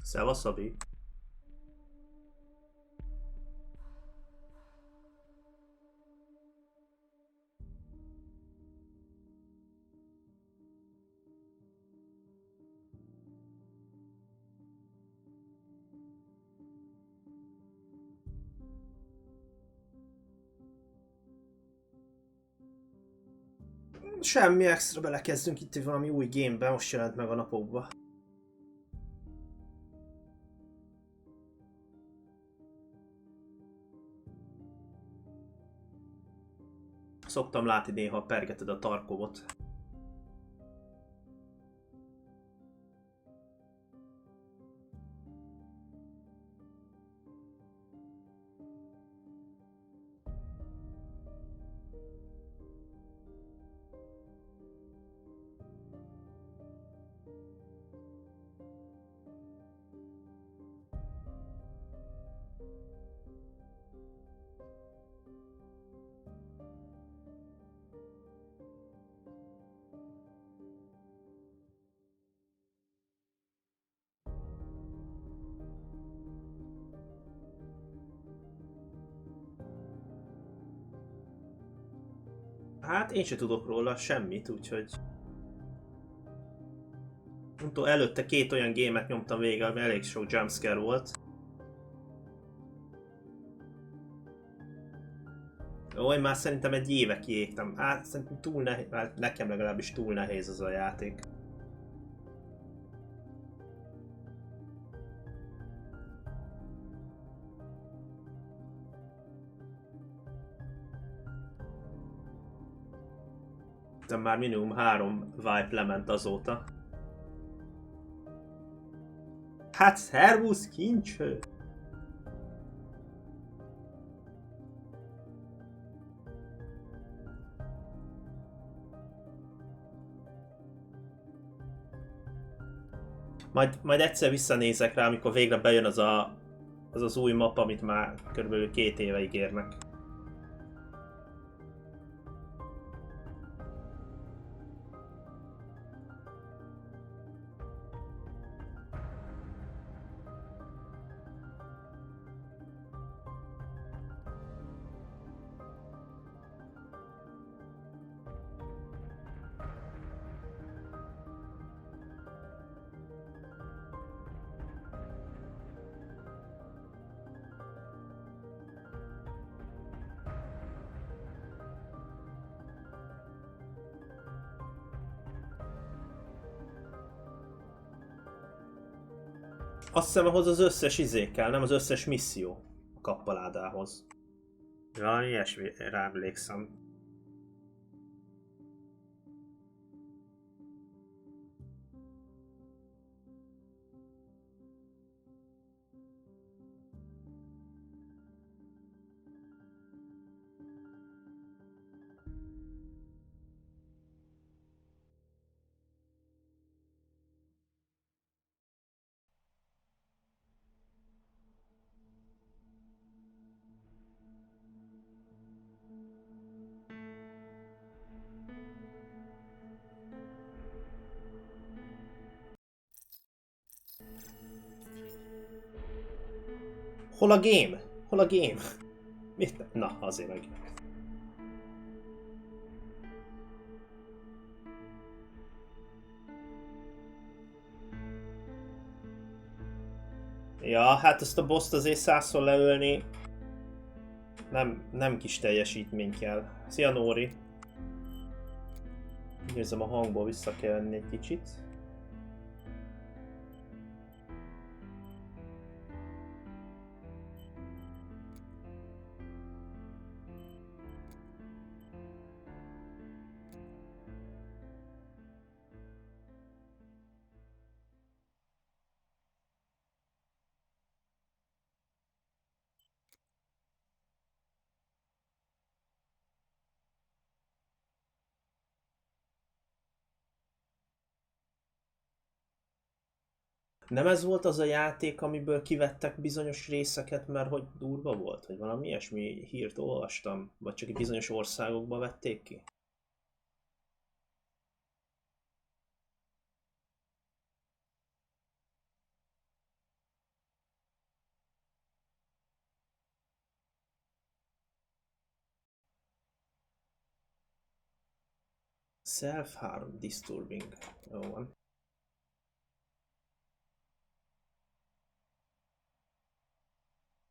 Szevasz, Abi. Semmi extra, belekezdünk itt valami új gamebe, most jelent meg a napokba. Szoktam látni néha pergeted a Tarkovot. Hát én se tudok róla semmit, úgyhogy... Előtte 2 olyan gémet nyomtam végig, ami elég sok jumpscare volt. Ó, én már szerintem egy éve kiégtem. Hát szerintem túl nehéz, nekem legalábbis túl nehéz az a játék. De már minimum 3 wipe lement azóta. Hát szervusz kincső! Majd egyszer visszanézek rá, amikor végre bejön az új map, amit már kb. 2 éve ígérnek. Azt hiszem, ahhoz az összes izé kell, nem az összes misszió a kappaládához. Valami ilyesmi, rá emlékszem. Hol a game? Hol a game? Mit? Na, azért meg. Ja, hát azt a bosszt azért 100-szor leölni nem kis teljesítmény kell. Szia Nóri! Úgy érzem, a hangból vissza kell venni egy kicsit. Nem ez volt az a játék, amiből kivettek bizonyos részeket, mert hogy durva volt? Vagy valami ilyesmi hírt olvastam? Vagy csak egy bizonyos országokba vették ki? Self-harm disturbing. Jó van.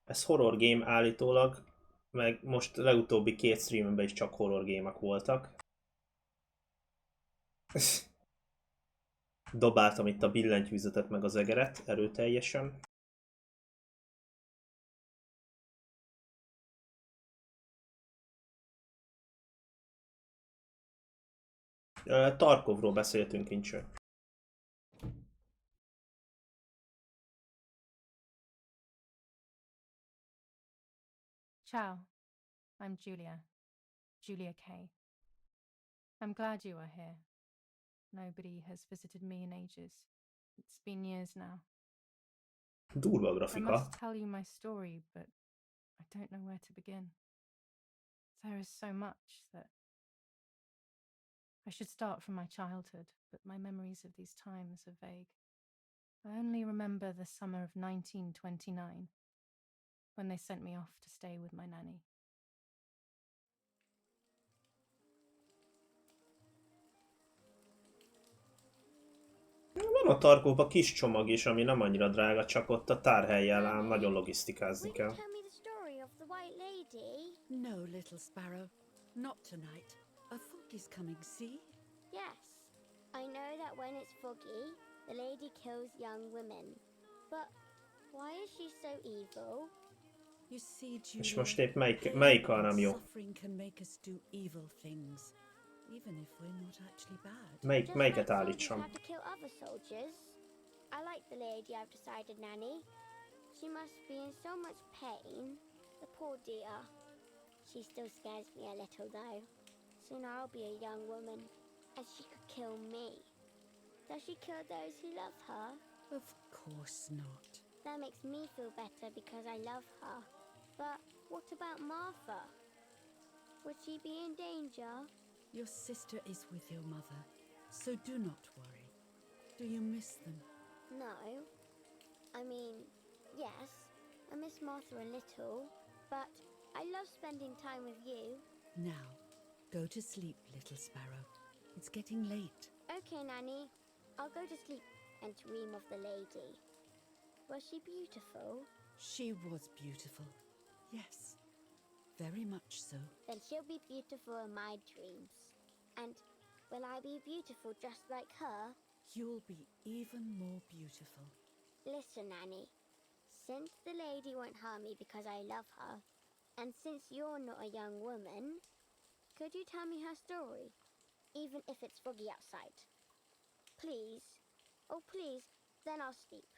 Ez horror game állítólag, meg most legutóbbi 2 streamemben is csak horror gémek voltak. Dobáltam itt a billentyűzetet meg az egeret erőteljesen. Tarkovról beszéltünk, Incső. Ciao, I'm Julia. Julia Kay. I'm glad you are here. Nobody has visited me in ages. It's been years now. Durva I grafika. must tell you my story, but I don't know where to begin. There is so much that I should start from my childhood, but my memories of these times are vague. I only remember the summer of 1929, when they sent me off to stay with my nanny. Van a Tarkovban kis csomag is, ami nem annyira drága, csak ott a tárhellyel ám nagyon logisztikázni kell. No, little sparrow, not tonight. A fog is coming, see? Yes, I know that when it's foggy, the lady kills young women. But why is she so evil? You see, Julia, És most épp melyik a nem jó? suffering can make us do evil things, even if we're not actually bad. Melyiket állítsam? Have to kill other soldiers. I like the lady I've decided, Nanny. She must be in so much pain. The poor dear. She still scares me a little though. Soon I'll be a young woman, and she could kill me. Does she kill those who love her? Of course not. That makes me feel better because I love her. But what about Martha? Would she be in danger? Your sister is with your mother, so do not worry. Do you miss them? No. I mean, yes, I miss Martha a little, but I love spending time with you. Now, go to sleep, little sparrow. It's getting late. Okay, Nanny. I'll go to sleep and dream of the lady. Was she beautiful? She was beautiful. Yes, very much so. Then she'll be beautiful in my dreams. And will I be beautiful just like her? You'll be even more beautiful. Listen, Nanny. Since the lady won't harm me because I love her, and since you're not a young woman, could you tell me her story? Even if it's foggy outside. Please. Oh, please. Then I'll sleep.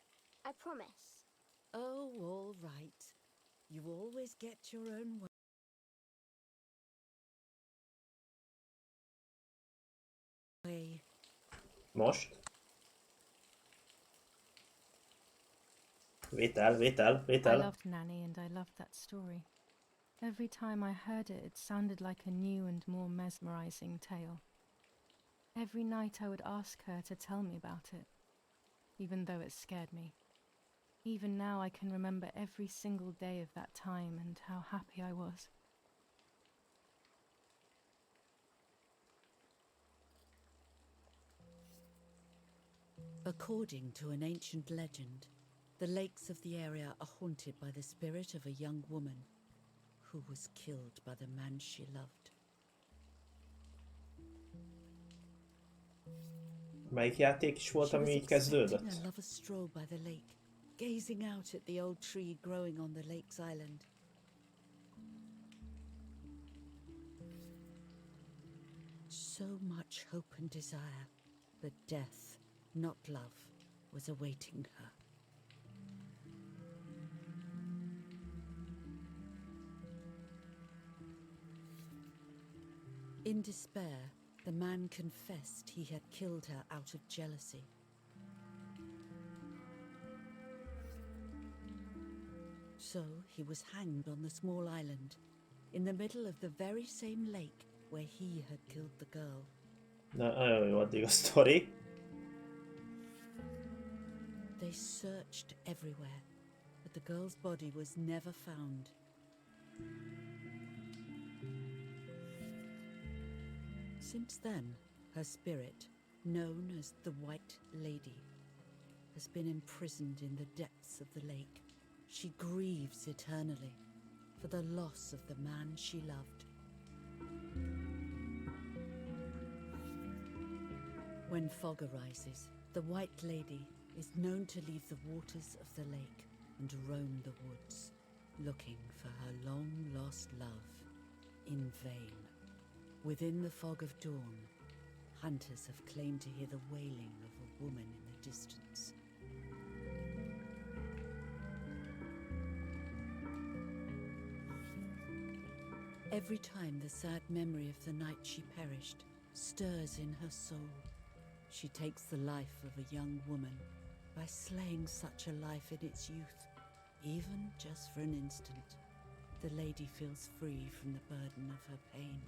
I promise. Oh, all right. You always get your own way. Most? Vétel. I loved Nanny and I loved that story. Every time I heard it, it sounded like a new and more mesmerizing tale. Every night I would ask her to tell me about it, even though it scared me. Even now I can remember every single day of that time and how happy I was. According to an ancient legend, the lakes of the area are haunted by the spirit of a young woman who was killed by the man she loved. Melyik játék is volt, She was ami így expecting kezdődött? a lover's stroll by the lake, gazing out at the old tree growing on the lake's island. So much hope and desire, but death, not love, was awaiting her. In despair, the man confessed he had killed her out of jealousy. So he was hanged on the small island, in the middle of the very same lake where he had killed the girl. Nagyon jó addig a sztori. They searched everywhere, but the girl's body was never found. Since then, Her spirit, known as the White Lady, has been imprisoned in the depths of the lake. She grieves eternally for the loss of the man she loved. When fog arises, the White Lady is known to leave the waters of the lake and roam the woods, looking for her long-lost love in vain. Within the fog of dawn, hunters have claimed to hear the wailing of a woman in the distance. Every time the sad memory of the night she perished stirs in her soul, she takes the life of a young woman by slaying such a life in its youth. Even just for an instant, the lady feels free from the burden of her pain.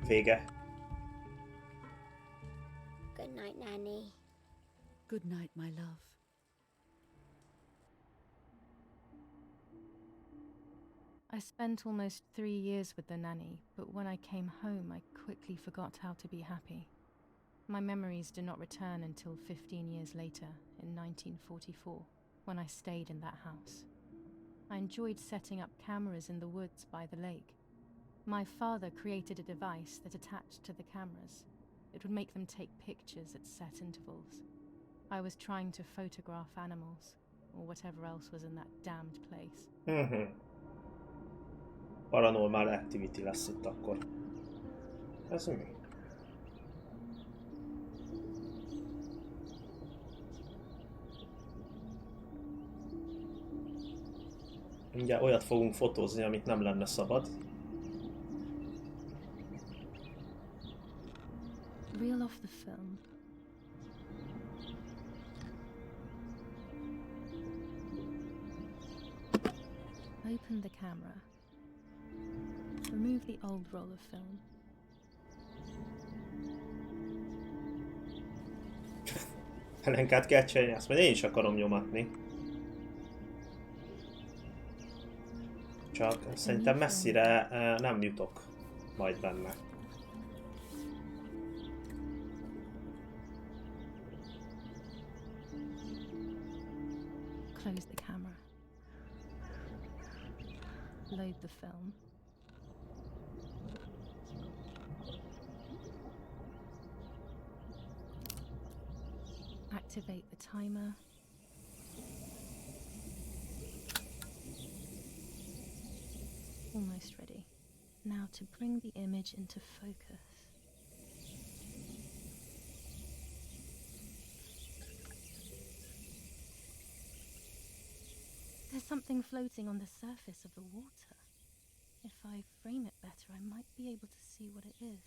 Vége. Good night, Nanny. Good night, my love. I spent almost 3 years with the nanny, but when I came home, I quickly forgot how to be happy. My memories did not return until 15 years later, in 1944, when I stayed in that house. I enjoyed setting up cameras in the woods by the lake. My father created a device that attached to the cameras. It would make them take pictures at set intervals. I was trying to photograph animals, or whatever else was in that damned place. Paranormal activity lesz itt akkor. Ez mi? Mindjárt olyat fogunk fotózni, amit nem lenne szabad. Reel off the film. Open the camera. Remove the old roll of film. Helenkát kell cserélni, azt majd én is akarom nyomatni. Csak szerintem messzire nem jutok majd benne. Close the camera. Load the film. Activate the timer. Almost ready. Now to bring the image into focus. There's something floating on the surface of the water. If I frame it better, I might be able to see what it is.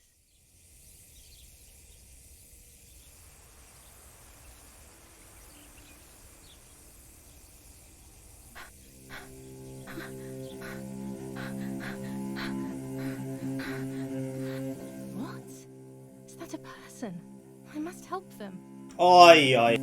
What? Is that a person? I must help them. Ajjaj!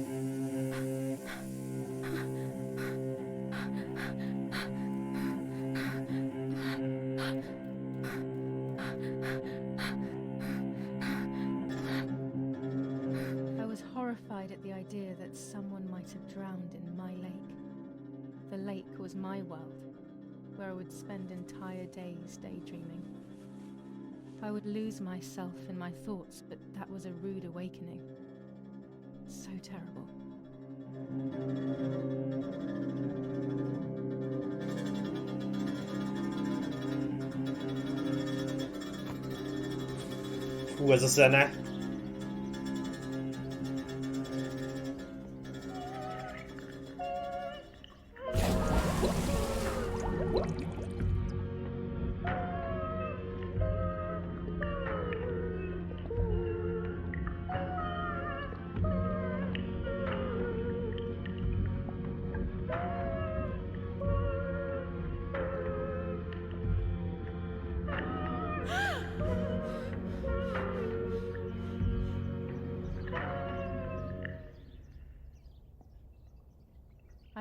I was horrified at the idea that someone might have drowned in my lake. The lake was my world, where I would spend entire days daydreaming. I would lose myself in my thoughts, but that was a rude awakening. So terrible. Hú, ez a zene.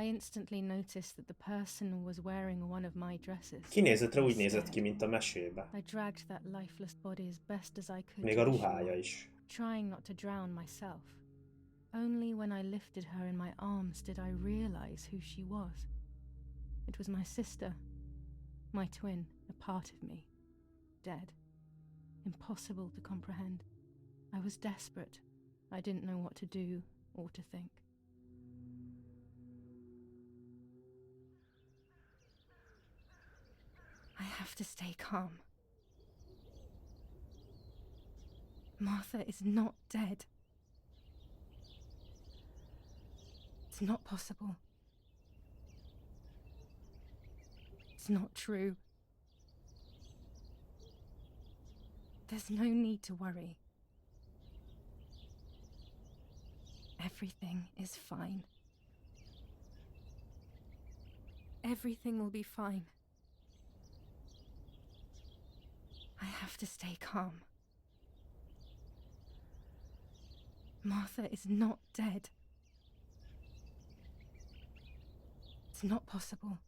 I instantly noticed that the person was wearing one of my dresses. Kinézetre úgy nézett ki, mint a mesébe. I dragged that lifeless body as best as I could Még to a the ruhája shore, is. trying not to drown myself. Only when I lifted her in my arms did I realize who she was. It was my sister, my twin, a part of me, dead. Impossible to comprehend. I was desperate. I didn't know what to do or to think. I have to stay calm. Martha is not dead. It's not possible. It's not true. There's no need to worry. Everything is fine. Everything will be fine. I have to stay calm. Martha is not dead. It's not possible.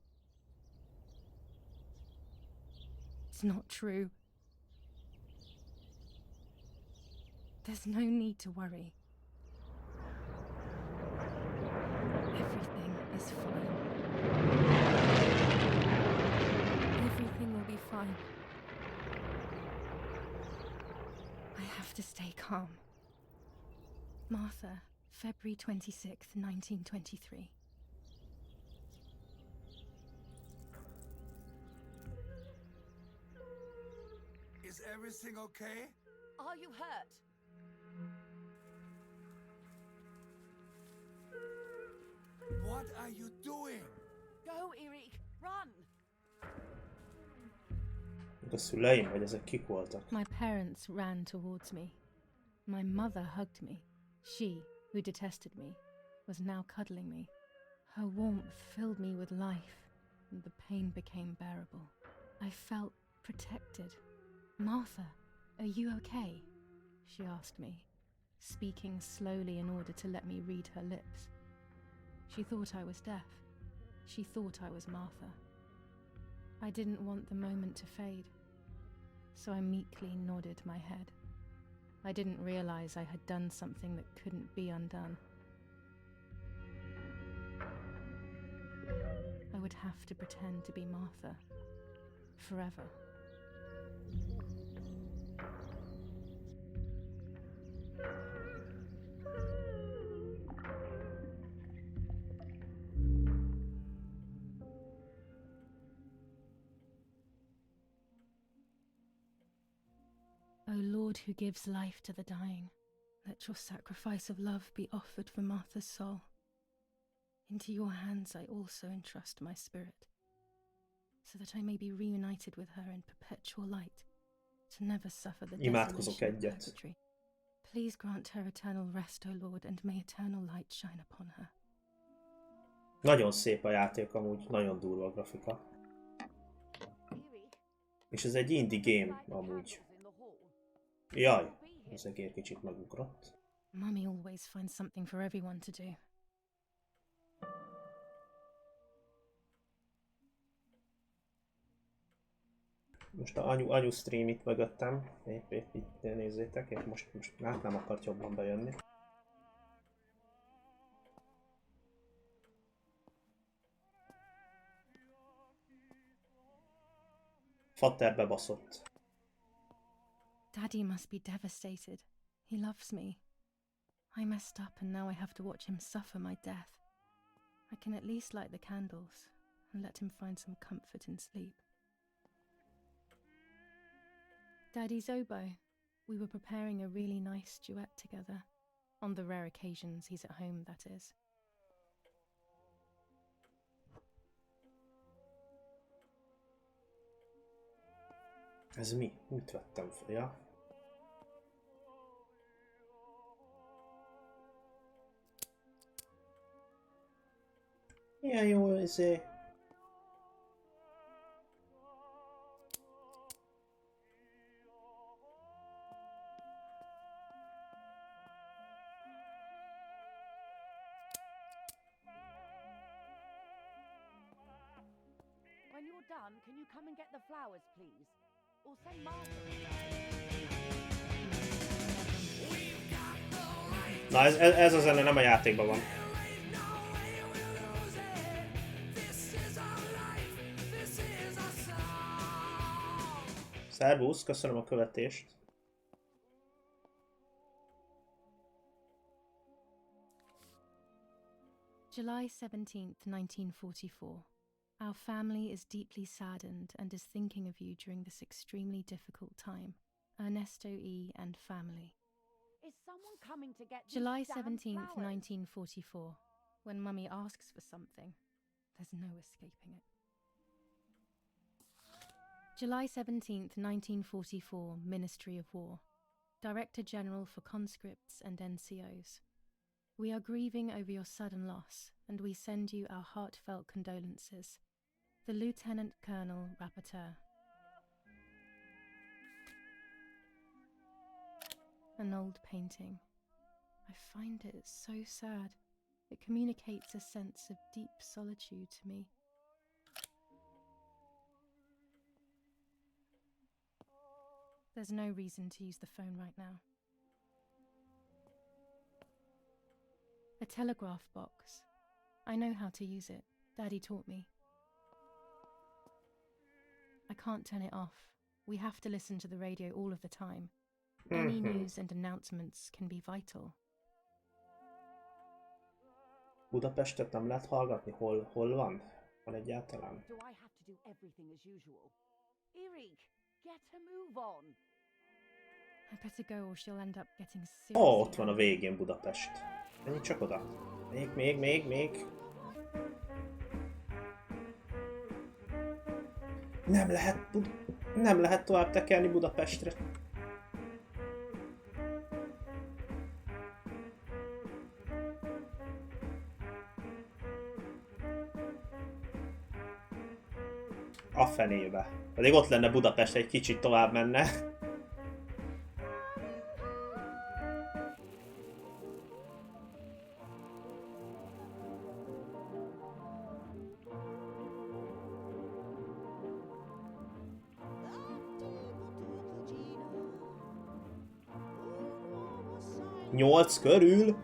It's not true. There's no need to worry. Everything is fine. Everything will be fine. I have to stay calm. Martha, February 26th, 1923. Is everything okay? Are you hurt? What are you doing? Go, Eric! Run! A szüleim, vagy ezek kik voltak? My parents ran towards me. My mother hugged me. She, who detested me, was now cuddling me. Her warmth filled me with life, and the pain became bearable. I felt protected. Martha, are you okay? She asked me, speaking slowly in order to let me read her lips. She thought I was deaf. She thought I was Martha. I didn't want the moment to fade, so I meekly nodded my head. I didn't realize I had done something that couldn't be undone. I would have to pretend to be Martha forever. O Lord, who gives life to the dying, let your sacrifice of love be offered for Martha's soul. Into your hands I also entrust my spirit, so that I may be reunited with her in perpetual light, to never suffer the Imádkozok desolation of egyet. purgatory. Please grant her eternal rest, O Lord, and may eternal light shine upon her. Nagyon szép a játék amúgy, nagyon durva a grafika. És ez egy indie game amúgy. Jaj, ez egy kicsit megugrott. Mummy always finds something for everyone to do. Most a anyu stream itt mögöttem. Épp itt nézzétek, és most nem akart jobban bejönni. Fater bebaszott. Daddy must be devastated. He loves me. I messed up and now I have to watch him suffer my death. I can at least light the candles and let him find some comfort in sleep. Daddy's oboe. We were preparing a really nice duet together. On the rare occasions he's at home, that is. Ez mi? Mit vettem fel? Ja? Milyen jó izé. you're done, can you come and get the flowers, please? Or send Martha. Na ez a zene nem a játékban van. Szervusz, köszönöm a követést. July 17th, 1944. Our family is deeply saddened and is thinking of you during this extremely difficult time. Ernesto E. and family. Is someone coming to get July these damn 17th, flowers? 1944. When Mummy asks for something, there's no escaping it. July 17th, 1944, Ministry of War. Director General for Conscripts and NCOs. We are grieving over your sudden loss, and we send you our heartfelt condolences. The Lieutenant Colonel Rapporteur. An old painting. I find it so sad. It communicates a sense of deep solitude to me. There's no reason to use the phone right now. A telegraph box. I know how to use it. Daddy taught me. I can't turn it off. We have to listen to the radio all of the time. Any news and announcements can be vital. Budapestet nem lehet hallgatni? Hol van? Van egyáltalán? Do I have to do everything as usual? Erik, get a move on. I better go or she'll end up getting Ó, seriously ott van a végén Budapest. Menjünk csak oda. Még. Nem lehet tovább tekerni Budapestre. A fenébe. Pedig ott lenne Budapest, egy kicsit tovább menne. Nyolc körül?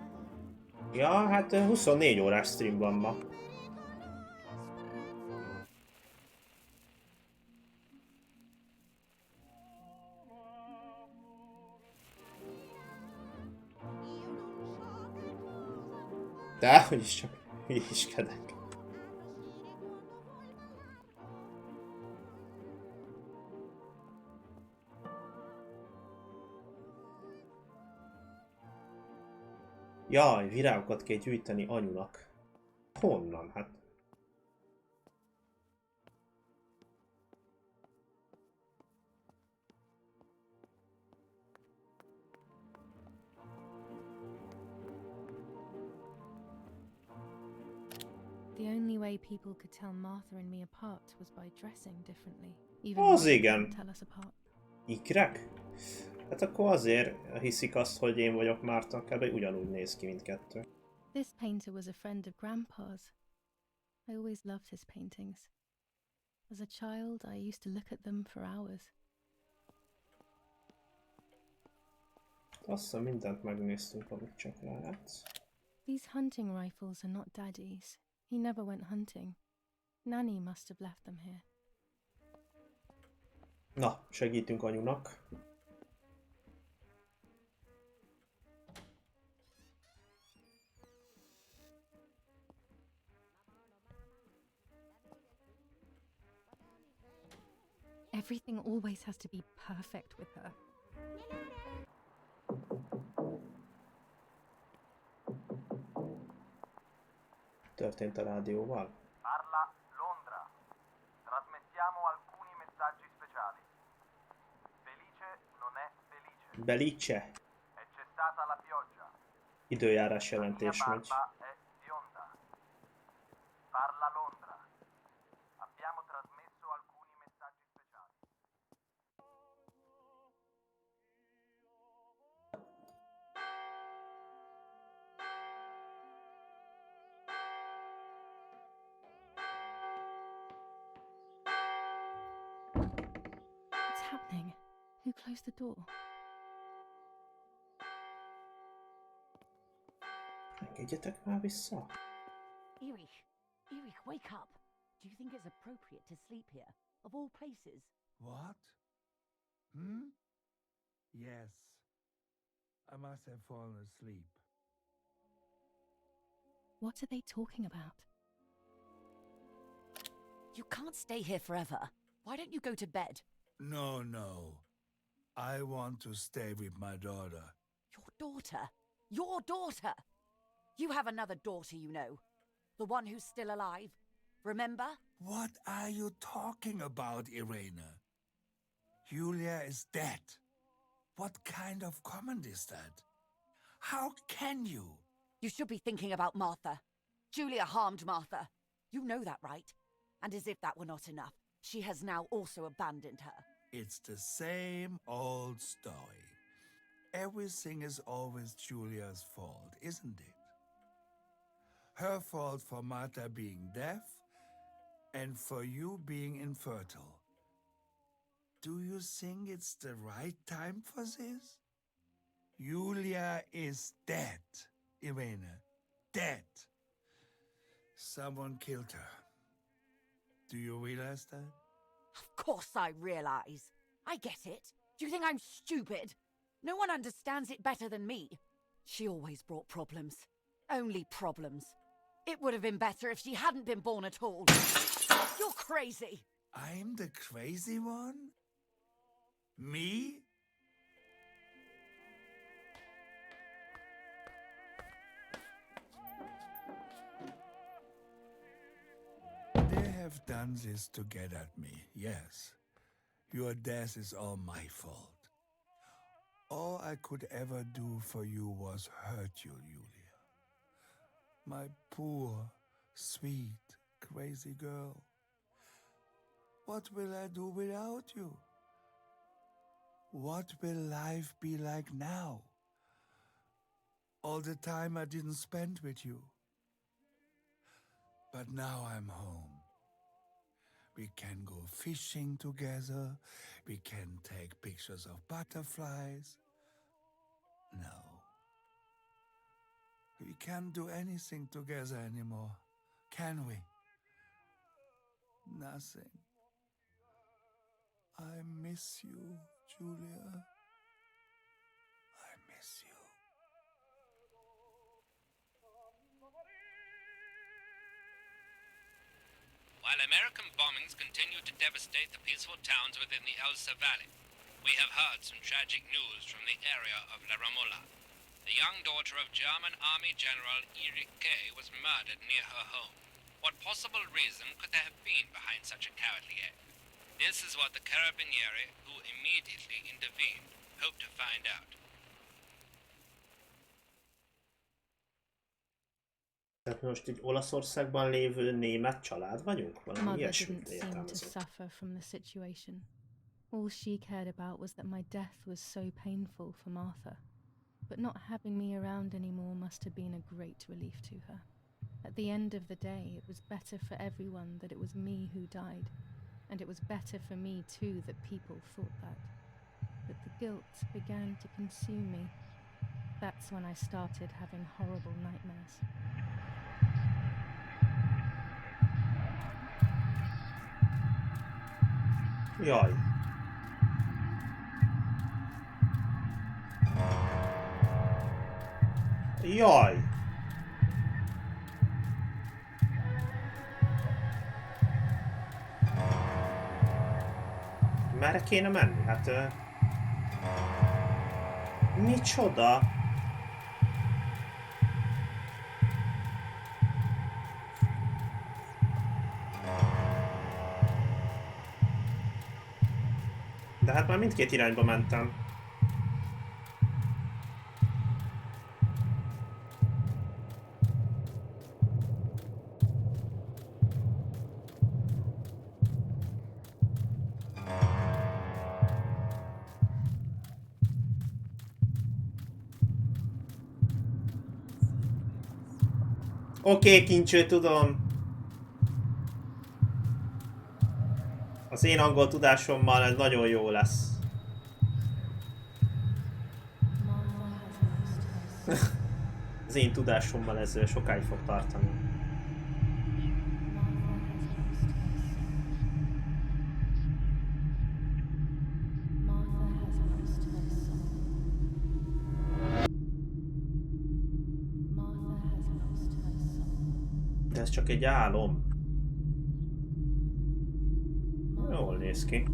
Ja, hát 24 órás stream van ma. Dehogy is csak hülyéskedek. Jaj, virágokat kell gyűjteni anyunak. Honnan? Hát... The only way people could tell Martha and me apart was by dressing differently. Even Az Martha igen. couldn't tell us apart. Ikrek? Hát akkor azért hiszik azt, hogy én vagyok Márta, kb. Ugyanúgy néz ki mindkettő. This painter was a friend of Grandpa's. I always loved his paintings. As a child, I used to look at them for hours. Azt hiszem mindent megnéztünk, amit csak látsz. These hunting rifles are not Daddy's. He never went hunting. Nanny must have left them here. Na, segítünk anyunak. Everything always has to be perfect with her. Történt a rádióval? Parla Londra. Trasmettiamo alcuni messaggi speciali. Felice non è felice. Belice. E c'è stata la pioggia. Időjárás La mia jelentés megy. barba è bionda. Parla Londra. Abbiamo trasmesso alcuni messaggi speciali. Who closed the door? Engedjetek már vissza. Erich, wake up. Do you think it's appropriate to sleep here, of all places? What? Yes. I must have fallen asleep. What are they talking about? You can't stay here forever. Why don't you go to bed? No. I want to stay with my daughter. Your daughter? Your daughter? You have another daughter, you know. The one who's still alive. Remember? What are you talking about, Irene? Julia is dead. What kind of comment is that? How can you? You should be thinking about Martha. Julia harmed Martha. You know that, right? And as if that were not enough, she has now also abandoned her. It's the same old story. Everything is always Julia's fault, isn't it? Her fault for Martha being deaf and for you being infertile. Do you think it's the right time for this? Julia is dead, Irene. Dead. Someone killed her. Do you realize that? Of course I realize. I get it. Do you think I'm stupid? No one understands it better than me. She always brought problems. Only problems. It would have been better if she hadn't been born at all. You're crazy. I'm the crazy one? Me? They have done this to get at me, yes. Your death is all my fault. All I could ever do for you was hurt you, Julia. My poor, sweet, crazy girl. What will I do without you? What will life be like now? All the time I didn't spend with you. But now I'm home. We can go fishing together. We can take pictures of butterflies. No. We can't do anything together anymore, can we? Nothing. I miss you, Julia. I miss you. While American bombings continue to devastate the peaceful towns within the Elsa Valley, we have heard some tragic news from the area of La Ramola. The young daughter of German Army General Erich K. was murdered near her home. What possible reason could there have been behind such a cowardly act? This is what the Carabinieri, who immediately intervened, hope to find out. Tehát most egy Olaszországban lévő német család vagyunk? Valami Mother ilyesmit didn't seem to értelmezek. suffer from the situation. All she cared about was that my death was so painful for Martha. But not having me around anymore must have been a great relief to her. At the end of the day, it was better for everyone that it was me who died. And it was better for me too that people thought that. But the guilt began to consume me. That's when I started having horrible nightmares. Jaj. Jaj. Merre kéne menni? Hát... Micsoda? De hát már mindkét irányba mentem. Oké, kincső, tudom. Az én angol tudásommal ez nagyon jó lesz. Az én tudásommal ez sokáig fog tartani. De ez csak egy álom. Jól néz ki.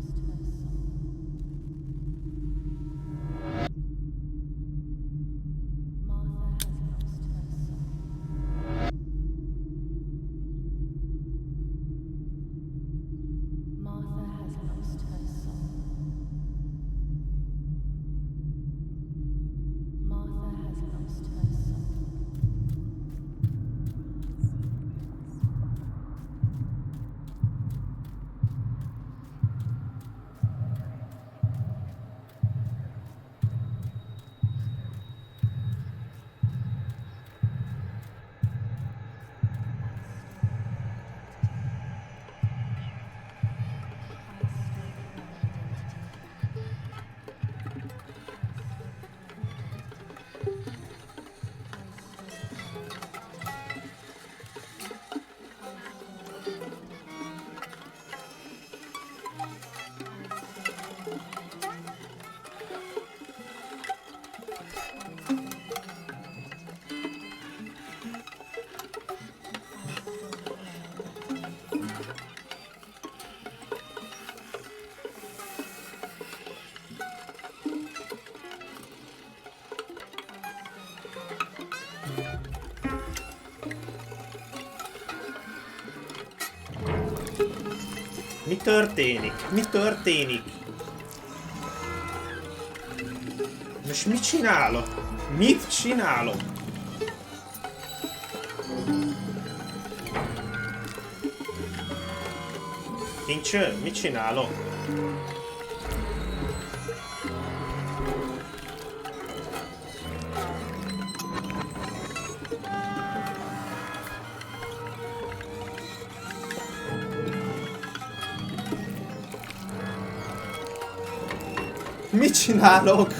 Mi történik? Mi történik? Most mit csinálok? Mit csinálok? Kincső, mit csinálok? Mit csinálok?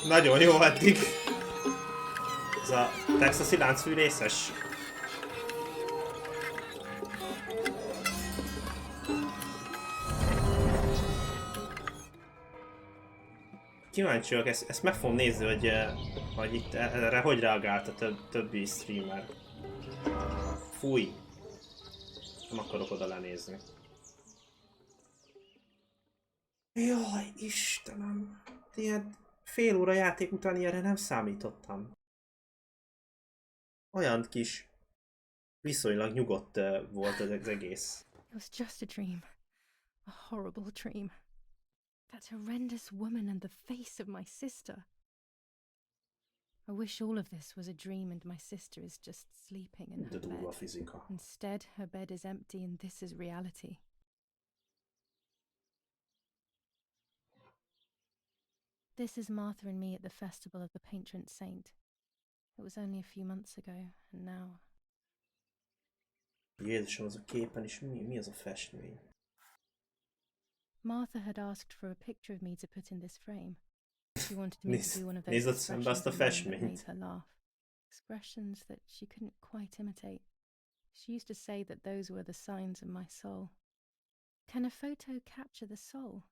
Nagyon jó eddig. Ez a texasi láncfűrészes. Kíváncsi vagyok, ezt meg fogom nézni, hogy itt erre hogy reagált a többi streamer. Fúj. Nem akarok oda lenézni. Jaj, Istenem. Ilyen fél óra játék után ilyenre nem számítottam. Olyan kis, viszonylag nyugodt volt az egész. It was just a dream. A horrible dream. That horrendous woman and the face of my sister. I wish all of this was a dream and my sister is just sleeping in her De durva bed. fizika. Instead, her bed is empty and this is reality. This is Martha and me at the festival of the patron saint. It was only a few months ago, and now... Jézusom, az a képen is mi az a festmény? Martha had asked for a picture of me to put in this frame. She wanted me to do one of those Nézd szembe azt a expressions that made festményt. her laugh. Expressions that she couldn't quite imitate. She used to say that those were the signs of my soul. Can a photo capture the soul?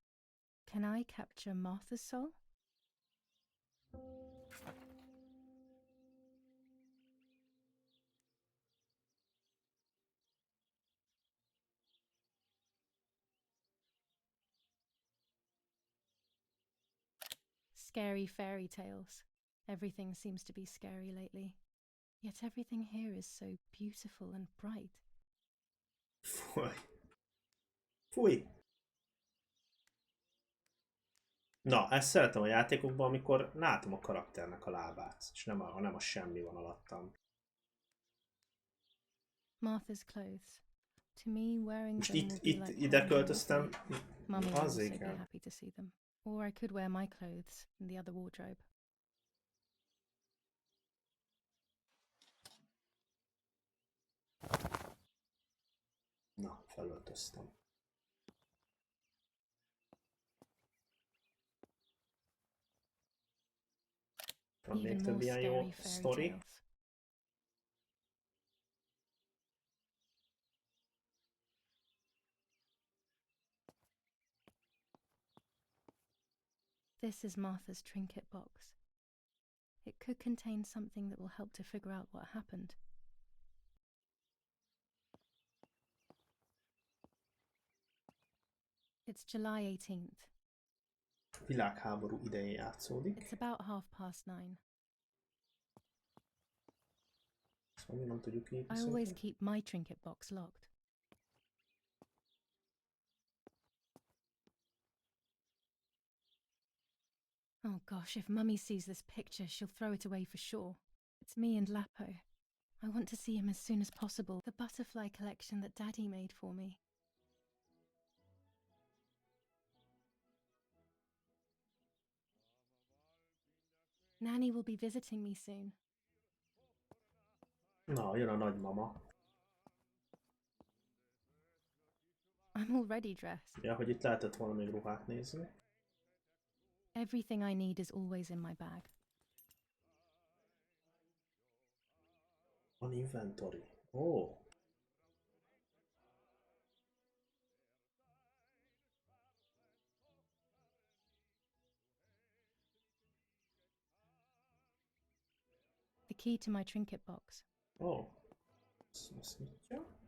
Can I capture Martha's soul? Scary fairy tales. Everything seems to be scary lately. Yet everything here is so beautiful and bright. Fúj. Fúj. Na, ezt szeretem a játékokban, amikor látom a karakternek a lábát, és nem a semmi van alattam. Martha's clothes. To me, wearing Most them will be like ide having them with költöztem, me. Mummy will az also be igen. happy to see them. Or I could wear my clothes in the other wardrobe. Na, felöltöztem. Van még Even több more ilyen scary jó fairy sztori? tales. This is Martha's trinket box. It could contain something that will help to figure out what happened. It's July 18th. Világháború idején játszódik. It's about 9:30. Szóval nem tudjuk így. I always keep my trinket box locked. Oh gosh, if Mummy sees this picture, she'll throw it away for sure. It's me and Lapo. I want to see him as soon as possible. The butterfly collection that Daddy made for me. Nanny will be visiting me soon. Na, jön a nagymama. I'm already dressed. Ja, hogy itt lehetett volna még ruhát nézni. Everything I need is always in my bag. Van inventory. Ó. The key to my trinket box. Ó. Azt nyitja.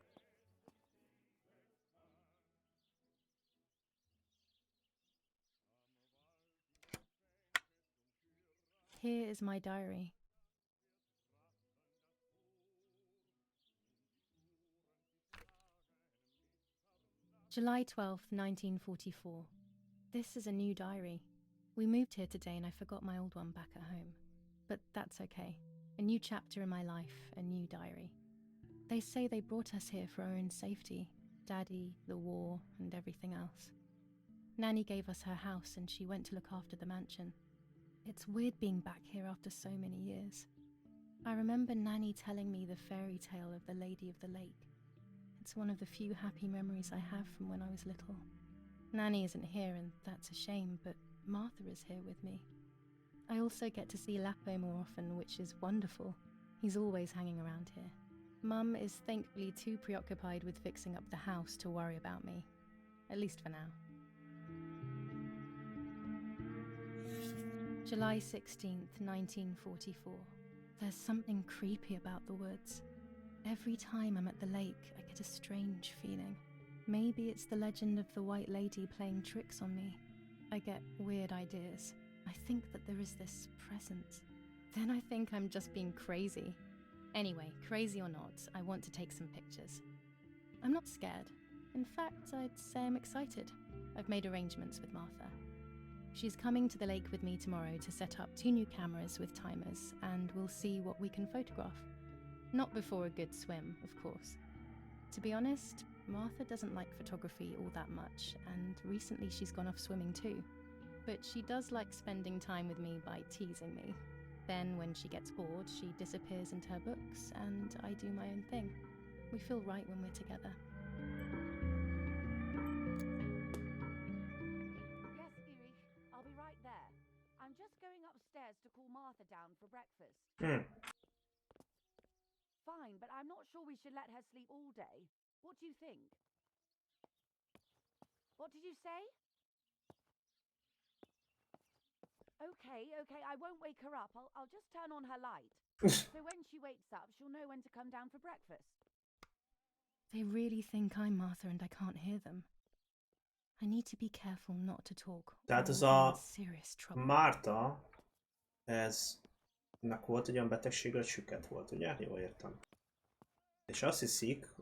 Here is my diary. July 12th, 1944. This is a new diary. We moved here today and I forgot my old one back at home. But that's okay. A new chapter in my life, a new diary. They say they brought us here for our own safety. Daddy, the war, and everything else. Nanny gave us her house and she went to look after the mansion. It's weird being back here after so many years. I remember Nanny telling me the fairy tale of the Lady of the Lake. It's one of the few happy memories I have from when I was little. Nanny isn't here and that's a shame, but Martha is here with me. I also get to see Lapo more often, which is wonderful. He's always hanging around here. Mum is thankfully too preoccupied with fixing up the house to worry about me. At least for now. July 16th, 1944. There's something creepy about the woods. Every time I'm at the lake, I get a strange feeling. Maybe it's the legend of the White Lady playing tricks on me. I get weird ideas. I think that there is this presence. Then I think I'm just being crazy. Anyway, crazy or not, I want to take some pictures. I'm not scared. In fact, I'd say I'm excited. I've made arrangements with Martha. She's coming to the lake with me tomorrow to set up 2 new cameras with timers, and we'll see what we can photograph. Not before a good swim, of course. To be honest, Martha doesn't like photography all that much, and recently she's gone off swimming too. But she does like spending time with me by teasing me. Then, when she gets bored, she disappears into her books, and I do my own thing. We feel right when we're together. Yes, Eerie, I'll be right there. I'm just going upstairs to call Martha down for breakfast. Fine, but I'm not sure we should let her sleep all day. What do you think? What did you say? Okay, I won't wake her up. I'll just turn on her light. So when she wakes up, she'll know when to come down for breakfast. They really think I'm Martha and I can't hear them. I need to be careful not to talk. Tehát or ez I'll be a in serious trouble. Márta, ennek volt egy olyan betegsége, hogy süket volt, ugye? Jól értem. És azt hiszik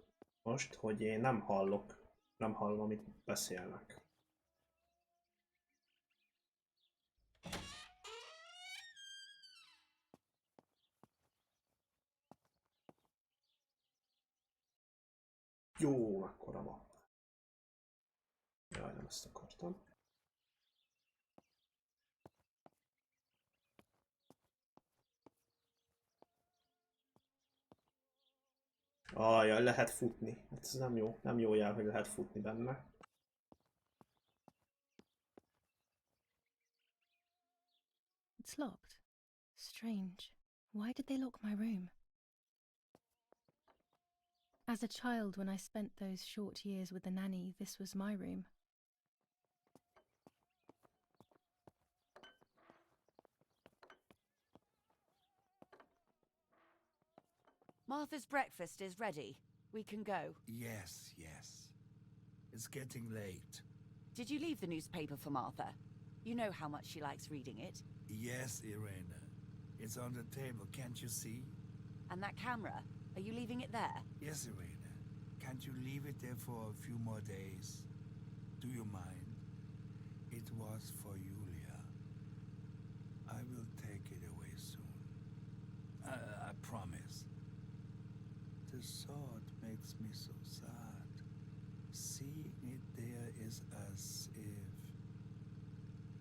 most, hogy én nem hallom, amit beszélnek. Jó, mekkora ma. Jaj, nem ezt akartam. Jaj, lehet futni. Ez nem jó. Nem jó jel, hogy lehet futni benne. It's locked. Strange. Why did they lock my room? As a child, when I spent those short years with the nanny, this was my room. Martha's breakfast is ready. We can go. Yes, yes. It's getting late. Did you leave the newspaper for Martha? You know how much she likes reading it. Yes, Irena. It's on the table, can't you see? And that camera, are you leaving it there? Yes, Irena. Can't you leave it there for a few more days? Do you mind? It was for Julia. I will take it away soon. I promise. The thought makes me so sad. Seeing it there is as if...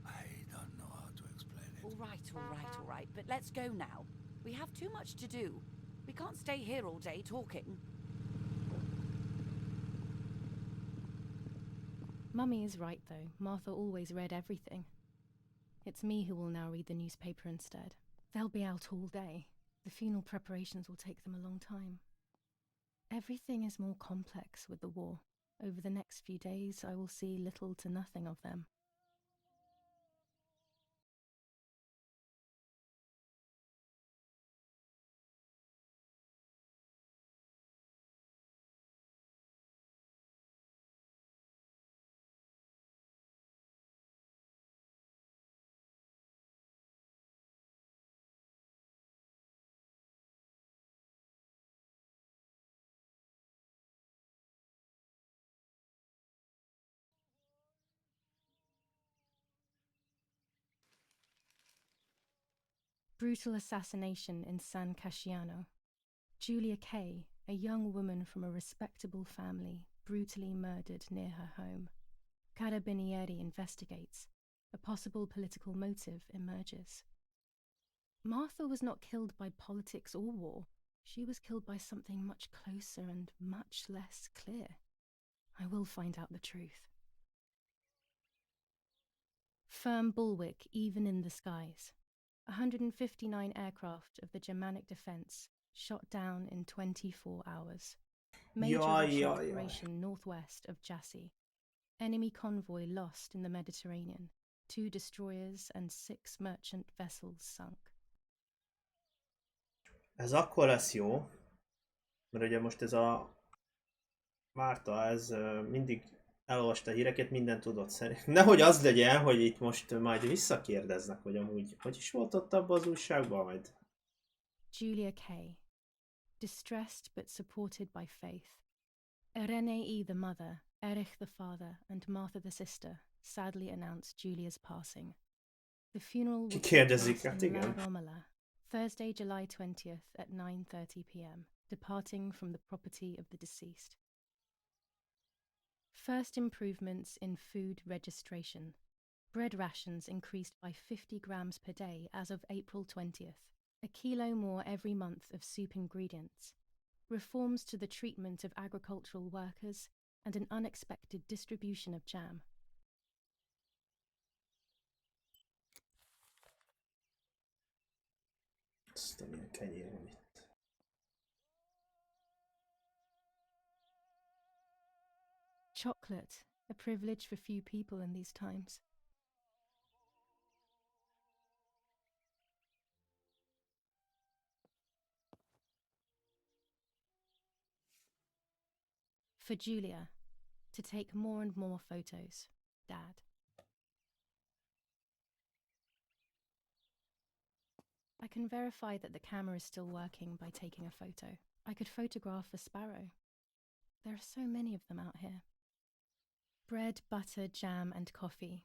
I don't know how to explain it. All right, but let's go now. We have too much to do. We can't stay here all day talking. Mummy is right, though. Martha always read everything. It's me who will now read the newspaper instead. They'll be out all day. The funeral preparations will take them a long time. Everything is more complex with the war. Over the next few days, I will see little to nothing of them. Brutal assassination in San Casciano. Julia Kay, a young woman from a respectable family, brutally murdered near her home. Carabinieri investigates. A possible political motive emerges. Martha was not killed by politics or war. She was killed by something much closer and much less clear. I will find out the truth. Firm bulwark even in the skies. 159 aircraft of the Germanic defense shot down in 24 hours. Major Russian operation northwest of Jassy. Enemy convoy lost in the Mediterranean. 2 destroyers and 6 merchant vessels sunk. Ez akkor lesz jó, mert ugye most ez a Márta, ez mindig elolvasta a híreket, mindent tudott szerint. Nehogy az legyen, hogy itt most majd visszakérdeznek, hogy amúgy, hogy is volt ott abban az újságban majd. Julia Kay. Distressed but supported by faith. Irene E. the mother, Erich the father, and Martha the sister sadly announced Julia's passing. The funeral will take place in La Romola, Thursday, July 20th at 9:30 p.m., departing from the property of the deceased. First improvements in food registration. Bread rations increased by 50 grams per day as of April 20th, a kilo more every month of soup ingredients. Reforms to the treatment of agricultural workers and an unexpected distribution of jam. Azt milyen kenyér van itt. Chocolate, a privilege for few people in these times. For Julia, to take more and more photos, Dad. I can verify that the camera is still working by taking a photo. I could photograph a sparrow. There are so many of them out here. Bread, butter, jam, and coffee.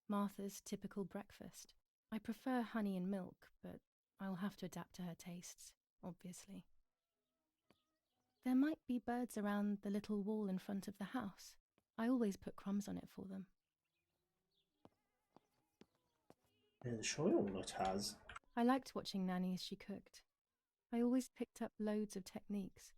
Martha's typical breakfast. I prefer honey and milk, but I'll have to adapt to her tastes, obviously. There might be birds around the little wall in front of the house. I always put crumbs on it for them. Ez is olyan nagy ház. I liked watching Nanny as she cooked. I always picked up loads of techniques.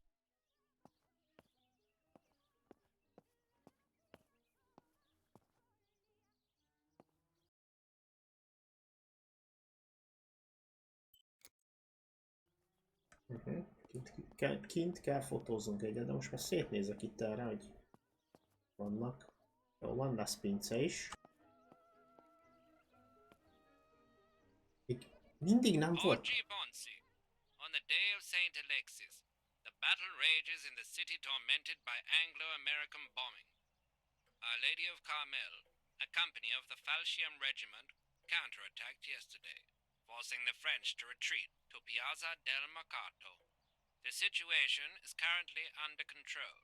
Kint kell fotóznunk egyet, de most már szétnézek itt erre, hogy vannak. Jó, van lesz pince is. Mindig nem volt. O.G. Bonsi, on the day of St. Alexis, the battle rages in the city tormented by Anglo-American bombing. Our Lady of Carmel, a company of the Falchium Regiment, counterattacked yesterday, forcing the French to retreat to Piazza del Mercato. The situation is currently under control.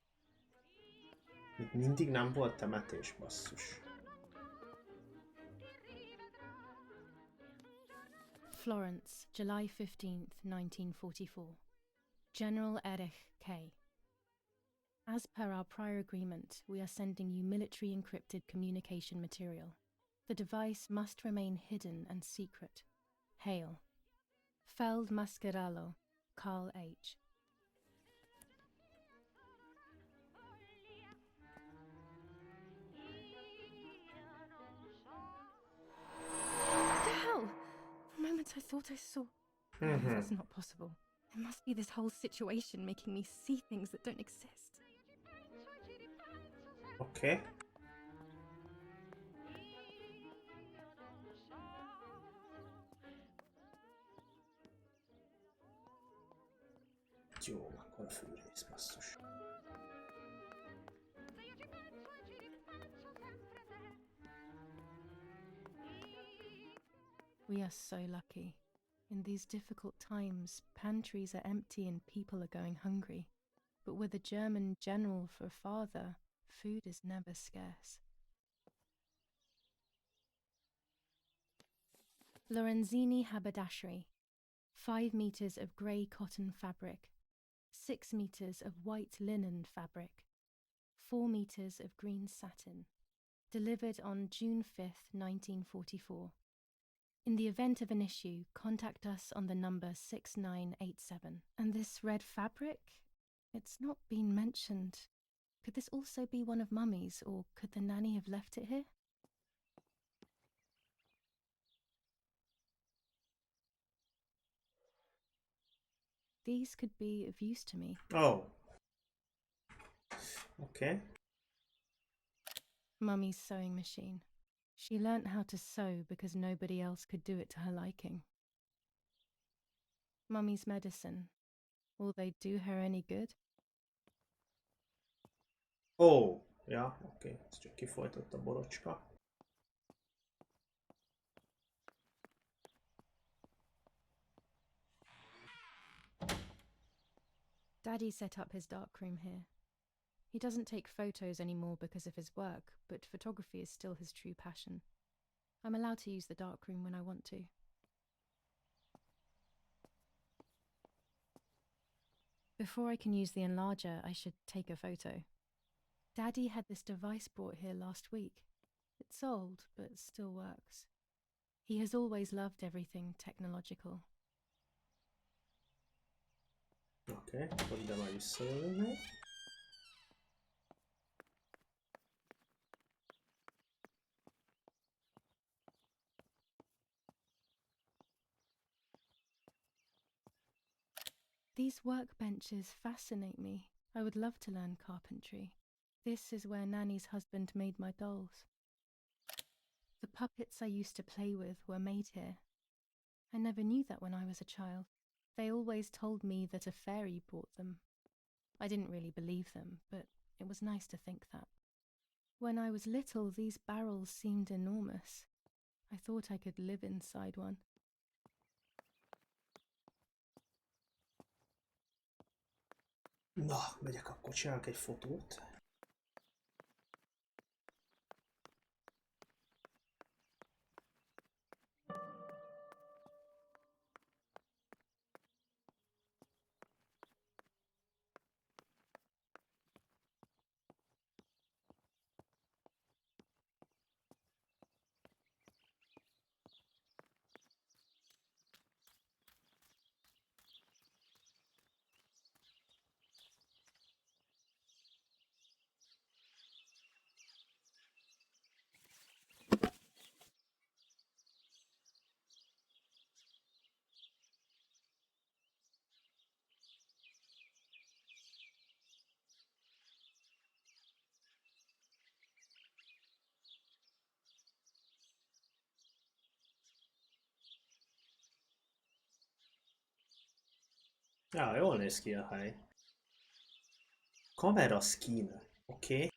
Itt mindig nem volt temetés, basszus. Florence, July 15th, 1944. General Erich K. As per our prior agreement, we are sending you military encrypted communication material. The device must remain hidden and secret. Hail. Feld Mascarello, Carl H. What the hell? For a moment I thought I saw... No, that's not possible. It must be this whole situation making me see things that don't exist. Oké. Jó, akkor a fűrész, basszus. We are so lucky. In these difficult times, pantries are empty and people are going hungry. But with a German general for a father, food is never scarce. Lorenzini haberdashery. 5 meters of grey cotton fabric. 6 meters of white linen fabric. 4 meters of green satin. Delivered on June 5th, 1944. In the event of an issue, contact us on the number 6987. And this red fabric? It's not been mentioned. Could this also be one of Mummy's, or could the nanny have left it here? These could be of use to me. Oh. Okay. Mummy's sewing machine. She learnt how to sew because nobody else could do it to her liking. Mummy's medicine. Will they do her any good? Ó, ja, oké. Ez csak kifolytott a borocska. Daddy set up his darkroom here. He doesn't take photos anymore because of his work, but photography is still his true passion. I'm allowed to use the darkroom when I want to. Before I can use the enlarger, I should take a photo. Daddy had this device brought here last week. It's old, but still works. He has always loved everything technological. Oké, akkor ide már visszajövünk. These workbenches fascinate me. I would love to learn carpentry. This is where Nanny's husband made my dolls. The puppets I used to play with were made here. I never knew that when I was a child. They always told me that a fairy brought them. I didn't really believe them, but it was nice to think that. When I was little, these barrels seemed enormous. I thought I could live inside one. Na, megyek akkor, csinálok egy fotót. Ja, jól néz ki a hely. Kamera skin. Oké.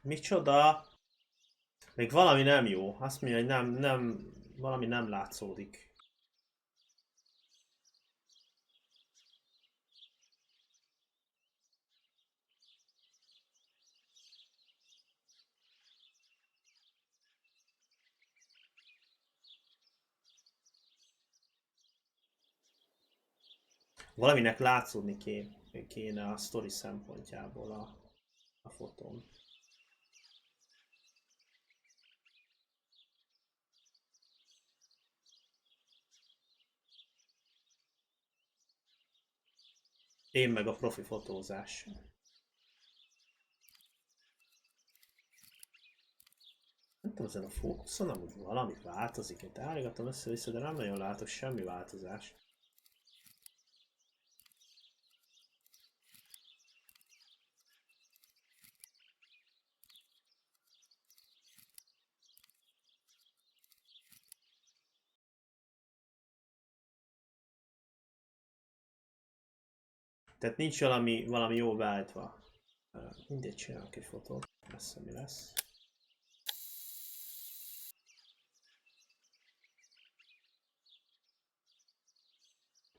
Micsoda? Még valami nem jó. Azt mondja, hogy valami nem látszódik. Valaminek látszódni kéne a sztori szempontjából a fotón. Én meg a profi fotózás. Nem tudom, ezen a fókuszon amúgy valami változik. Én állítottam össze-vissza, de nem nagyon látok semmi változást. Tehát nincs valami jó beállítva. Mindegy, csinálok egy fotót. Lesz, mi lesz.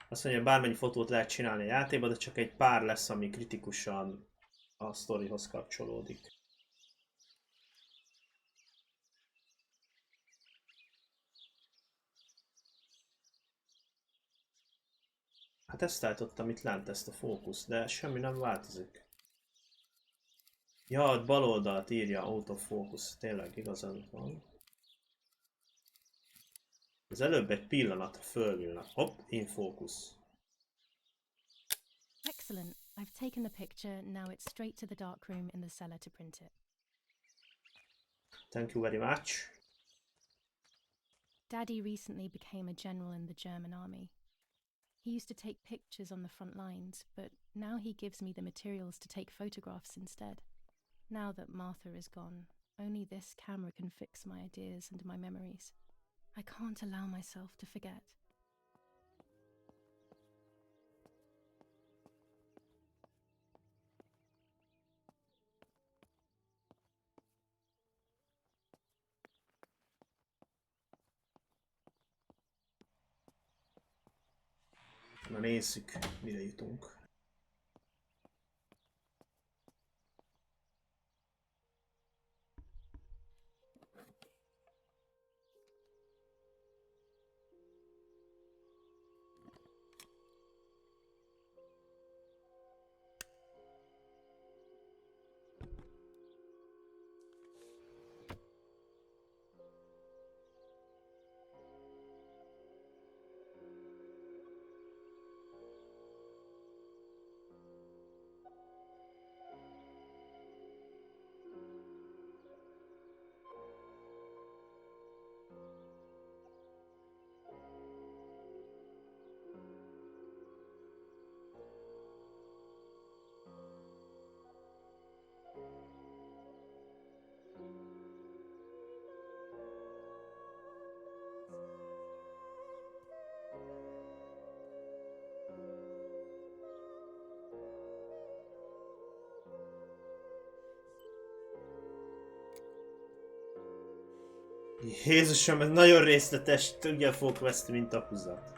Azt mondja, bármennyi fotót lehet csinálni a játékban, de csak egy pár lesz, ami kritikusan a sztorihoz kapcsolódik. Hát ezt állítottam itt lent, ezt a fókusz, de semmi nem változik. Ja, ott bal oldalt írja autofókusz, tényleg igazad van. Az előbb egy pillanatra fölvillan. Hopp, in focus. Excellent. I've taken the picture, now it's straight to the dark room in the cellar to print it. Thank you very much. Daddy recently became a general in the German army. He used to take pictures on the front lines, but now he gives me the materials to take photographs instead. Now that Martha is gone, only this camera can fix my ideas and my memories. I can't allow myself to forget. Na nézzük, mire jutunk. Jézusom, ez nagyon részletes, tudja fogok veszni, mint a húzat.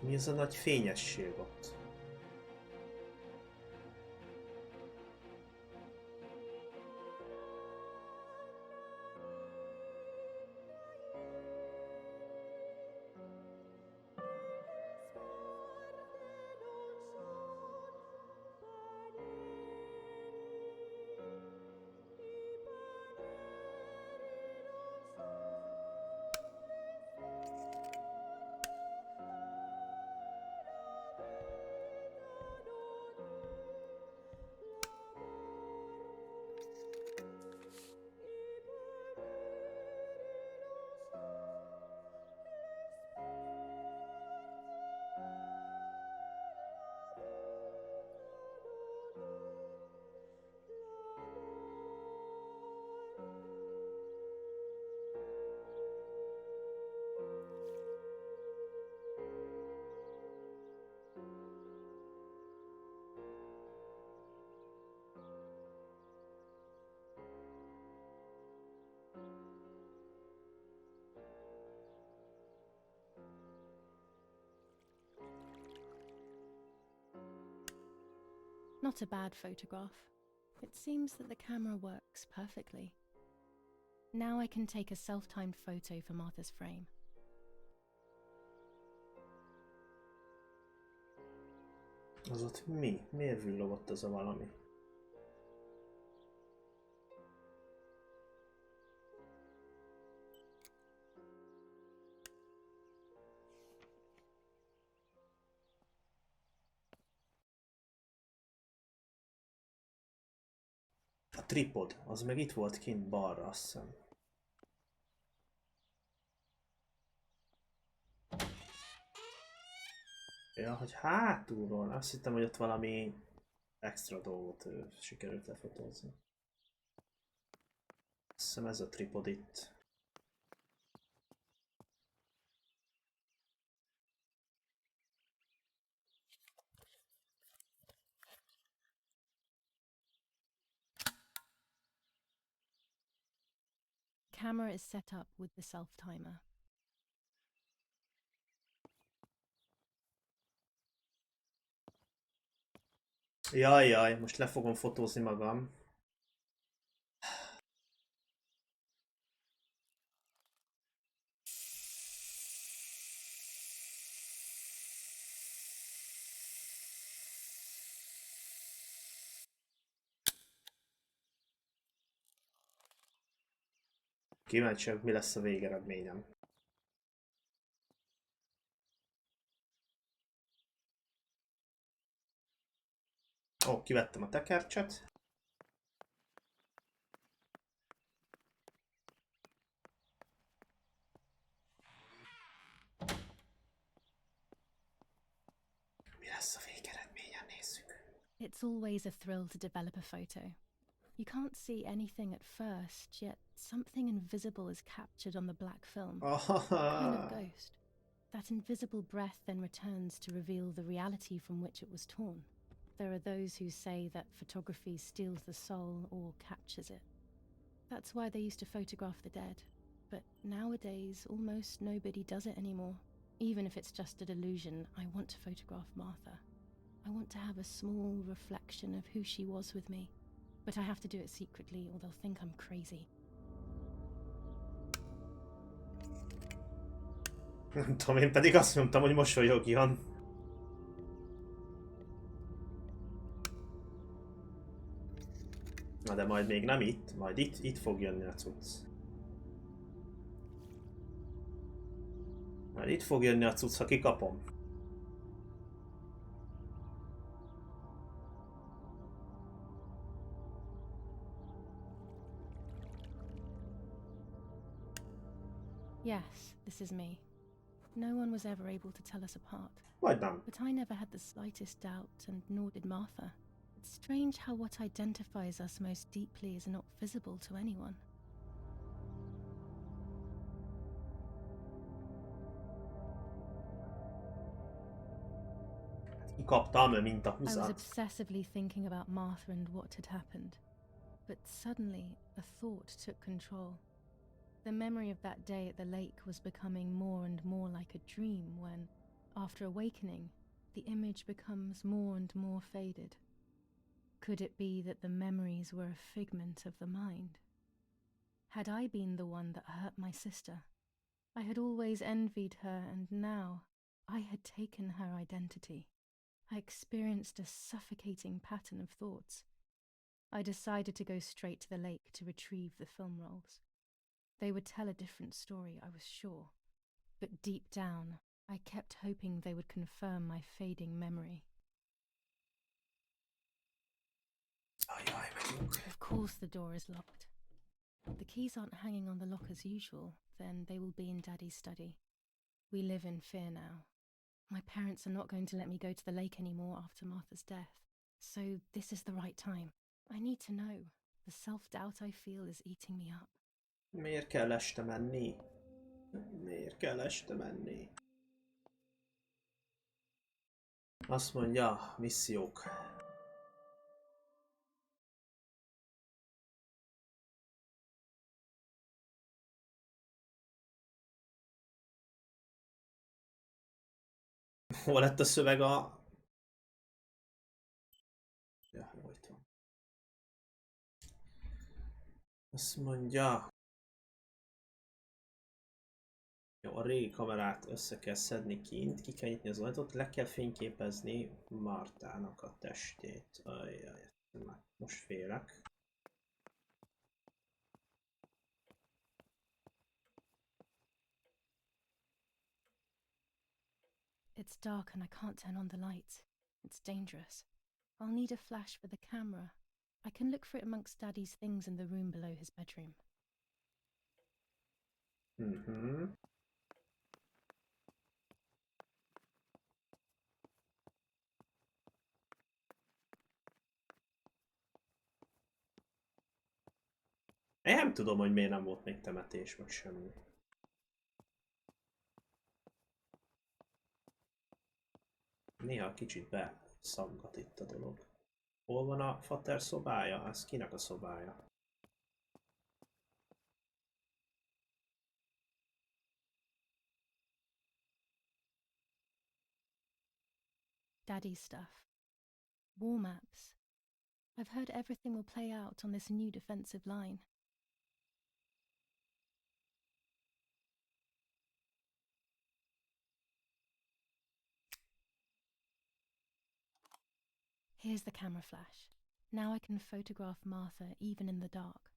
Mi az a nagy fényesség ott? Not a bad photograph. It seems that the camera works perfectly. Now I can take a self-timed photo for Martha's frame. Az ott mi? Miért villogott az a valami? A tripod, az meg itt volt kint balra, azt hiszem. Ja, hogy hátulról, azt hittem, hogy ott valami extra dolgot sikerült lefotózni. Azt hiszem ez a tripod itt. Camera is set up with the self-timer. Jaj, most le fogom fotózni magam. Kíváncsi, mi lesz a végeredményem. Ó, kivettem a tekercset. Mi lesz a végeredményem, nézzük. It's always a thrill to develop a photo. You can't see anything at first, yet something invisible is captured on the black film. A kind of ghost. That invisible breath then returns to reveal the reality from which it was torn. There are those who say that photography steals the soul or captures it. That's why they used to photograph the dead. But nowadays, almost nobody does it anymore. Even if it's just a delusion, I want to photograph Martha. I want to have a small reflection of who she was with me. But I have to do it secretly, or they'll think I'm crazy. Nem tudom, én pedig azt mondtam, hogy mosolyogjon. Na de majd még nem itt, majd itt fog jönni a cucc. Majd itt fog jönni a cucc, ha kikapom. Yes, this is me. No one was ever able to tell us apart. Vagy nem. But I never had the slightest doubt, and nor did Martha. It's strange how what identifies us most deeply is not visible to anyone. Kikaptam, mint a I was húzat. obsessively thinking about Martha and what had happened. But suddenly, a thought took control. The memory of that day at the lake was becoming more and more like a dream when, after awakening, the image becomes more and more faded. Could it be that the memories were a figment of the mind? Had I been the one that hurt my sister? I had always envied her, and now I had taken her identity. I experienced a suffocating pattern of thoughts. I decided to go straight to the lake to retrieve the film rolls. They would tell a different story, I was sure. But deep down, I kept hoping they would confirm my fading memory. Ajaj, megyünk. Of course the door is locked. The keys aren't hanging on the lock as usual, then they will be in Daddy's study. We live in fear now. My parents are not going to let me go to the lake anymore after Martha's death. So this is the right time. I need to know. The self-doubt I feel is eating me up. Miért kell este menni? Miért kell este menni? Azt mondja, missziók. Hol lett a szöveg a... Ja, jó, itt van. Azt mondja... Jó, a régi kamerát össze kell szedni kint, ki kell nyitni az ajtót, le kell fényképezni Martának a testét. Ajjaj, már most félek. It's dark and I can't turn on the lights. It's dangerous. I'll need a flash for the camera. I can look for it amongst Daddy's things in the room below his bedroom. Mhm. Én nem tudom, hogy miért nem volt még temetés, meg semmi. Néha kicsit beszaggat itt a dolog. Hol van a fater szobája? Ez kinek a szobája? Daddy's stuff. War maps. I've heard everything will play out on this new defensive line. Here's the camera flash. Now I can photograph Martha even in the dark.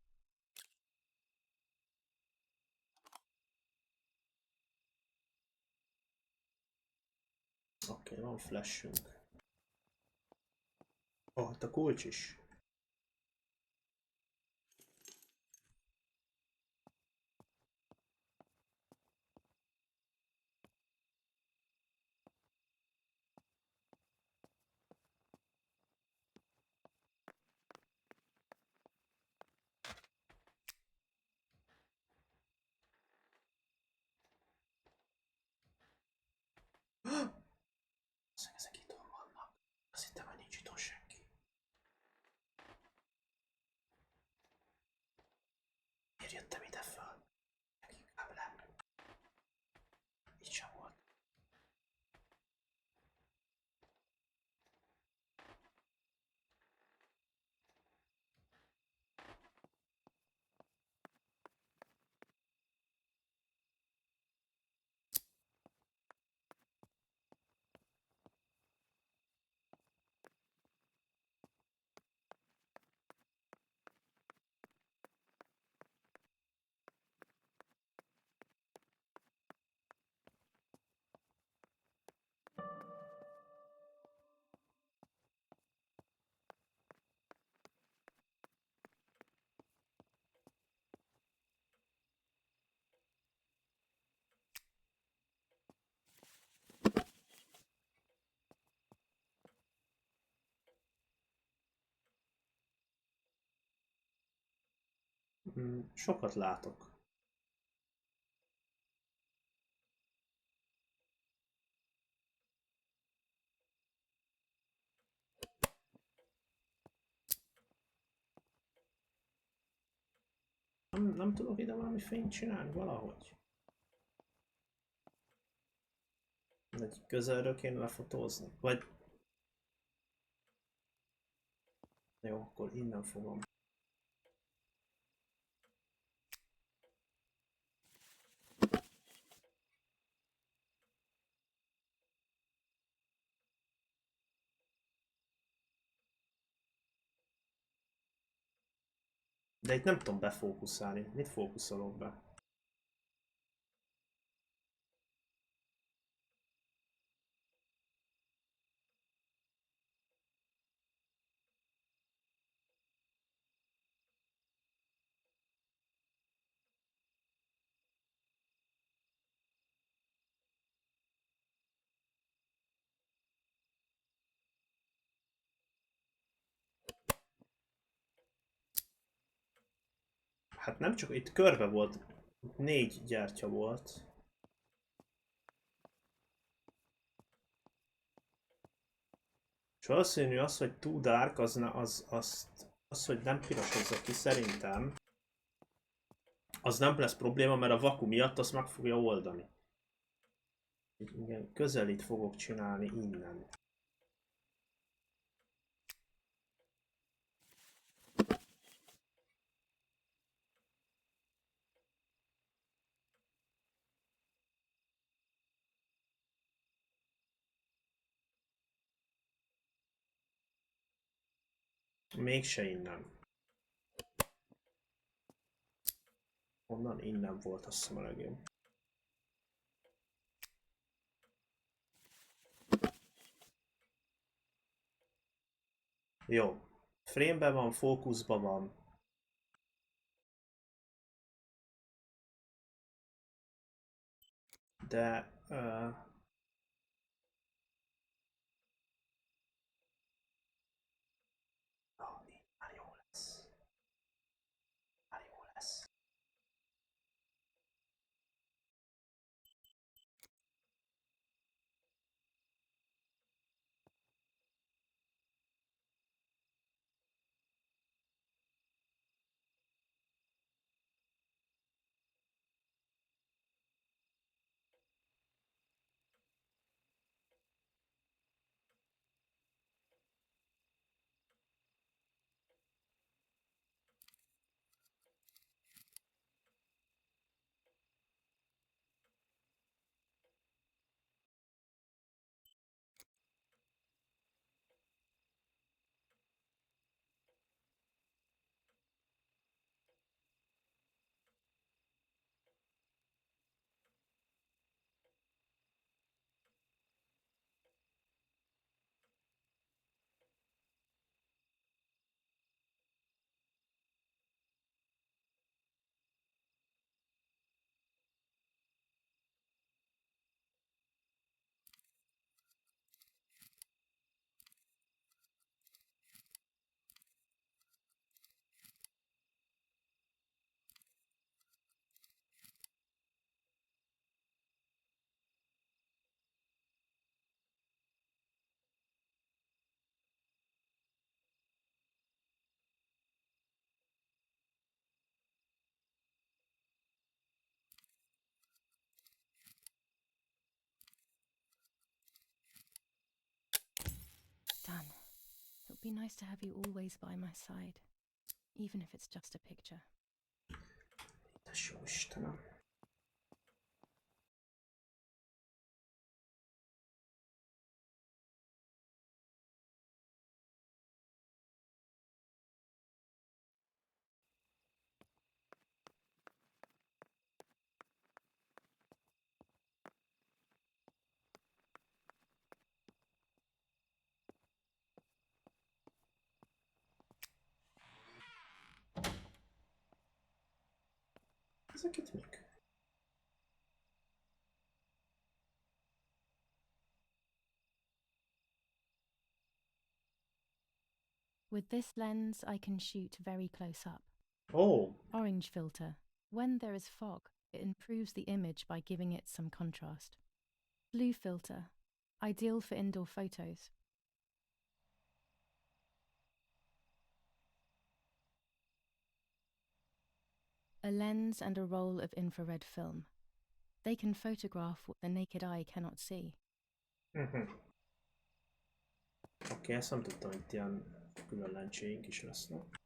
Oké, van flashünk. Ott a kulcs is. Ezek itt hol vannak? Azt hittem, hogy nincs itt senki. Sokat látok. Nem tudok ide valami fényt csinálni valahogy. Egy közelről kéne lefotózni. Vagy... Jó, akkor innen fogom. De itt nem tudom befókuszálni. Mit fókuszolok be? Hát nem csak itt körbe volt. 4 gyertya volt. És valószínű az, hogy too dark, az, hogy nem pirosozza ki szerintem, az nem lesz probléma, mert a vaku miatt azt meg fogja oldani. Igen, közelít fogok csinálni innen. Mégse innen. Onnan innen volt, azt hiszem a legjobb. Jó. Frame-ben van, fókuszban van. De... Már jó lesz. Már jó lesz. Done. It would be nice to have you always by my side, even if it's just a picture. Jó Istenem. Ezek itt mik? With this lens, I can shoot very close up. Ó, Orange filter. When there is fog, it improves the image by giving it some contrast. Blue filter. Ideal for indoor photos. A lens and a roll of infrared film. They can photograph what the naked eye cannot see. Oké, ezt nem tudtam, hogy itt ilyen külön lencséink is lesznek.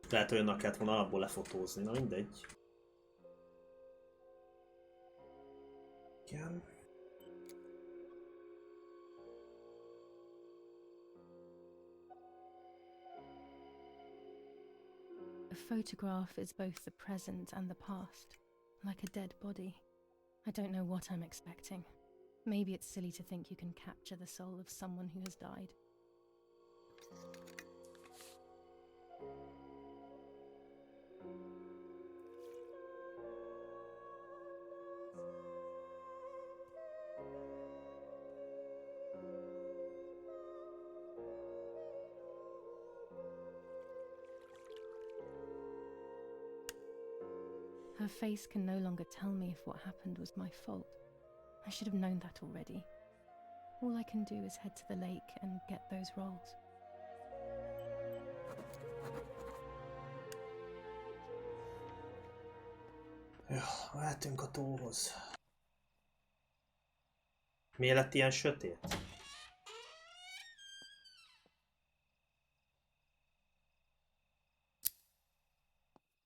Lehet olyannak kellett volna alapból lefotózni, na mindegy. Igen. A photograph is both the present and the past, like a dead body. I don't know what I'm expecting. Maybe it's silly to think you can capture the soul of someone who has died. Her face can no longer tell me if what happened was my fault. I should have known that already. All I can do is head to the lake and get those rolls. Ja, mehetünk a tóhoz. Miért lett ilyen sötét?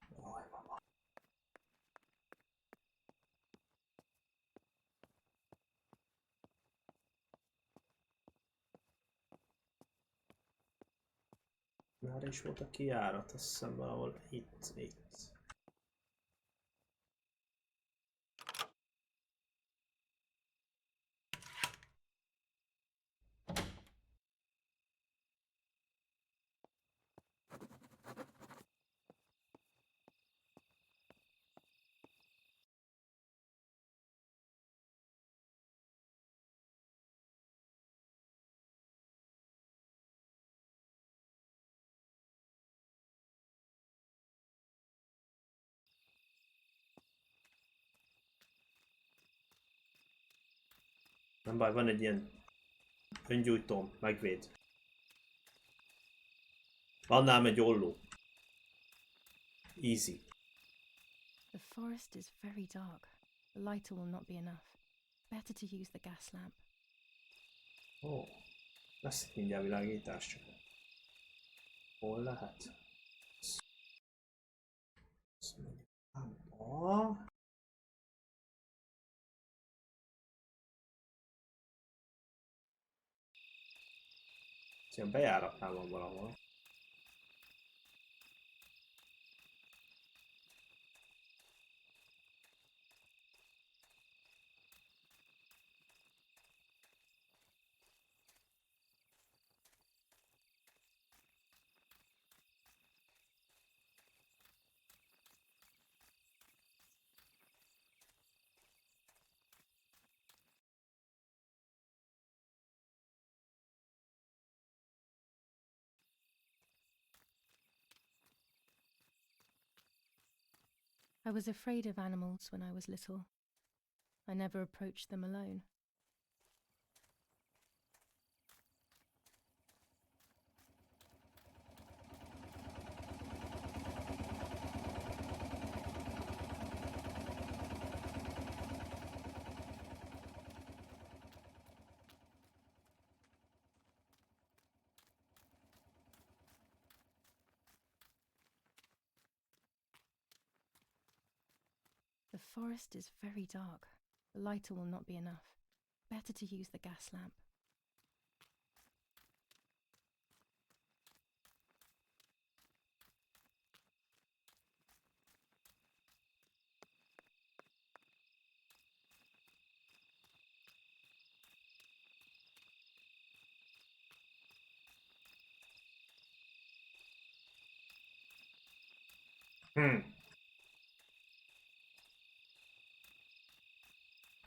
Jaj, mama. Már is volt a kijárat, azt hiszem valahol itt. Nem baj, van egy ilyen öngyújtóm, megvéd. Annál egy olló. Easy. The forest is very dark. The lighter will not be enough. Better to use the gas lamp. Ó, lesz itt mindjárt világítás csak. Hol lehet? Ilyen bejáratnál van valahol. I was afraid of animals when I was little. I never approached them alone. The forest is very dark. The lighter will not be enough. Better to use the gas lamp.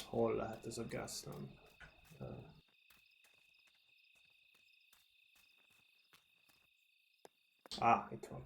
Hol lehet ez a gaslamp? Itt van.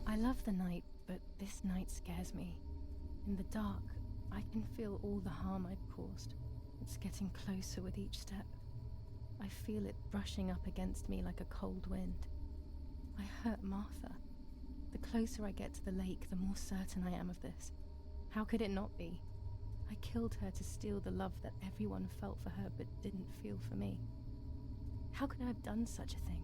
I love the night, but this night scares me. In the dark, I can feel all the harm I've caused. It's getting closer with each step. I feel it brushing up against me like a cold wind. I hurt Martha. The closer I get to the lake, the more certain I am of this. How could it not be? I killed her to steal the love that everyone felt for her but didn't feel for me. How could I have done such a thing?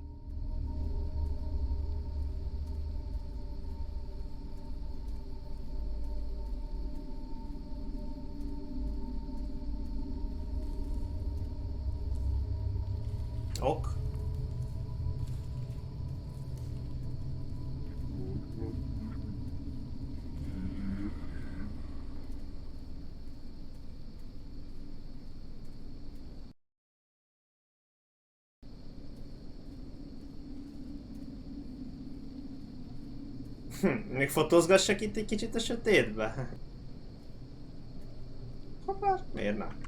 Ok. Még fotózgassak itt egy kicsit a sötétbe? Hoppá, miért nem?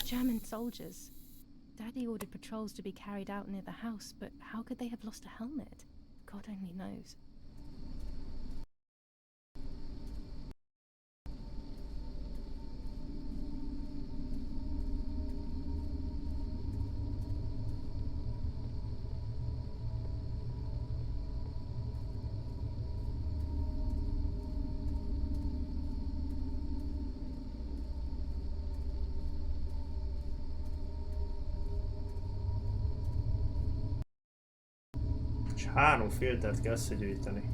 German soldiers. Daddy ordered patrols to be carried out near the house, but how could they have lost a helmet? God only knows. És 3 filtert kell összegyűjteni.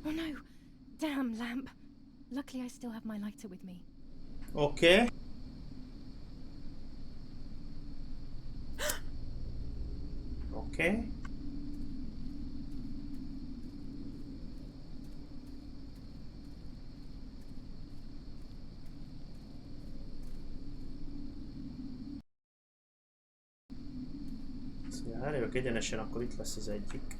Oh no! Damn lamp! Luckily I still have my lighter with me. Oké. Oké. Ja, eljövök egyenesen, akkor itt lesz az egyik.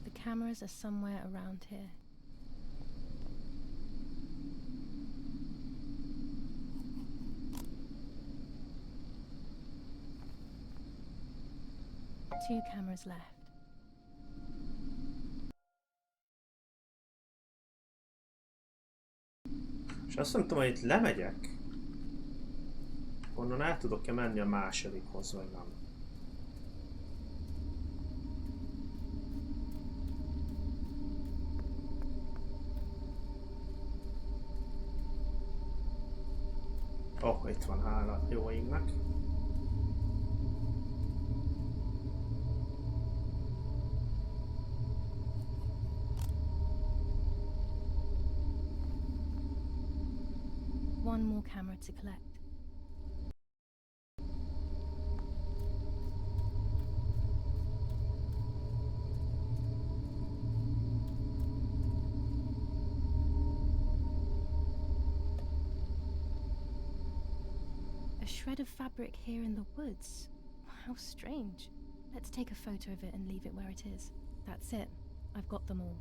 The cameras are somewhere around here. Two cameras left. És azt nem tudom, hogy itt lemegyek. Onnan el tudok-e menni a másodikhoz, vagy nem? Oh, itt van, hála jó égnek. One more camera to collect. A shred of fabric here in the woods. How strange. Let's take a photo of it and leave it where it is. That's it. I've got them all.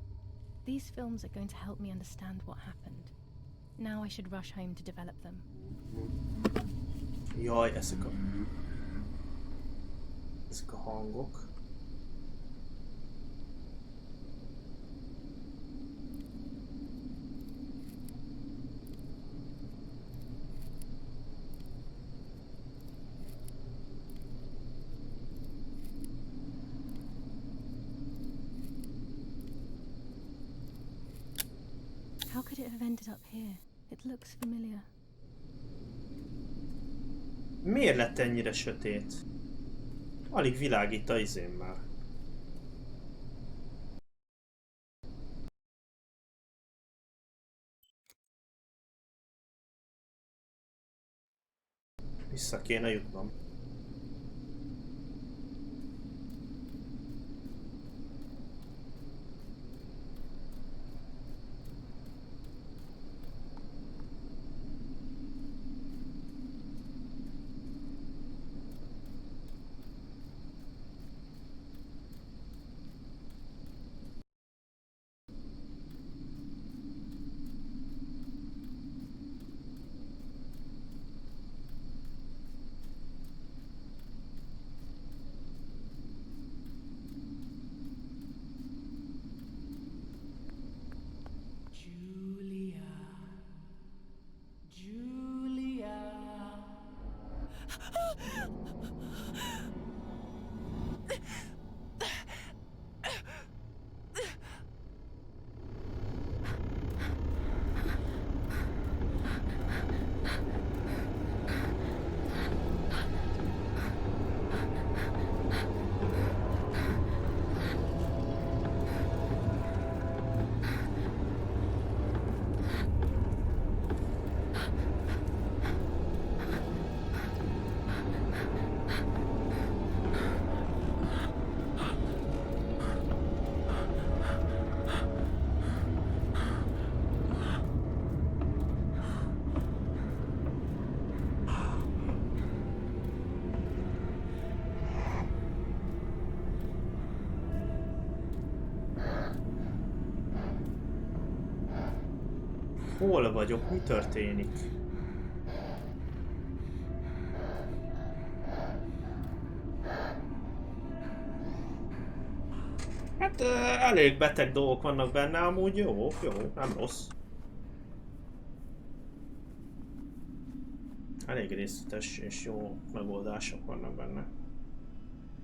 These films are going to help me understand what happened. Now I should rush home to develop them. Jaj, ezek a hangok. How could it have ended up here? It looks familiar. Miért lett ennyire sötét? Alig világít a izém már. Vissza kéne jutnom. Hol vagyok? Mi történik? Hát elég beteg dolgok vannak benne, amúgy jó, nem rossz. Elég részletes és jó megoldások vannak benne.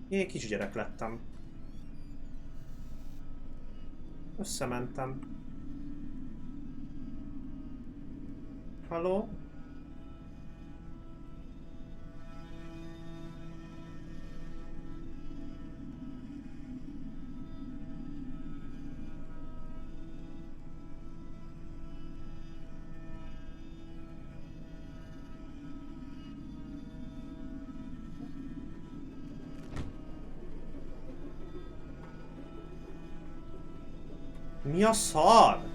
Én kisgyerek lettem. Összementem. Halló? Mi a szar?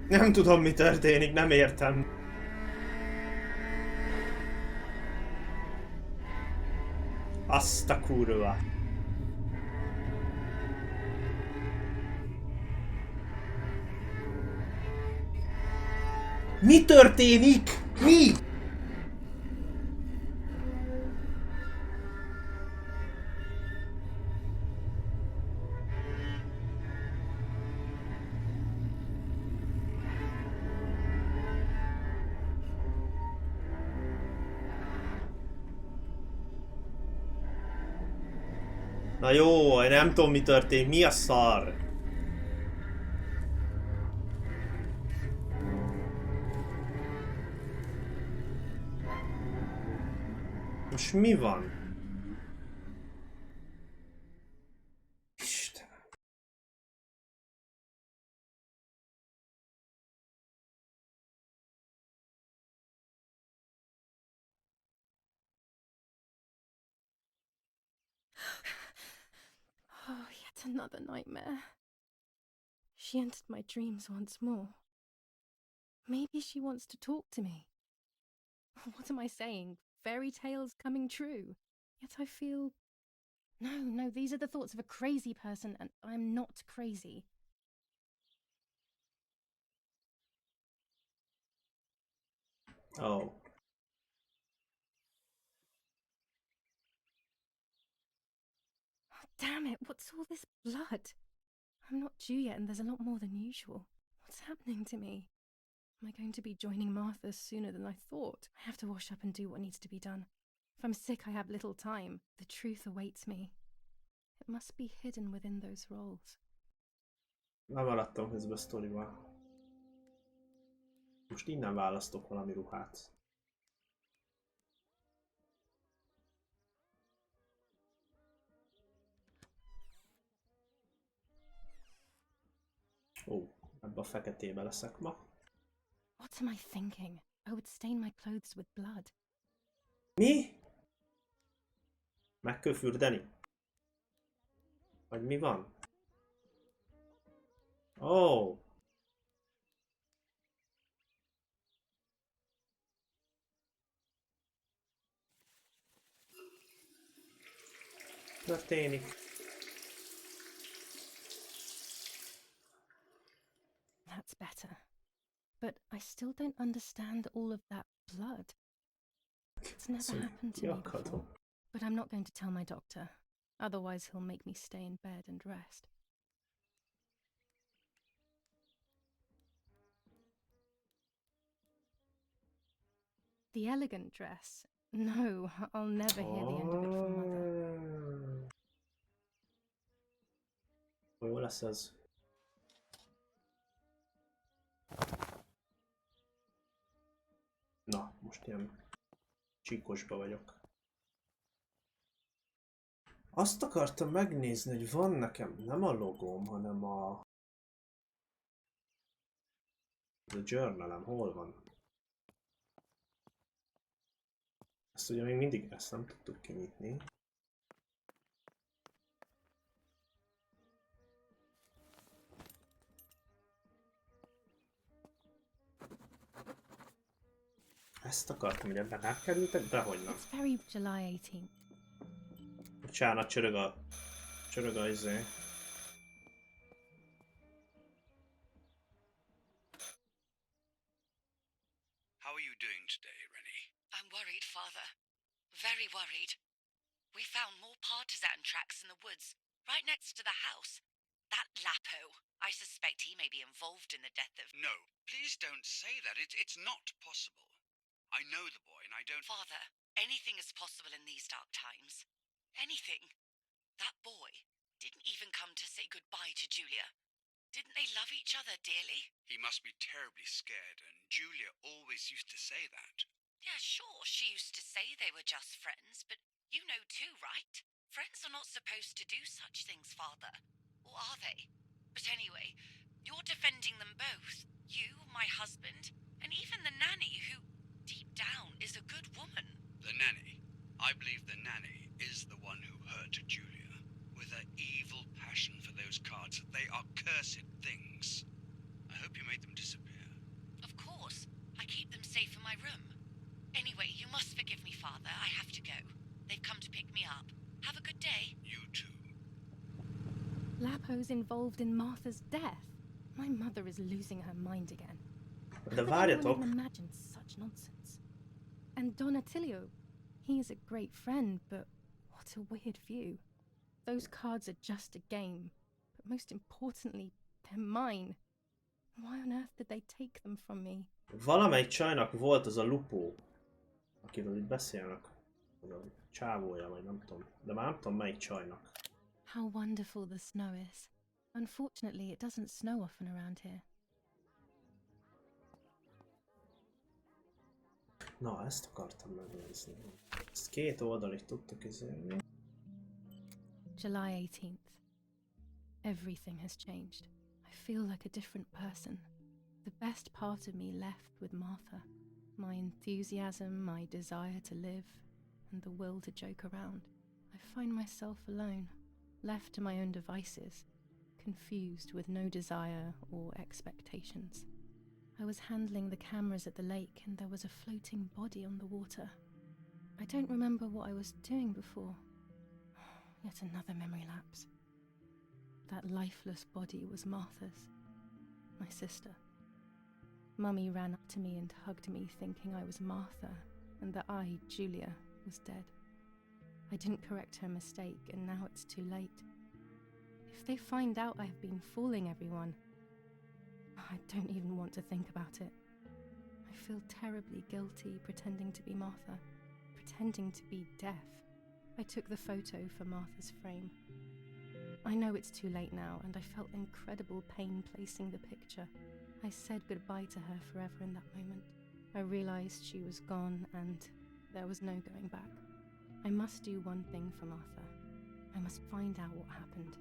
Nem tudom, mi történik, nem értem. Azt a kurva. Mi történik? Mi? Na jó, én nem tudom, mi történik. Mi a szar? Most mi van? Istenem. Oh, yet another nightmare. She entered my dreams once more. Maybe she wants to talk to me. What am I saying? Fairy tales coming true. Yet I feel... No, these are the thoughts of a crazy person, and I'm not crazy. Oh. Damn it, what's all this blood? I'm not due yet, and there's a lot more than usual. What's happening to me? Am I going to be joining Martha sooner than I thought? I have to wash up and do what needs to be done. If I'm sick, I have little time. The truth awaits me. It must be hidden within those rolls. Lemaradtam közben a sztorival. Most innen választok valami ruhát. Ó, ebbe a feketébe leszek ma. What am I thinking? I would stain my clothes with blood. Mi? Meg kell fürdeni? Vagy mi van? Ó. Oh. Történik. That's better. But I still don't understand all of that blood. It's never happened to me before. But I'm not going to tell my doctor. Otherwise he'll make me stay in bed and rest. The elegant dress? No, I'll never hear the end of it from Mother. Jó lesz ez. Na, most ilyen csíkosba vagyok. Azt akartam megnézni, hogy van nekem nem a logóm, hanem a journalem, hol van? Ezt ugye még mindig ezt nem tudtuk kinyitni. Ezt akartam, hogy ebben átkerültek, de hogy nem. It's very July 18th. Bocsánat, csörög a izé. How are you doing today, Rennie? I'm worried, Father. Very worried. We found more partisan tracks in the woods, right next to the house. That Lapo, I suspect he may be involved in the death of... No, please don't say that. It's not possible. I know the boy and I don't... Father, anything is possible in these dark times. Anything. That boy didn't even come to say goodbye to Julia. Didn't they love each other dearly? He must be terribly scared, and Julia always used to say that. Yeah, sure, she used to say they were just friends, but you know too, right? Friends are not supposed to do such things, Father. Or are they? But anyway, you're defending them both. You, my husband, and even the nanny who, deep down, is a good woman. The nanny. I believe the nanny is the one who hurt Julia. With her evil passion for those cards, they are cursed things. I hope you made them disappear. Of course. I keep them safe in my room. Anyway, you must forgive me, Father. I have to go. They've come to pick me up. Have a good day. You too. Lapo's involved in Martha's death. My mother is losing her mind again. De How could várjatok, anyone imagine such nonsense? And Don Attilio, he is a great friend, but what a weird view. Those cards are just a game, but most importantly, they're mine. Why on earth did they take them from me? valamelyik csajnak volt az a Lupo, akiről itt beszélnek. Az a csávója, vagy nem tudom. De már nem tudom melyik csajnak. How wonderful the snow is. Unfortunately, it doesn't snow often around here. Na, ezt akartam megnézni. Ezt 2 oldalig tudtuk izélni. July 18th. Everything has changed. I feel like a different person. The best part of me left with Martha. My enthusiasm, my desire to live, and the will to joke around. I find myself alone, left to my own devices, confused with no desire or expectations. I was handling the cameras at the lake and there was a floating body on the water. I don't remember what I was doing before. Yet another memory lapse. That lifeless body was Martha's, my sister. Mummy ran up to me and hugged me, thinking I was Martha and that I, Julia, was dead. I didn't correct her mistake and now it's too late. If they find out I've been fooling everyone, I don't even want to think about it. I feel terribly guilty pretending to be Martha, pretending to be deaf. I took the photo for Martha's frame. I know it's too late now, and I felt incredible pain placing the picture. I said goodbye to her forever in that moment. I realized she was gone, and there was no going back. I must do one thing for Martha. I must find out what happened.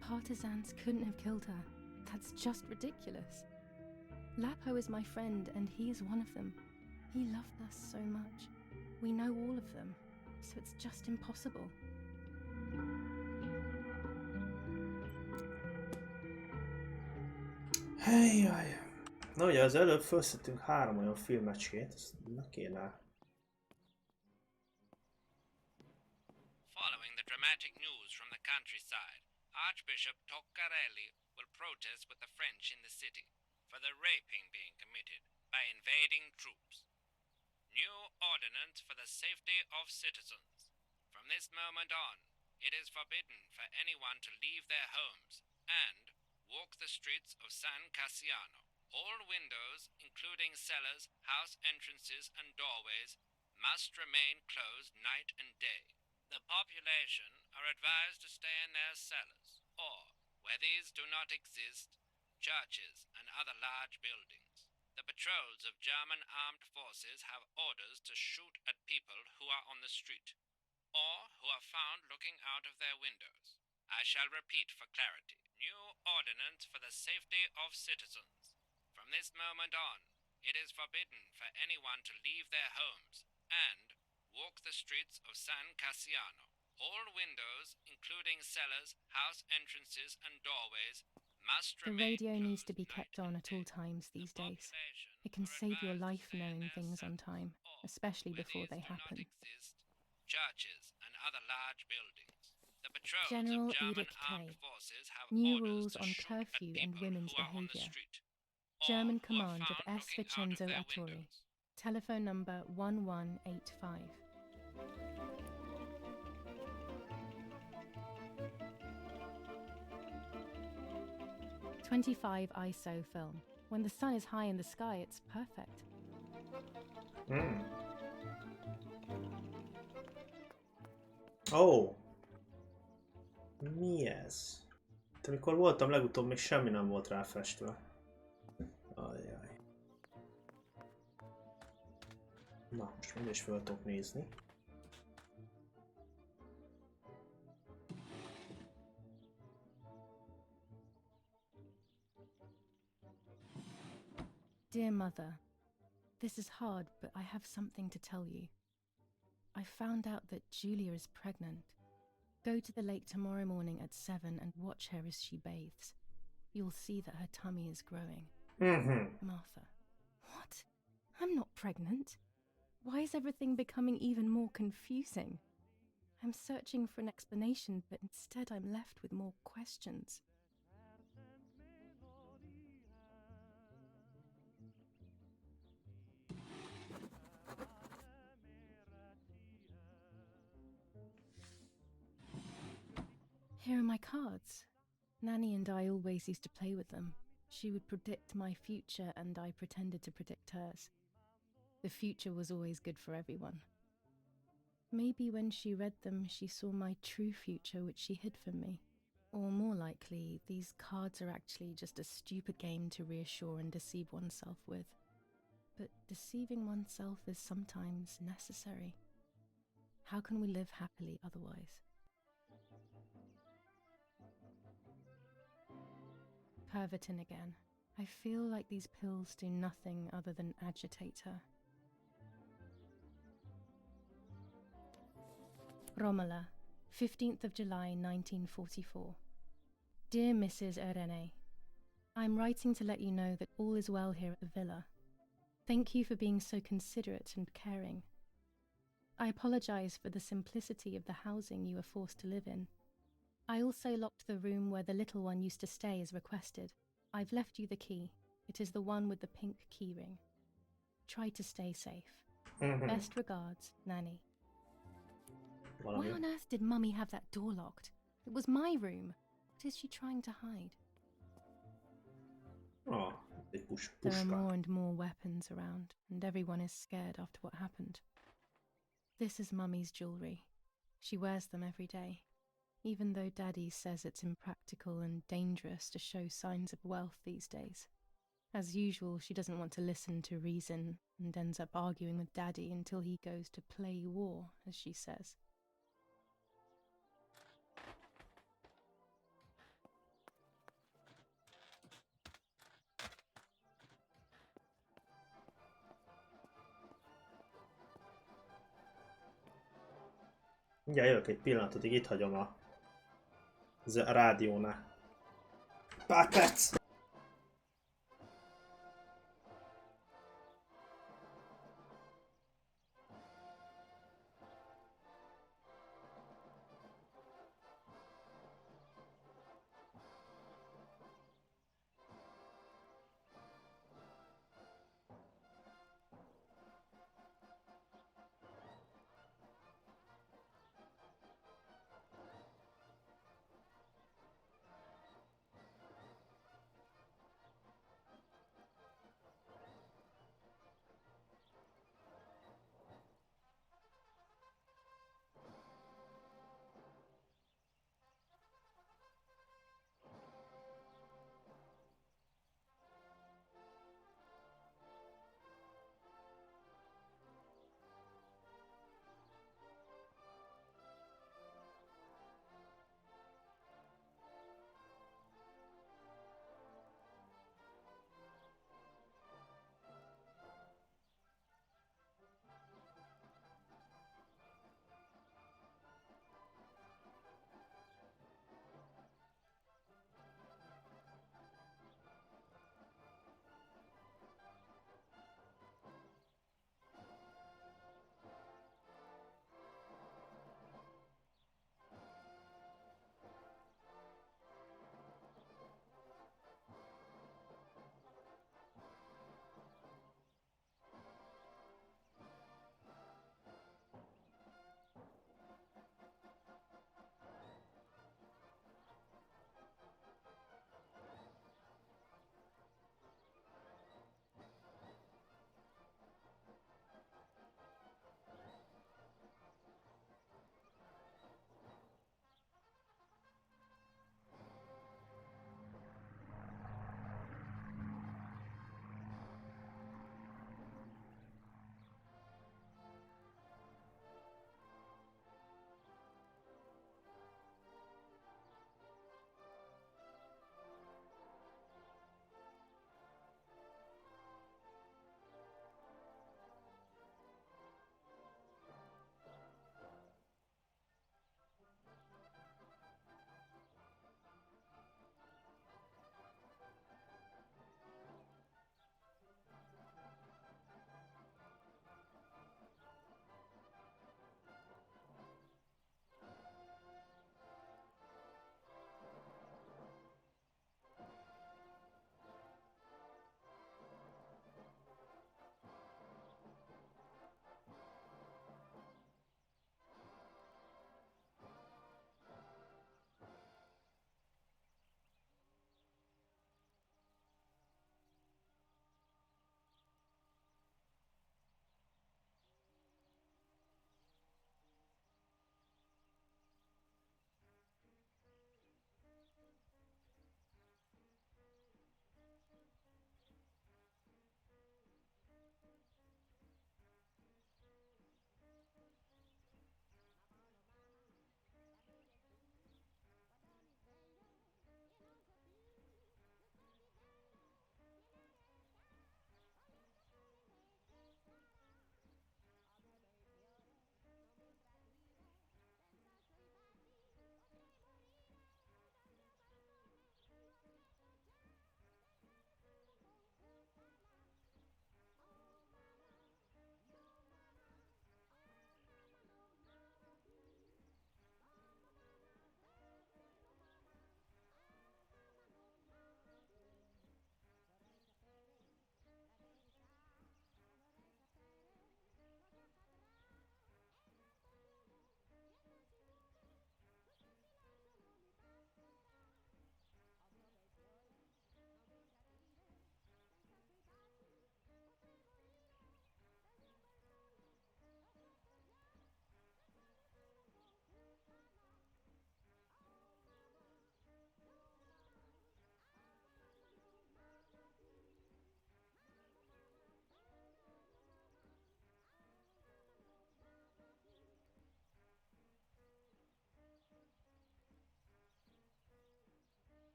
The partisans couldn't have killed her. That's just ridiculous. Lapo is my friend, and he is one of them. He loved us so much. We know all of them, so it's just impossible. Jaj. Na ugye az előbb felszettünk 3 olyan filmecskét, ezt ne kéne. Following the dramatic news from the countryside, Archbishop Toccarelli will protest with the French in the city for the raping being committed by invading troops. New ordinance for the safety of citizens. From this moment on, it is forbidden for anyone to leave their homes and walk the streets of San Cassiano. All windows, including cellars, house entrances and doorways, must remain closed night and day. The population are advised to stay in their cellars, or, where these do not exist, churches and other large buildings. The patrols of German armed forces have orders to shoot at people who are on the street, or who are found looking out of their windows. I shall repeat for clarity. New ordinance for the safety of citizens. From this moment on, it is forbidden for anyone to leave their homes and walk the streets of San Cassiano. All windows, including cellars, house entrances and doorways, must The remain radio needs to be closed kept night on and at all day. times these The days. population It can are save your advised to life stay in knowing their things on cellars, time, or, especially where before these they do not happen. exist, churches and other large buildings. The patrols General of German Edict armed K. forces have New orders rules to on shoot curfew at and people women's who are on the behaviour. street, or German who are command of found S. looking out of Vincenzo their Attori. windows. Telephone number 1185. .25 ISO film. When the sun is high in the sky, it's perfect. Ó! Mi ez? Hát, amikor voltam legutóbb, még semmi nem volt rá festve. Ajjaj. Na, most mind is fel tudok nézni. Dear Mother, this is hard, but I have something to tell you. I found out that Julia is pregnant. Go to the lake tomorrow morning at 7 and watch her as she bathes. You'll see that her tummy is growing. Martha. What? I'm not pregnant. Why is everything becoming even more confusing? I'm searching for an explanation, but instead I'm left with more questions. Here are my cards. Nanny and I always used to play with them. She would predict my future and I pretended to predict hers. The future was always good for everyone. Maybe when she read them, she saw my true future, which she hid from me. Or more likely, these cards are actually just a stupid game to reassure and deceive oneself with. But deceiving oneself is sometimes necessary. How can we live happily otherwise? Pervertin again. I feel like these pills do nothing other than agitate her. Romola, 15th of July 1944. Dear Mrs. Irene, I'm writing to let you know that all is well here at the villa. Thank you for being so considerate and caring. I apologize for the simplicity of the housing you were forced to live in. I also locked the room where the little one used to stay as requested. I've left you the key. It is the one with the pink keyring. Try to stay safe. Best regards, Nanny. Why on earth did Mummy have that door locked? It was my room. What is she trying to hide? Oh, egy There are puska. more and more weapons around, and everyone is scared after what happened. This is Mummy's jewellery. She wears them every day, even though Daddy says it's impractical and dangerous to show signs of wealth these days. As usual, she doesn't want to listen to reason and ends up arguing with Daddy until he goes to play war, as she says. Mindjárt jövök egy pillanatot, itt hagyom a rádiónál. Pár perc!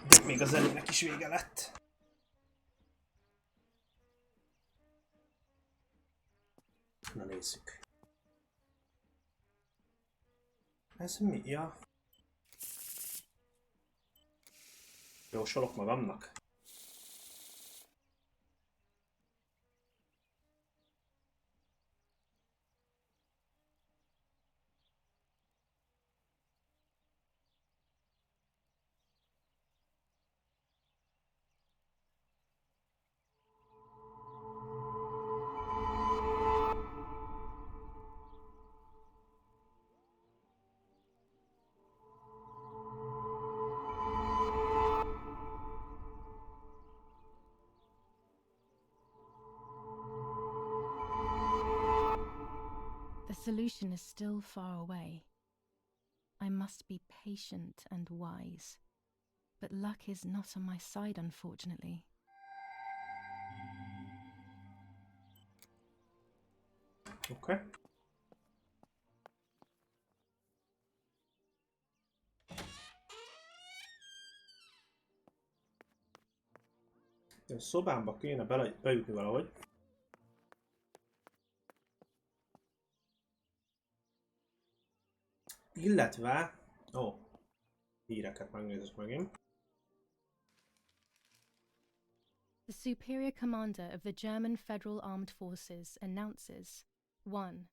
De még az előnek is vége lett. Na nézzük. Ez mi? Ja. Jósolok magamnak. The solution is still far away. I must be patient and wise. But luck is not on my side, unfortunately. Okay. A szobámba kéne bejutni valahogy. Illetve... Ó, híreket megnézek megint. The Superior Commander of the German Federal Armed Forces announces 1.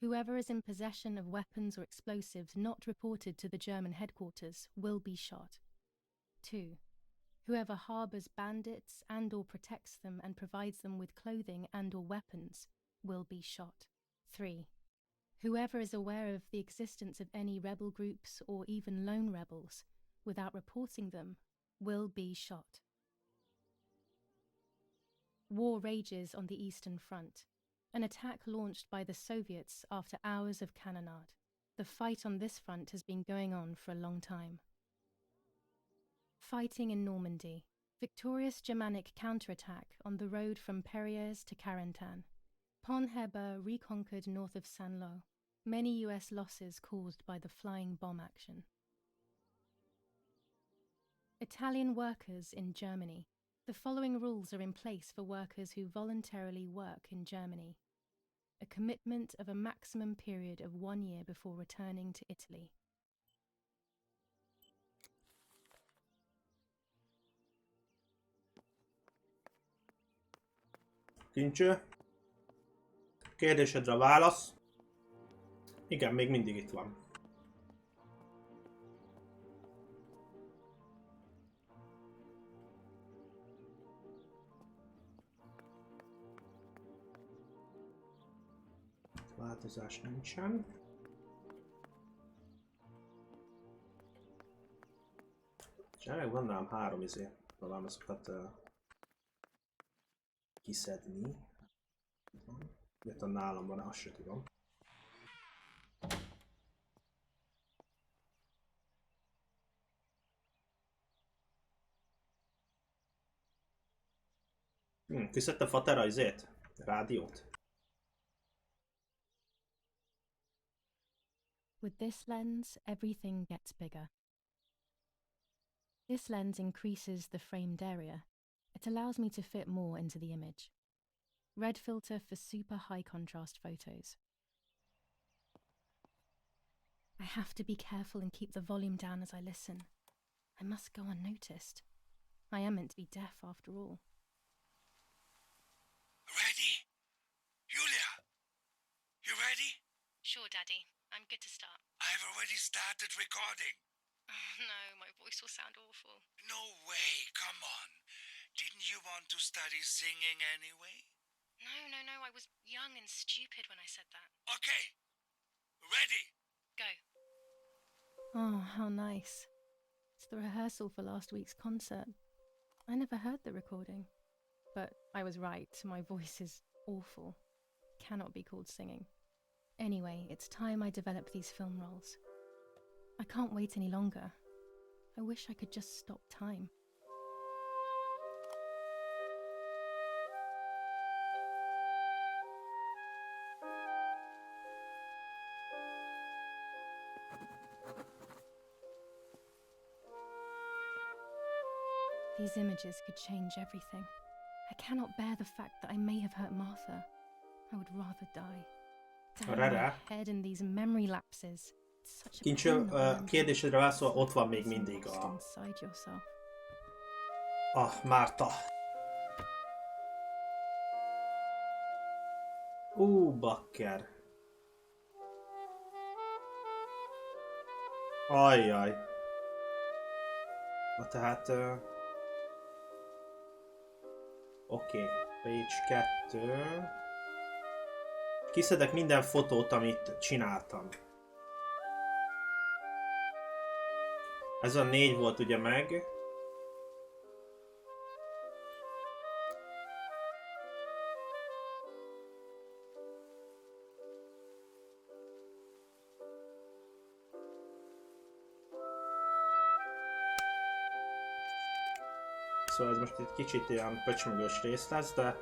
Whoever is in possession of weapons or explosives not reported to the German headquarters will be shot. 2. Whoever harbors bandits and or protects them and provides them with clothing and or weapons will be shot. 3. Whoever is aware of the existence of any rebel groups or even lone rebels without reporting them will be shot. War rages on the Eastern Front, an attack launched by the Soviets after hours of cannonade. The fight on this front has been going on for a long time. Fighting in Normandy, victorious Germanic counterattack on the road from Perrières to Carentan. Pont Heber reconquered north of Saint-Lô. Many US losses caused by the flying bomb action. Italian workers in Germany. The following rules are in place for workers who voluntarily work in Germany. A commitment of a maximum period of 1 year before returning to Italy. Kincső. Kérdésedre a válasz. Igen, még mindig itt van. Változás nincsen. És elég van nálam 3 talán azokat kiszedni. Miért nálam van, azt se tudom. Kiszedte Fatera rádiót. With this lens, everything gets bigger. This lens increases the framed area. It allows me to fit more into the image. Red filter for super high contrast photos. I have to be careful and keep the volume down as I listen. I must go unnoticed. I am meant to be deaf after all. Ready? Julia? You ready? Sure, Daddy. I'm good to start. I've already started recording. Oh, no, my voice will sound awful. No way, come on. Didn't you want to study singing anyway? No, I was young and stupid when I said that. Okay. Ready? Go. Oh, how nice. It's the rehearsal for last week's concert. I never heard the recording. But I was right, my voice is awful. Cannot be called singing. Anyway, it's time I develop these film roles. I can't wait any longer. I wish I could just stop time. These images could change everything. I cannot bear the fact that I may have hurt Martha. I would rather die. Damn my head in these memory lapses. It's such a Kincső, pain not remembering kérdésedre válaszol, ott van még what's mindig lost a inside yourself. Márta. Bakker. Ajjaj. Na tehát... Oké. Page 2. Kiszedek minden fotót, amit csináltam. Ez a 4 volt ugye meg. Szóval ez most egy kicsit ilyen pöcsmögös rész lesz, de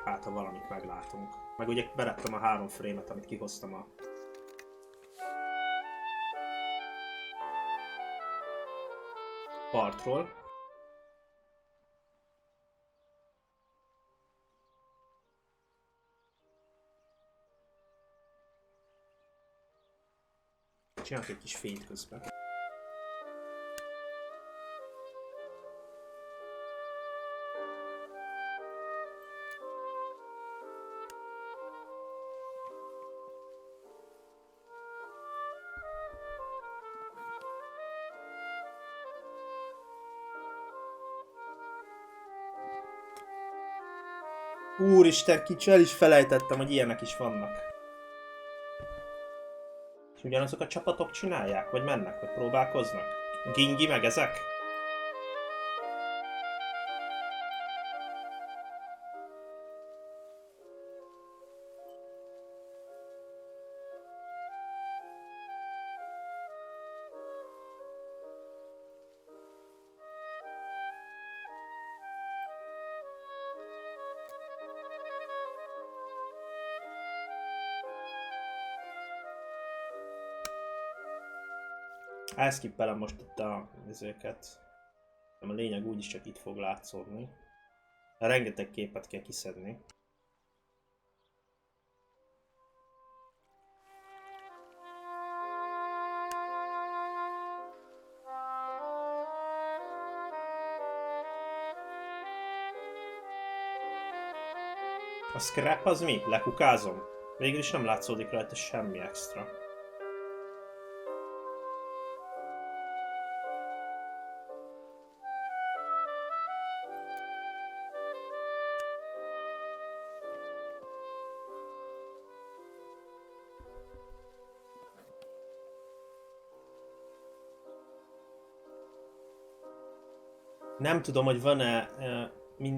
hát ha valamit meglátunk. Meg ugye belettem a 3 frame-et, amit kihoztam a partról. Csinálok egy kis fényt közben. Úristen, kicsi, el is felejtettem, hogy ilyenek is vannak. És ugyanazok a csapatok csinálják? Vagy mennek? Vagy próbálkoznak? Gingi meg ezek? Elszkippelem most itt a ezeket. Nem, a lényeg úgyis csak itt fog látszódni. Rengeteg képet kell kiszedni. A scrap az mi? Lekukázom? Végül is nem látszódik rajta semmi extra. Nem tudom, hogy van-e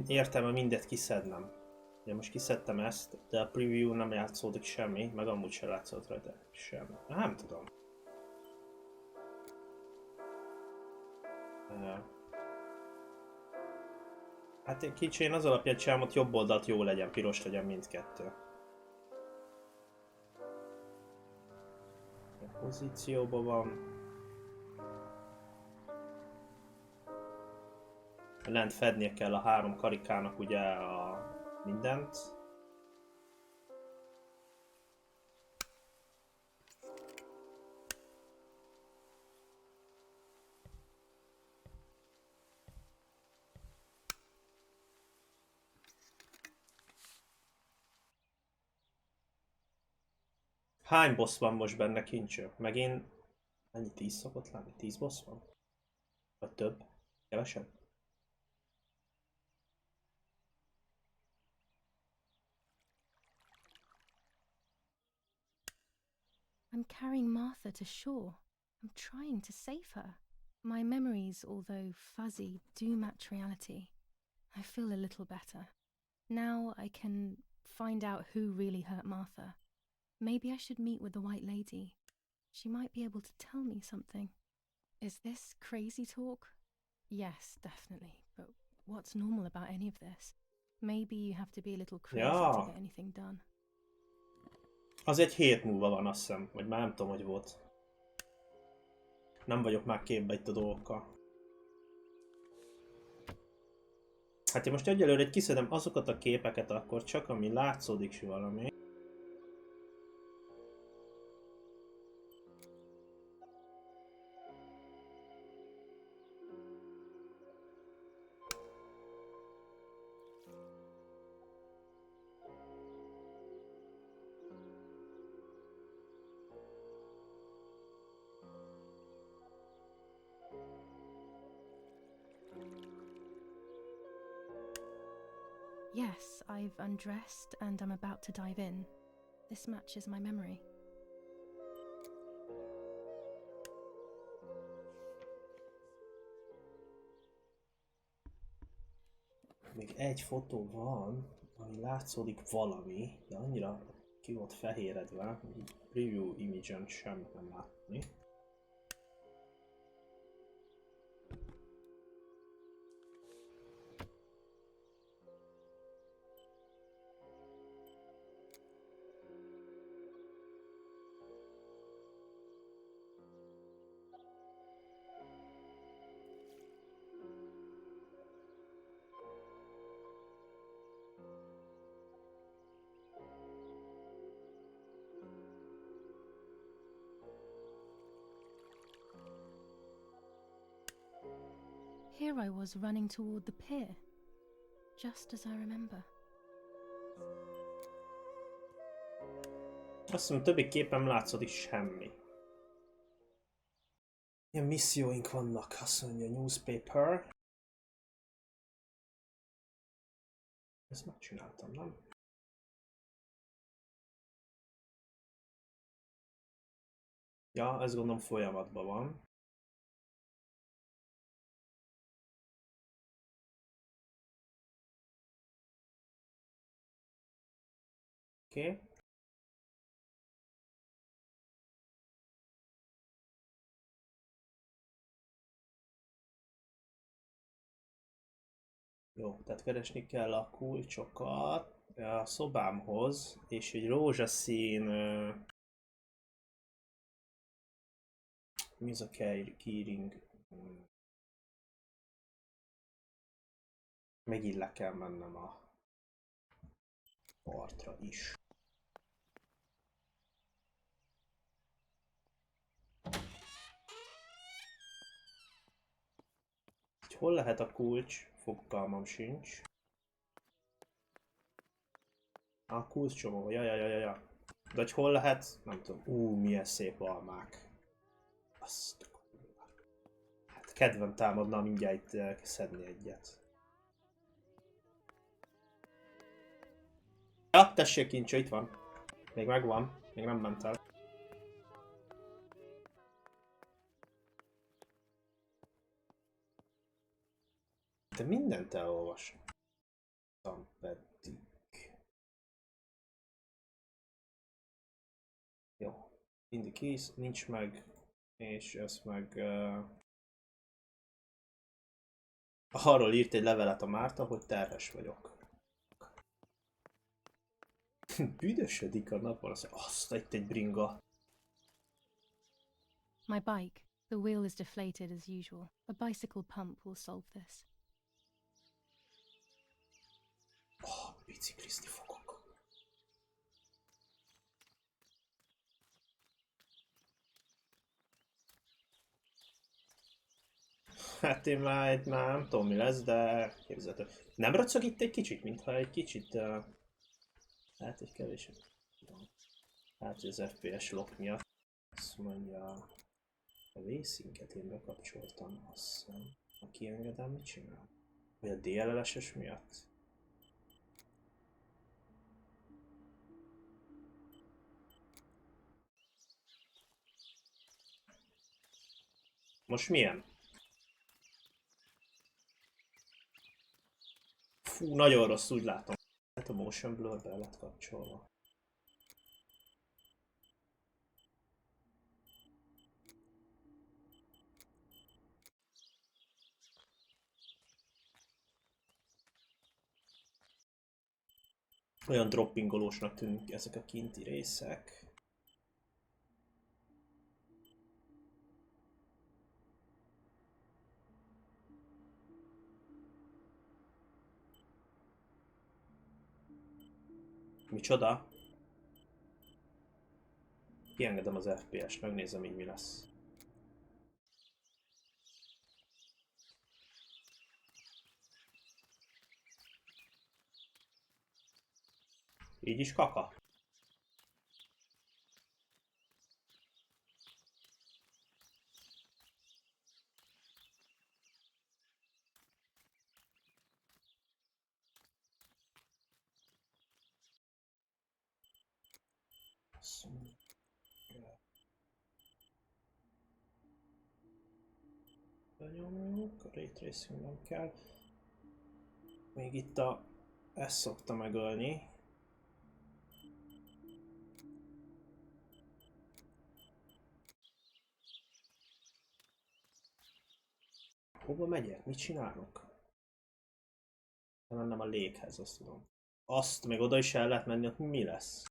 értelme mindet kiszednem. Ugye most kiszedtem ezt, de a preview nem játszódik semmi, meg amúgy sem látszott rajta semmi. Nem tudom. Hát én kicsi, én az alapján csinálom, hogy jobb oldalt jó legyen, piros legyen mindkettő. A pozícióban van. Lent fednie kell a 3 karikának ugye a mindent. Hány boss van most benne, Kincső? Megint ennyi 10 szokott lenni? 10 boss van? Vagy több? Kevesebb? I'm carrying Martha to shore. I'm trying to save her. My memories, although fuzzy, do match reality. I feel a little better. Now I can find out who really hurt Martha. Maybe I should meet with the White Lady. She might be able to tell me something. Is this crazy talk? Yes, definitely. But what's normal about any of this? Maybe you have to be a little crazy to get anything done. Az egy hét múlva van, azt hiszem, vagy már nem tudom, hogy volt. Nem vagyok már képbe itt a dolgokkal. Hát én most egyelőre kiszedem azokat a képeket akkor csak, ami látszódik valami. Yes, I've undressed and I'm about to dive in. This matches my memory. Még egy fotó van, ami látszódik valami, de annyira ki volt fehéredve, hogy preview image-en semmit nem látni. Here I was running toward the pier, just as I remember. Azt mondom, többi képen látszódik semmi. Milyen misszióink vannak? Azt mondja, newspaper. Ezt megcsináltam, nem? Ja, ez gondolom folyamatban van. Oké. Okay. Jó, tehát keresni kell a kulcsokat a szobámhoz, és egy rózsaszín... mi ez a keyring? Megint le kell mennem a partra is. Hol lehet a kulcs? Fogalmam sincs. A kulcs csomó, ja. De hogy hol lehet? Nem tudom. Milyen szép almák. Azt... Hát kedvem támadna mindjárt itt szedni egyet. Ja, tessék kincső, itt van. Még megvan, még nem ment el. De mindent elolvastam pedig. Jó. In the keys nincs meg, és ez meg... arról írt egy levelet a Márta, hogy terhes vagyok. Büdösödik a napon, azt itt egy bringa. My bike. The wheel is deflated as usual. A bicycle pump will solve this. Biciklizni fogok. Hát én már nem tudom mi lesz, de képzelhető. Nem röcög itt egy kicsit, mintha egy kicsit... hát egy kevés. Hát az FPS lock miatt. Azt mondja... A racinget én bekapcsoltam, azt hiszem. Ha kiengedem, mit csinál? Vagy a DLLS-es miatt? Most milyen? Fú, nagyon rossz, úgy látom. Hát a motion blur be lett kapcsolva. Olyan droppingolósnak tűnik ezek a kinti részek. Micsoda? Kiengedem az FPS-t, megnézem így mi lesz. Így is kaka. Benyomjuk, a Ray Tracing nem kell. Még itt ezt szokta megölni. Hova megyek? Mit csinálok? Nem a léghez, azt tudom. Azt még oda is el lehet menni, ott mi lesz?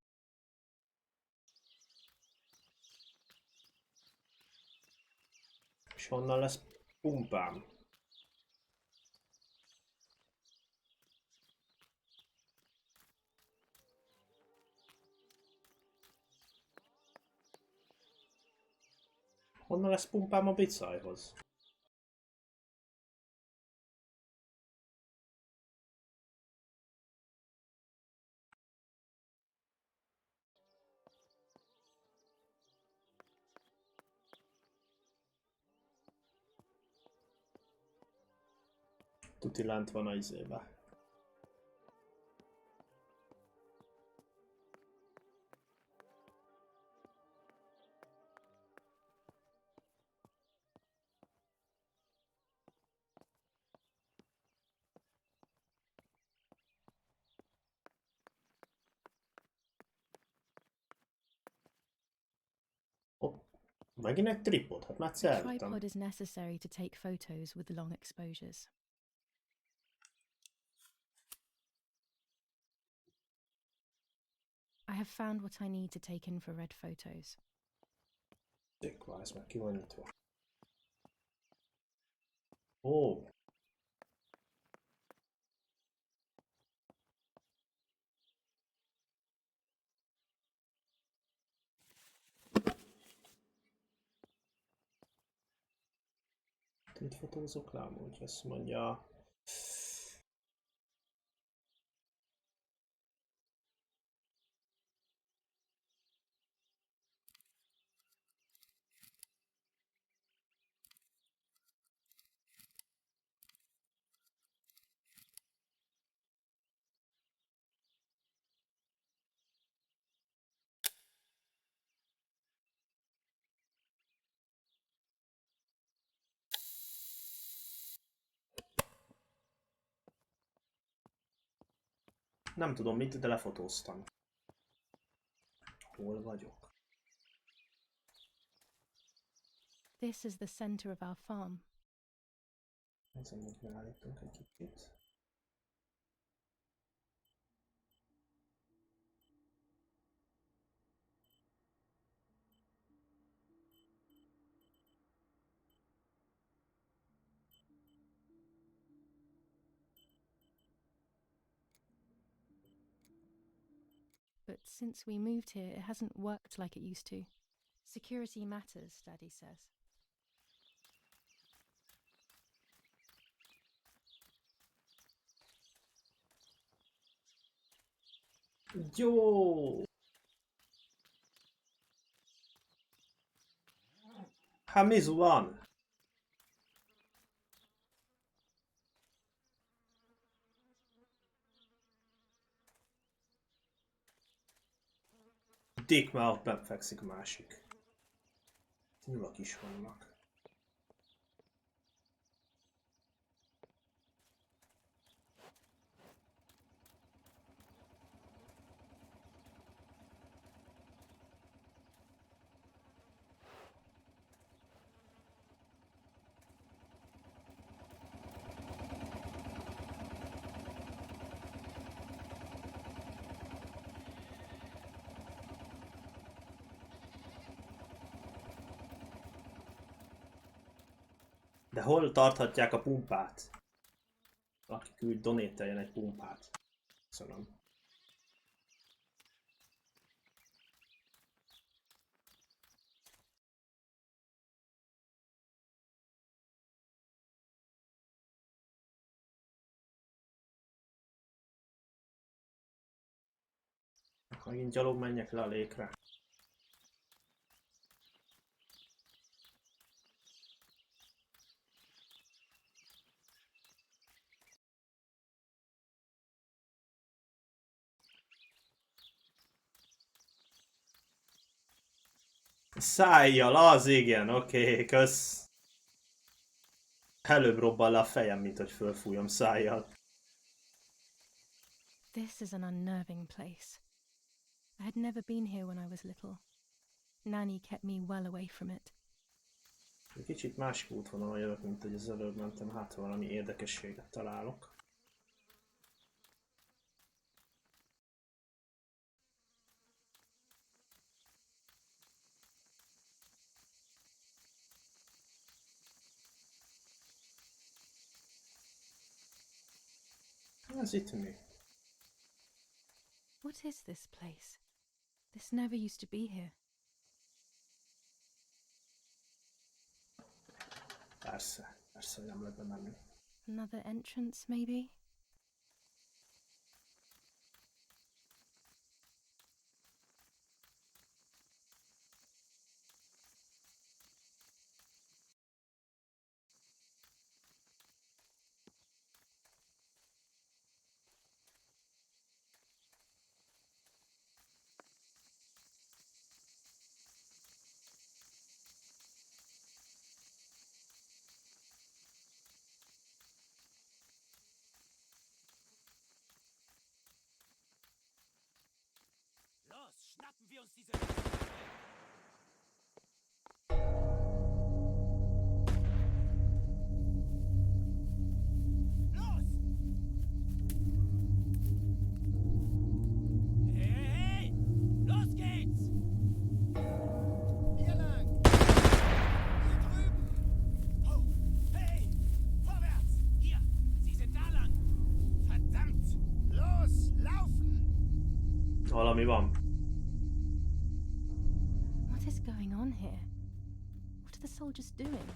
És honnan lesz pumpám? Honnan lesz pumpám a bicajhoz? Tuti lent van a izébe. Megint egy tripod, hát már The elvittem. tripod is necessary to take photos with long exposures. I have found what I need to take infrared photos. Székváz, meg ki van nyitva. Ó. Mit fotózok le amúgy? Azt mondja... Nem tudom mit, de lefotóztam. Hol vagyok? This is the center of our farm. Ez amúgy megállítunk egy kicsit. But since we moved here, it hasn't worked like it used to. Security matters, Daddy says. Jó! Hát mi van? Dick, már ott nem fekszik a másik. Nyulak is vannak. De hol tarthatják a pumpát? Aki küld, donételjen egy pumpát. Köszönöm. Megint gyalog menjek le a lékre. Szájjal, az igen, oké, kösz. Előbb robban le a fejem, mint hogy fölfújom szájjal. This is an unnerving place. I had never been here when I was little. Nanny kept me well away from it. Kicsit másik útvonalon jövök, mint hogy az előbb mentem, hát valami érdekességet találok. Ez itt mi? What is this place? This never used to be here. Persze, hogy nem lehet bemenni. Another entrance, maybe? Schnappen wir uns diese... Los! Hey! Los geht's! Hier lang! Hier drüben! Oh! Hey! Vorwärts! Hier! Sie sind da lang! Verdammt! Los! Laufen! Valami van. What is going on here? What are the soldiers doing?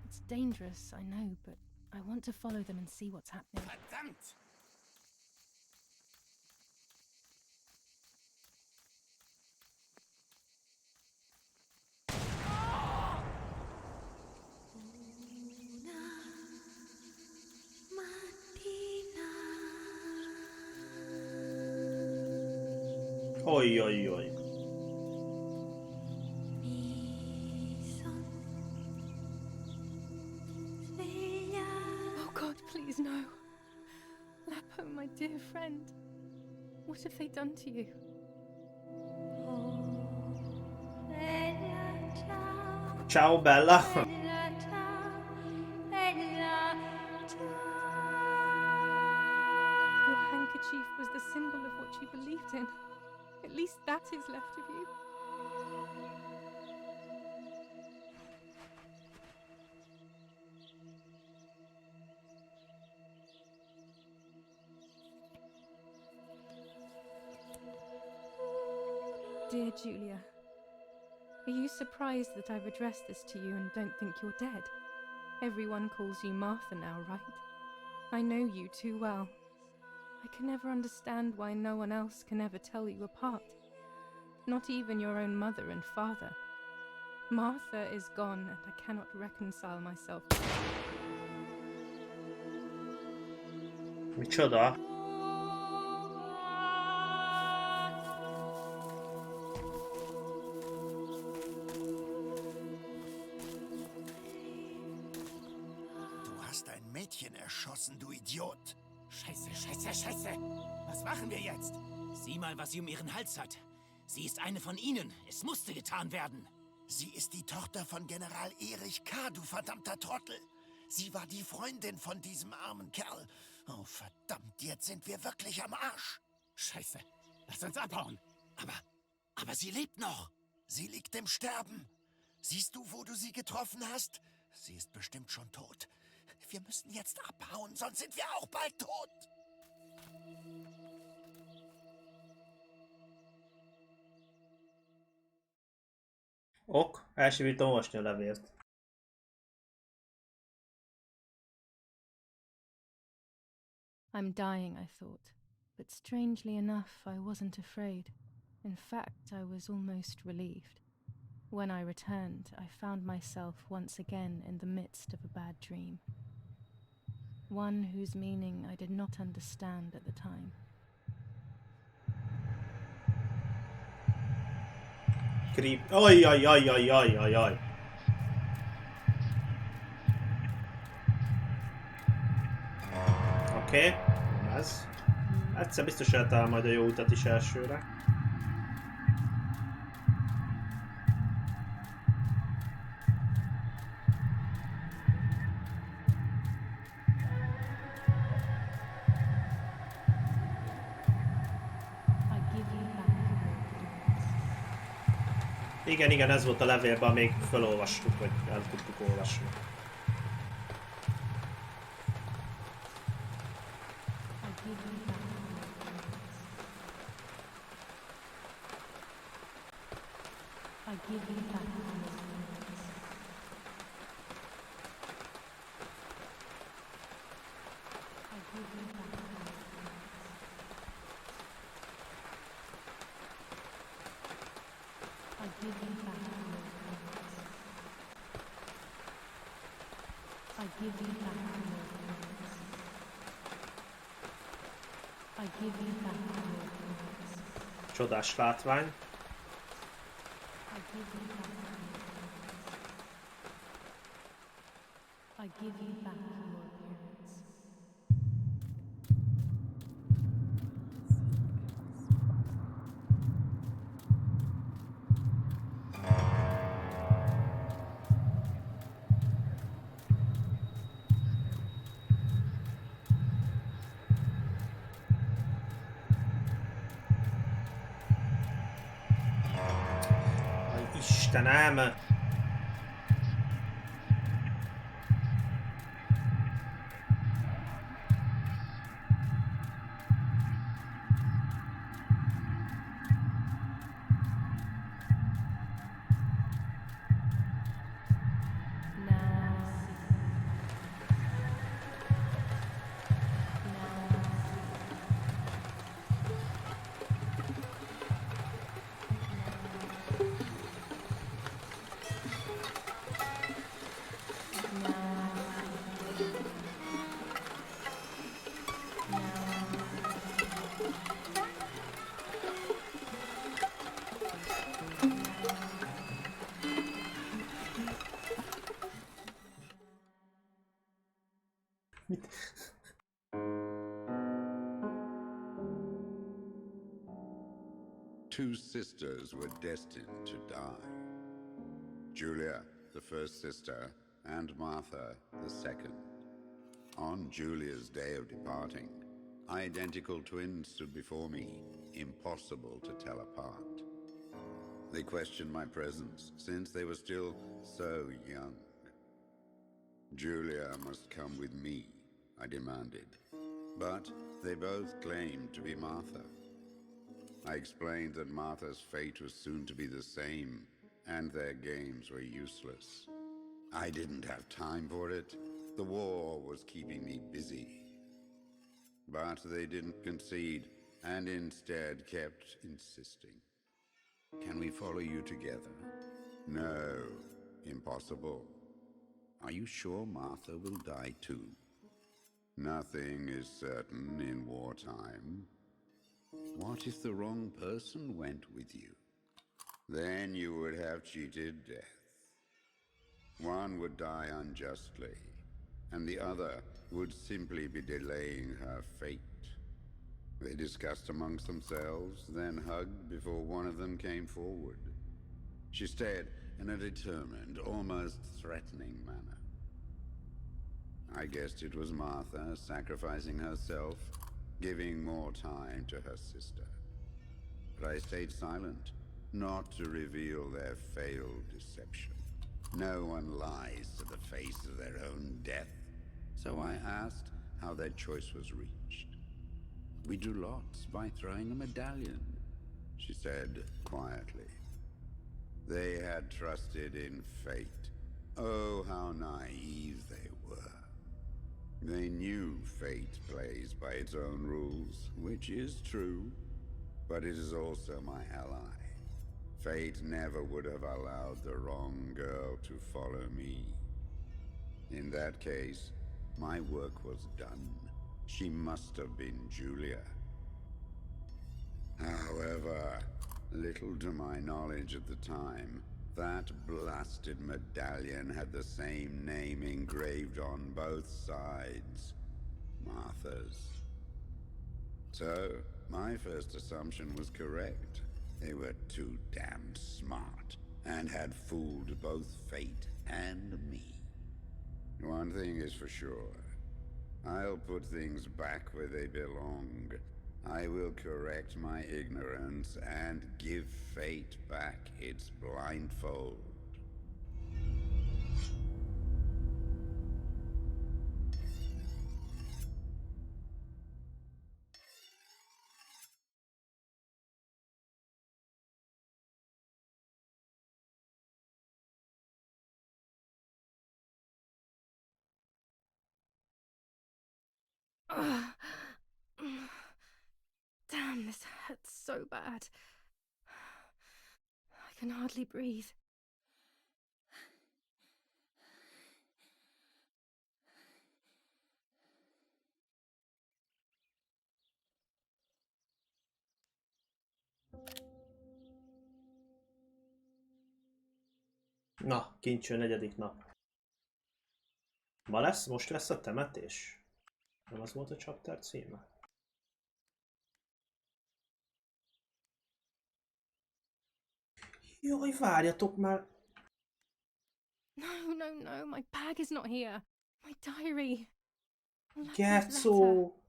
It's dangerous, I know, but I want to follow them and see what's happening. Verdammt! Oj, oj, oj. Oh God, please no. Lapo, my dear friend. What have they done to you? Ciao, bella. Your handkerchief was the symbol of what you believed in. At least that is left of you. Dear Julia, are you surprised that I've addressed this to you and don't think you're dead? Everyone calls you Martha now, right? I know you too well. I can never understand why no one else can ever tell you apart. Not even your own mother and father. Martha is gone and I cannot reconcile myself. Micsoda? Du hast ein Mädchen erschossen, du Idiot. Scheiße, scheiße, scheiße. Was machen wir jetzt? Sieh mal, was sie um ihren Hals hat. Sie ist eine von ihnen. Es musste getan werden. Sie ist die Tochter von General Erich K., du verdammter Trottel. Sie war die Freundin von diesem armen Kerl. Oh, verdammt, jetzt sind wir wirklich am Arsch. Scheiße. Lass uns abhauen. Aber sie lebt noch. Sie liegt im Sterben. Siehst du, wo du sie getroffen hast? Sie ist bestimmt schon tot. Wir müssen jetzt abhauen, sonst sind wir auch bald tot. Ok, elsivítom olvasni a levélt. I'm dying, I thought. but strangely enough, I wasn't afraid. In fact, I was almost relieved. When I returned, I found myself once again in the midst of a bad dream. One whose meaning I did not understand at the time. Creep. Aj, aj, aj, aj, aj, aj, aj. Oké, nem ez. Egyszer biztos eltalál majd a jó utat is elsőre. Igen, igen, ez volt a levélben, még felolvastuk, vagy el tudtuk olvasni. Csodás látvány. I give you back your appearance. Aj, Istenem! Two sisters were destined to die. Julia, the first sister, and Martha, the second. On Julia's day of departing, identical twins stood before me, impossible to tell apart. They questioned my presence, since they were still so young. Julia must come with me, I demanded, but they both claimed to be Martha. I explained that Martha's fate was soon to be the same, and their games were useless. I didn't have time for it. The war was keeping me busy. But they didn't concede, and instead kept insisting. Can we follow you together? No, impossible. Are you sure Martha will die too? Nothing is certain in wartime. What if the wrong person went with you? Then you would have cheated death. One would die unjustly, and the other would simply be delaying her fate. They discussed amongst themselves, then hugged before one of them came forward. She stared in a determined, almost threatening manner. I guessed it was Martha sacrificing herself, giving more time to her sister. But I stayed silent, not to reveal their failed deception. No one lies to the face of their own death. So I asked how their choice was reached. We drew lots by throwing a medallion, she said quietly. They had trusted in fate. Oh, how naive they were. They knew fate plays by its own rules, which is true, but it is also my ally. Fate never would have allowed the wrong girl to follow me. In that case, my work was done. She must have been Julia. However, little to my knowledge at the time, that blasted medallion had the same name engraved on both sides. Martha's. So, my first assumption was correct. They were too damn smart, and had fooled both fate and me. One thing is for sure. I'll put things back where they belong. I will correct my ignorance and give fate back its blindfold. Ugh. Damn, this hurts so bad. I can hardly breathe. Na, kincső negyedik nap. Most lesz a temetés? Nem az volt a chapter címe? Jaj, várjatok már! No, my bag is not here. My diary. Lappo's Gecó! letter.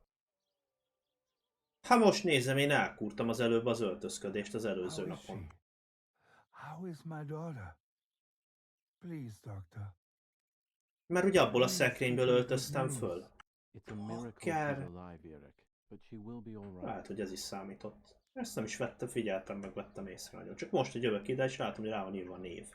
Hát most nézem, én elkúrtam az előbb az öltözködést az előző How is napon. she? How is my daughter? Please, doctor. Mert ugye abból a szekrényből öltöztem föl. It's a miracle Akár... she's alive, Eric, but she will be all right. Hát, hogy ez is számított. Ezt nem is vettem, figyeltem, meg vettem észre nagyon. Csak most, hogy jövök ide, és látom, hogy rá van írva a név.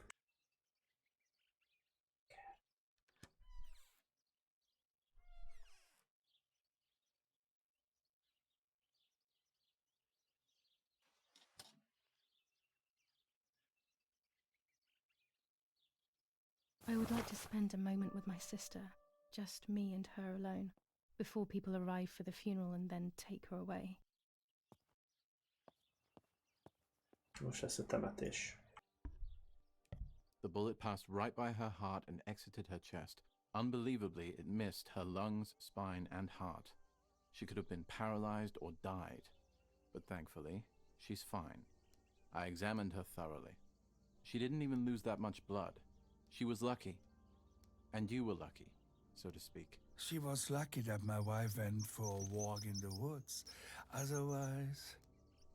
I would like to spend a moment with my sister, just me and her alone, before people arrive for the funeral and then take her away. Most lesz a temetés. The bullet passed right by her heart and exited her chest. Unbelievably, it missed her lungs, spine, and heart. She could have been paralyzed or died. But thankfully, she's fine. I examined her thoroughly. She didn't even lose that much blood. She was lucky. And you were lucky, so to speak. She was lucky that my wife went for a walk in the woods. Otherwise...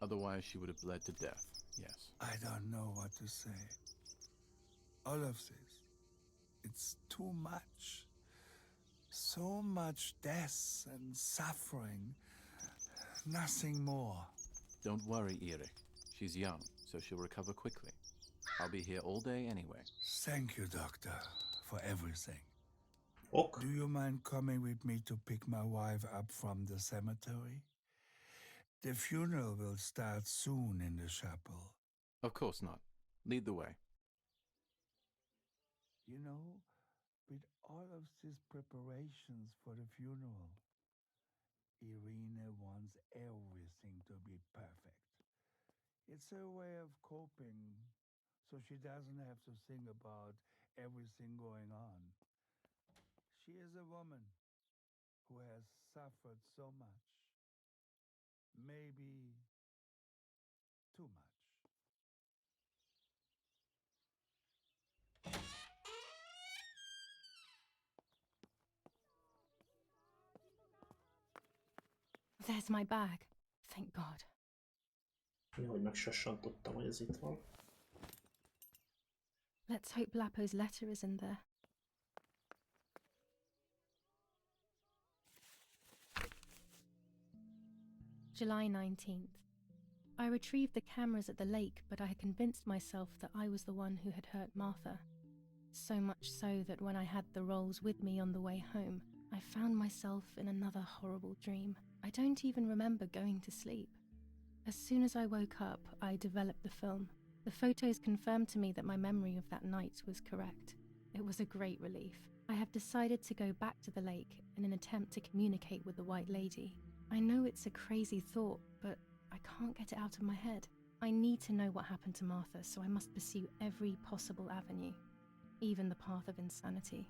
Otherwise, she would have bled to death, yes. I don't know what to say. All of this. It's too much. So much death and suffering. Nothing more. Don't worry, Eric. She's young, so she'll recover quickly. I'll be here all day anyway. Thank you, Doctor, for everything. Ok. Do you mind coming with me to pick my wife up from the cemetery? The funeral will start soon in the chapel. Of course not. Lead the way. You know, with all of these preparations for the funeral, Irina wants everything to be perfect. It's her way of coping, so she doesn't have to think about everything going on. She is a woman who has suffered so much. Maybe too much. There's my bag. Thank God. Jó, hogy megsassantottam, hogy ez itt van. Let's hope Lappo's letter is in there. July 19th. I retrieved the cameras at the lake, but I had convinced myself that I was the one who had hurt Martha. So much so that when I had the rolls with me on the way home, I found myself in another horrible dream. I don't even remember going to sleep. As soon as I woke up, I developed the film. The photos confirmed to me that my memory of that night was correct. It was a great relief. I have decided to go back to the lake in an attempt to communicate with the White Lady. I know it's a crazy thought, but I can't get it out of my head. I need to know what happened to Martha, so I must pursue every possible avenue, even the path of insanity.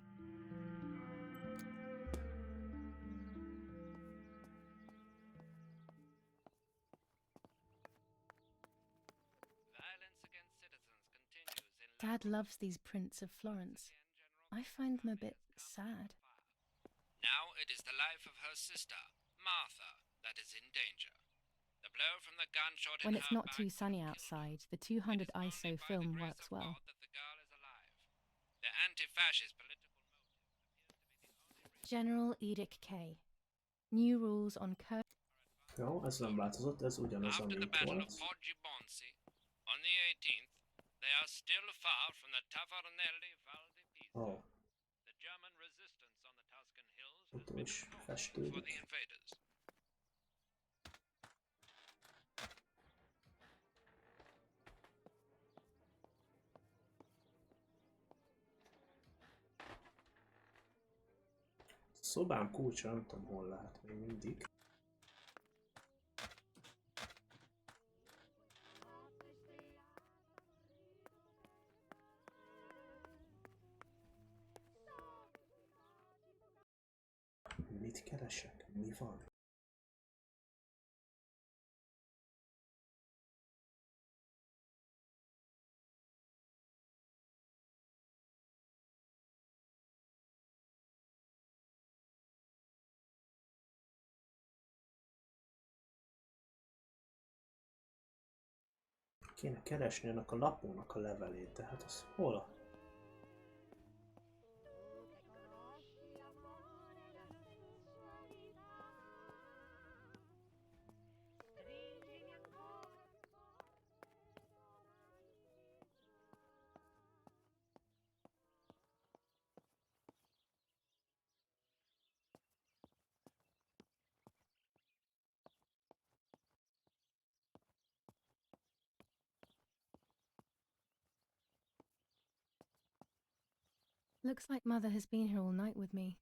Dad loves these prints of Florence. I find them a bit sad. Now it is the life of her sister, Martha, that is in danger. The blow from the gunshot When in it's her not back too sunny outside, the 200 ISO film works well. that the girl is alive. The anti-fascist political General Edict K. New rules on Jó, ez nem változott, ez ugyanaz, After ami the itt Battle volt. of Poggibonsi, on the 18th, they are still far from the Tavernelli Val di Pisa. Oh, The German resistance on the Tuscan hills has itt been is for the festődik. invaders. Szobám kulcsa, nem tudom hol lehet még mindig. Mit keresek? Mi van? Kéne keresni annak a lapónak a levelét, de hát az hol a... Looks like Mother has been here all night with me,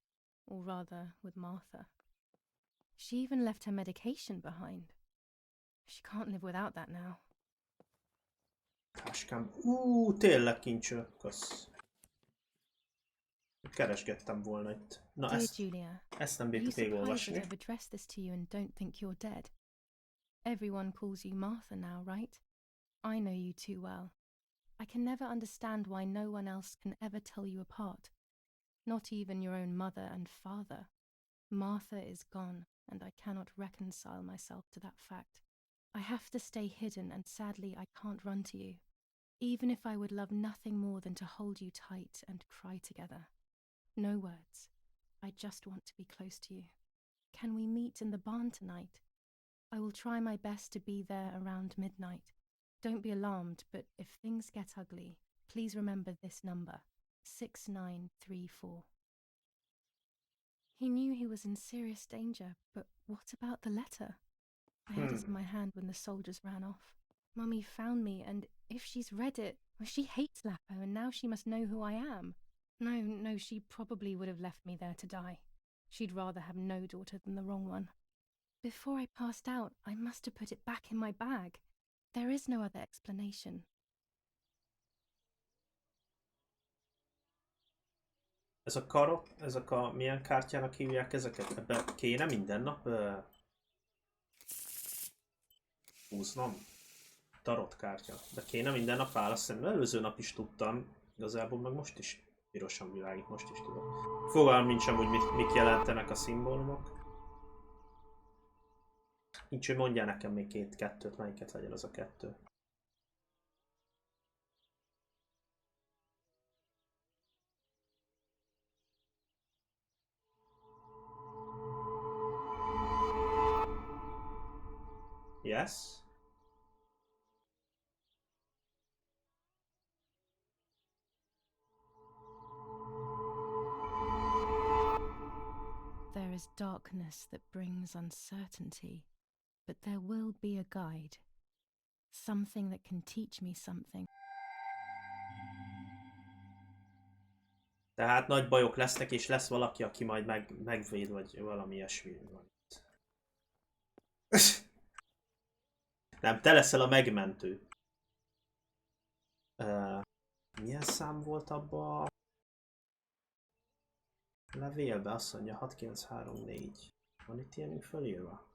or rather, with Martha. She even left her medication behind. She can't live without that now. Táskám. Tényleg kincső, kösz. Keresgettem volna itt. Na Dear ezt Julia, nem are you bírtuk surprised végigolvasni. that I've addressed this to you and don't think you're dead? Everyone calls you Martha now, right? I know you too well. I can never understand why no one else can ever tell you apart. Not even your own mother and father. Martha is gone, and I cannot reconcile myself to that fact. I have to stay hidden, and sadly I can't run to you. Even if I would love nothing more than to hold you tight and cry together. No words. I just want to be close to you. Can we meet in the barn tonight? I will try my best to be there around midnight. Don't be alarmed, but if things get ugly, please remember this number, 6934. He knew he was in serious danger, but what about the letter? I had it in my hand when the soldiers ran off. Mummy found me, and if she's read it, well, she hates Lapo, and now she must know who I am. No, she probably would have left me there to die. She'd rather have no daughter than the wrong one. Before I passed out, I must have put it back in my bag. There is no other explanation. Ezek karok, ezek a milyen kártyának hívják ezeket? Ebbe kéne minden nap húznom? Tarot kártya. De kéne minden nap választani. Előző nap is tudtam, igazából meg most is pirosan világít, most is tudom. Fogalmam nincs amúgy mik jelentenek a szimbólumok. Nincs, hogy mondjál nekem még kettőt, melyiket legyen az a kettő. Yes? is darkness that brings uncertainty, but there will be a guide. Something that can teach me something. Tehát nagy bajok lesznek, és lesz valaki, aki majd megvéd, vagy valami ilyesmi van. Nem, te leszel a megmentő. Milyen szám volt abba a levélbe? Azt mondja 6934. Van itt ilyenünk fölírva?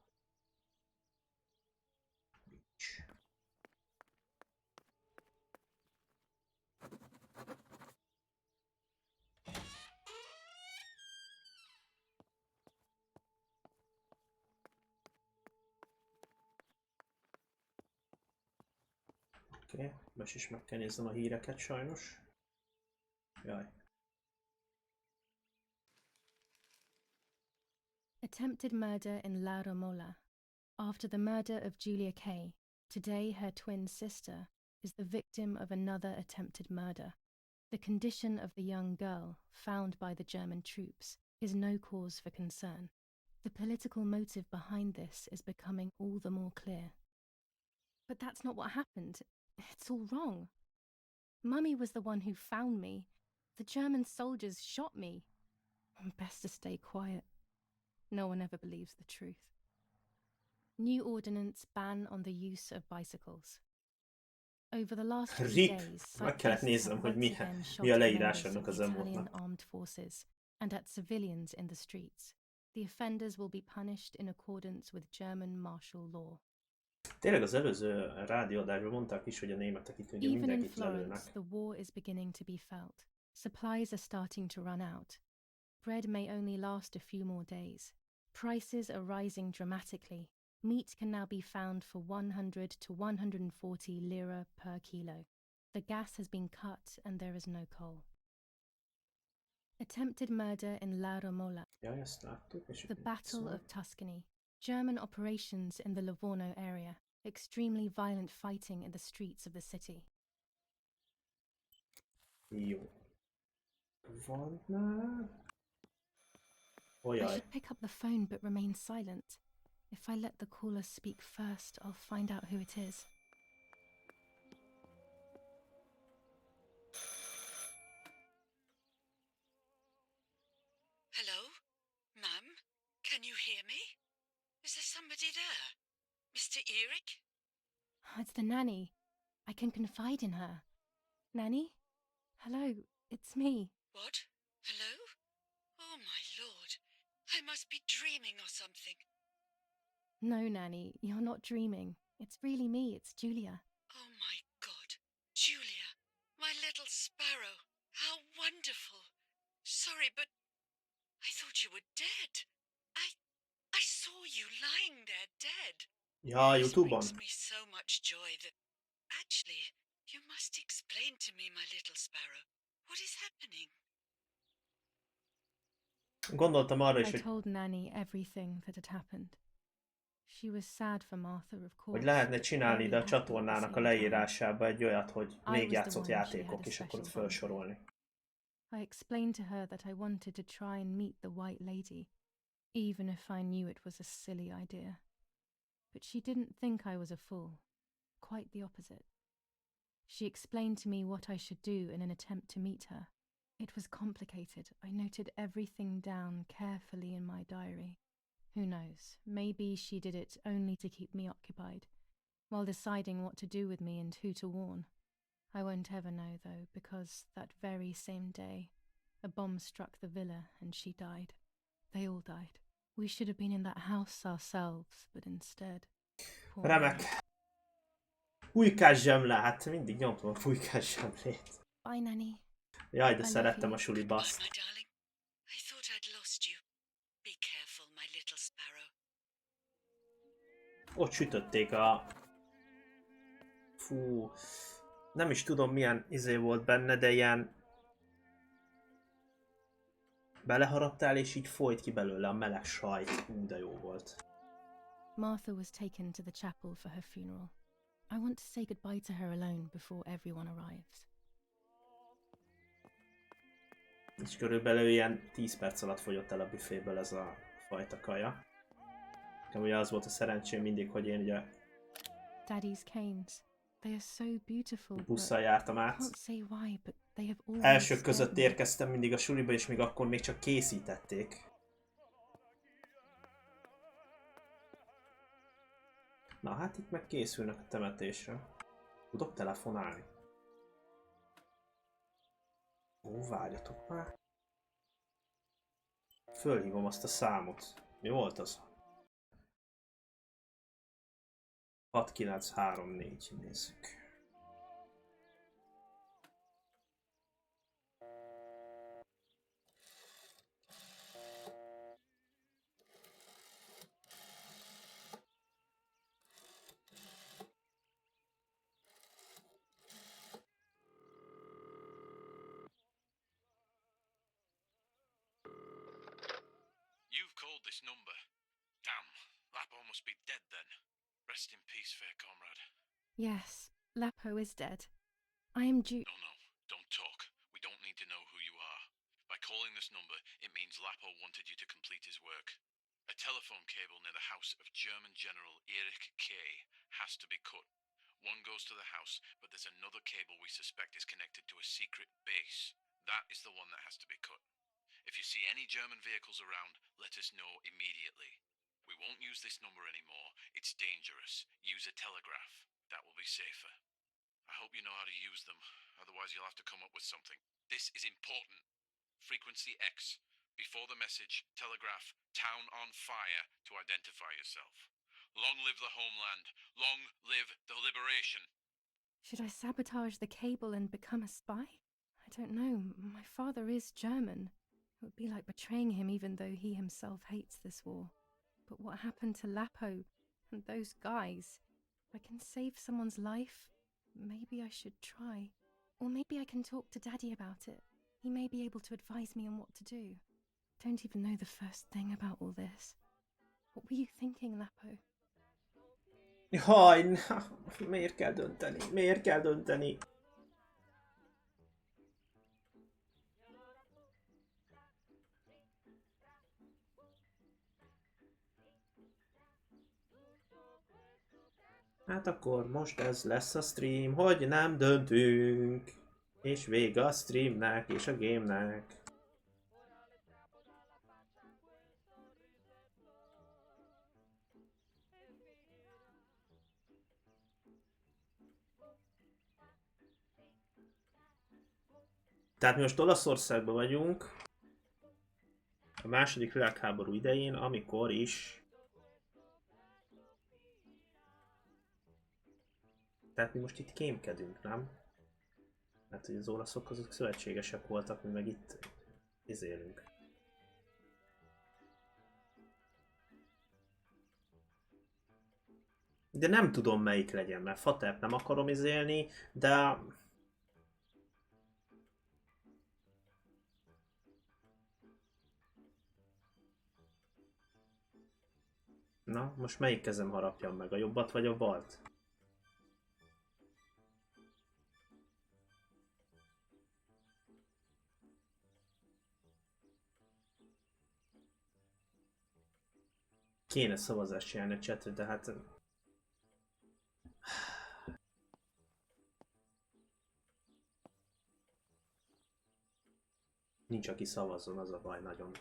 Oké, most is meg kell néznem a híreket sajnos. Jaj. Attempted murder in La Romola. After the murder of Julia Kay, today her twin sister is the victim of another attempted murder. The condition of the young girl, found by the German troops, is no cause for concern. The political motive behind this is becoming all the more clear. But that's not what happened. It's all wrong. Mummy was the one who found me. The German soldiers shot me. Best to stay quiet. No one ever believes the truth. New ordinance ban on the use of bicycles. Over the last few days, meg kellett néznem, hogy mi a leírás ennek az Italian emotnak. armed forces and at civilians in the streets. The offenders will be punished in accordance with German martial law. Tényleg az előző rádióadásban mondták is, hogy a németek itt ugye Even in mindenkit Florence, lelőnek. the war is beginning to be felt. Supplies are starting to run out. Bread may only last a few more days. Prices are rising dramatically. Meat can now be found for 100 to 140 lira per kilo. The gas has been cut and there is no coal. Attempted murder in La Romola. Jaj, ezt láttuk, és The Battle of Tuscany. German operations in the Livorno area. Extremely violent fighting in the streets of the city. Jó. Van már? I Olyaj. should pick up the phone but remain silent. If I let the caller speak first, I'll find out who it is. Hello? Ma'am? Can you hear me? Is there somebody there? Mr. Eric? It's the nanny. I can confide in her. Nanny? Hello, it's me. What? Hello? Oh my lord. I must be dreaming or something. No, Nanny, you're not dreaming. It's really me, it's Julia. Oh my god. Julia, my little sparrow. How wonderful. Sorry, but I thought you were dead. I saw you lying there dead. Ja, This YouTube-on. brings me so much joy that... Actually, you must explain to me, my little sparrow. What is happening? Gondoltam arra is, I hogy told Nanny everything that had happened. She was sad for Martha, of course. hogy lehetne csinálni ide a very happy at the csatornának a same time. leírásába egy olyat, hogy I végigjátszott was the one she játékok, had a és akkor ott special bond felsorolni. I explained to her that I wanted to try and meet the White Lady, even if I knew it was a silly idea. But she didn't think I was a fool. Quite the opposite. She explained to me what I should do in an attempt to meet her. It was complicated. I noted everything down carefully in my diary. Who knows, maybe she did it only to keep me occupied, while deciding what to do with me and who to warn. I won't ever know, though, because that very same day, a bomb struck the villa and she died. They all died. We should have been in that house ourselves, but instead... poor Remek. Mary. Fújkás zsemle, hát mindig nyomtam a fújkás zsemlét. Bye, Nanny. Jaj, de love szerettem you. a suli baszt. My darling, I thought I'd lost you. Be careful, my little sparrow. Ott sütötték a... Fú... Nem is tudom milyen izé volt benne, de ilyen... Beleharaptál és így folyt ki belőle a meleg sajt. Hú, de jó volt. Martha was taken to the chapel for her funeral. I want to say goodbye to her alone before everyone arrives. És körülbelül ilyen 10 perc alatt fogyott el a büféből ez a fajta kaja. Nekem ugye az volt a szerencsém mindig, hogy én ugye Daddy's canes. They are so beautiful. busszal jártam I át. can't say why, but they have always Elsők scared között me. érkeztem mindig a suliba, és még akkor még csak készítették. Na hát itt meg készülnek a temetésre. Tudok telefonálni? Ó, várjatok már. Fölhívom azt a számot. Mi volt az? 6934, nézzük. You've called this number. Damn, Lapo must be dead then. Rest in peace, fair comrade. Yes, Lapo is dead. I am due. No, don't talk. We don't need to know who you are. By calling this number, it means Lapo wanted you to complete his work. A telephone cable near the house of German General Erich K. has to be cut. One goes to the house, but there's another cable we suspect is connected to a secret base. That is the one that has to be cut. If you see any German vehicles around, let us know immediately. We won't use this number anymore. It's dangerous. Use a telegraph. That will be safer. I hope you know how to use them. Otherwise you'll have to come up with something. This is important. Frequency X. Before the message, telegraph town on fire to identify yourself. Long live the homeland. Long live the liberation. Should I sabotage the cable and become a spy? I don't know. My father is German. It would be like betraying him even though he himself hates this war. But what happened to Lapo and those guys? If I can save someone's life, maybe I should try. Or maybe I can talk to Daddy about it. He may be able to advise me on what to do. Don't even know the first thing about all this. What were you thinking, Lapo? Jaj, na, miért kell dönteni? Miért kell dönteni? Hát akkor most ez lesz a stream, hogy nem döntünk. És vége a streamnek és a gamenek. Tehát mi most Olaszországban vagyunk. A második világháború idején, amikor is... Tehát mi most itt kémkedünk, nem? Hát hogy az olaszok azok szövetségesek voltak, mi meg itt izélünk. De nem tudom melyik legyen, mert Fatert nem akarom izélni, de... Na, most melyik kezem harapjam meg? A jobbat vagy a balt? Kéne szavazást csinálni a chatre, de hát... Nincs aki szavazzon, az a baj nagyon.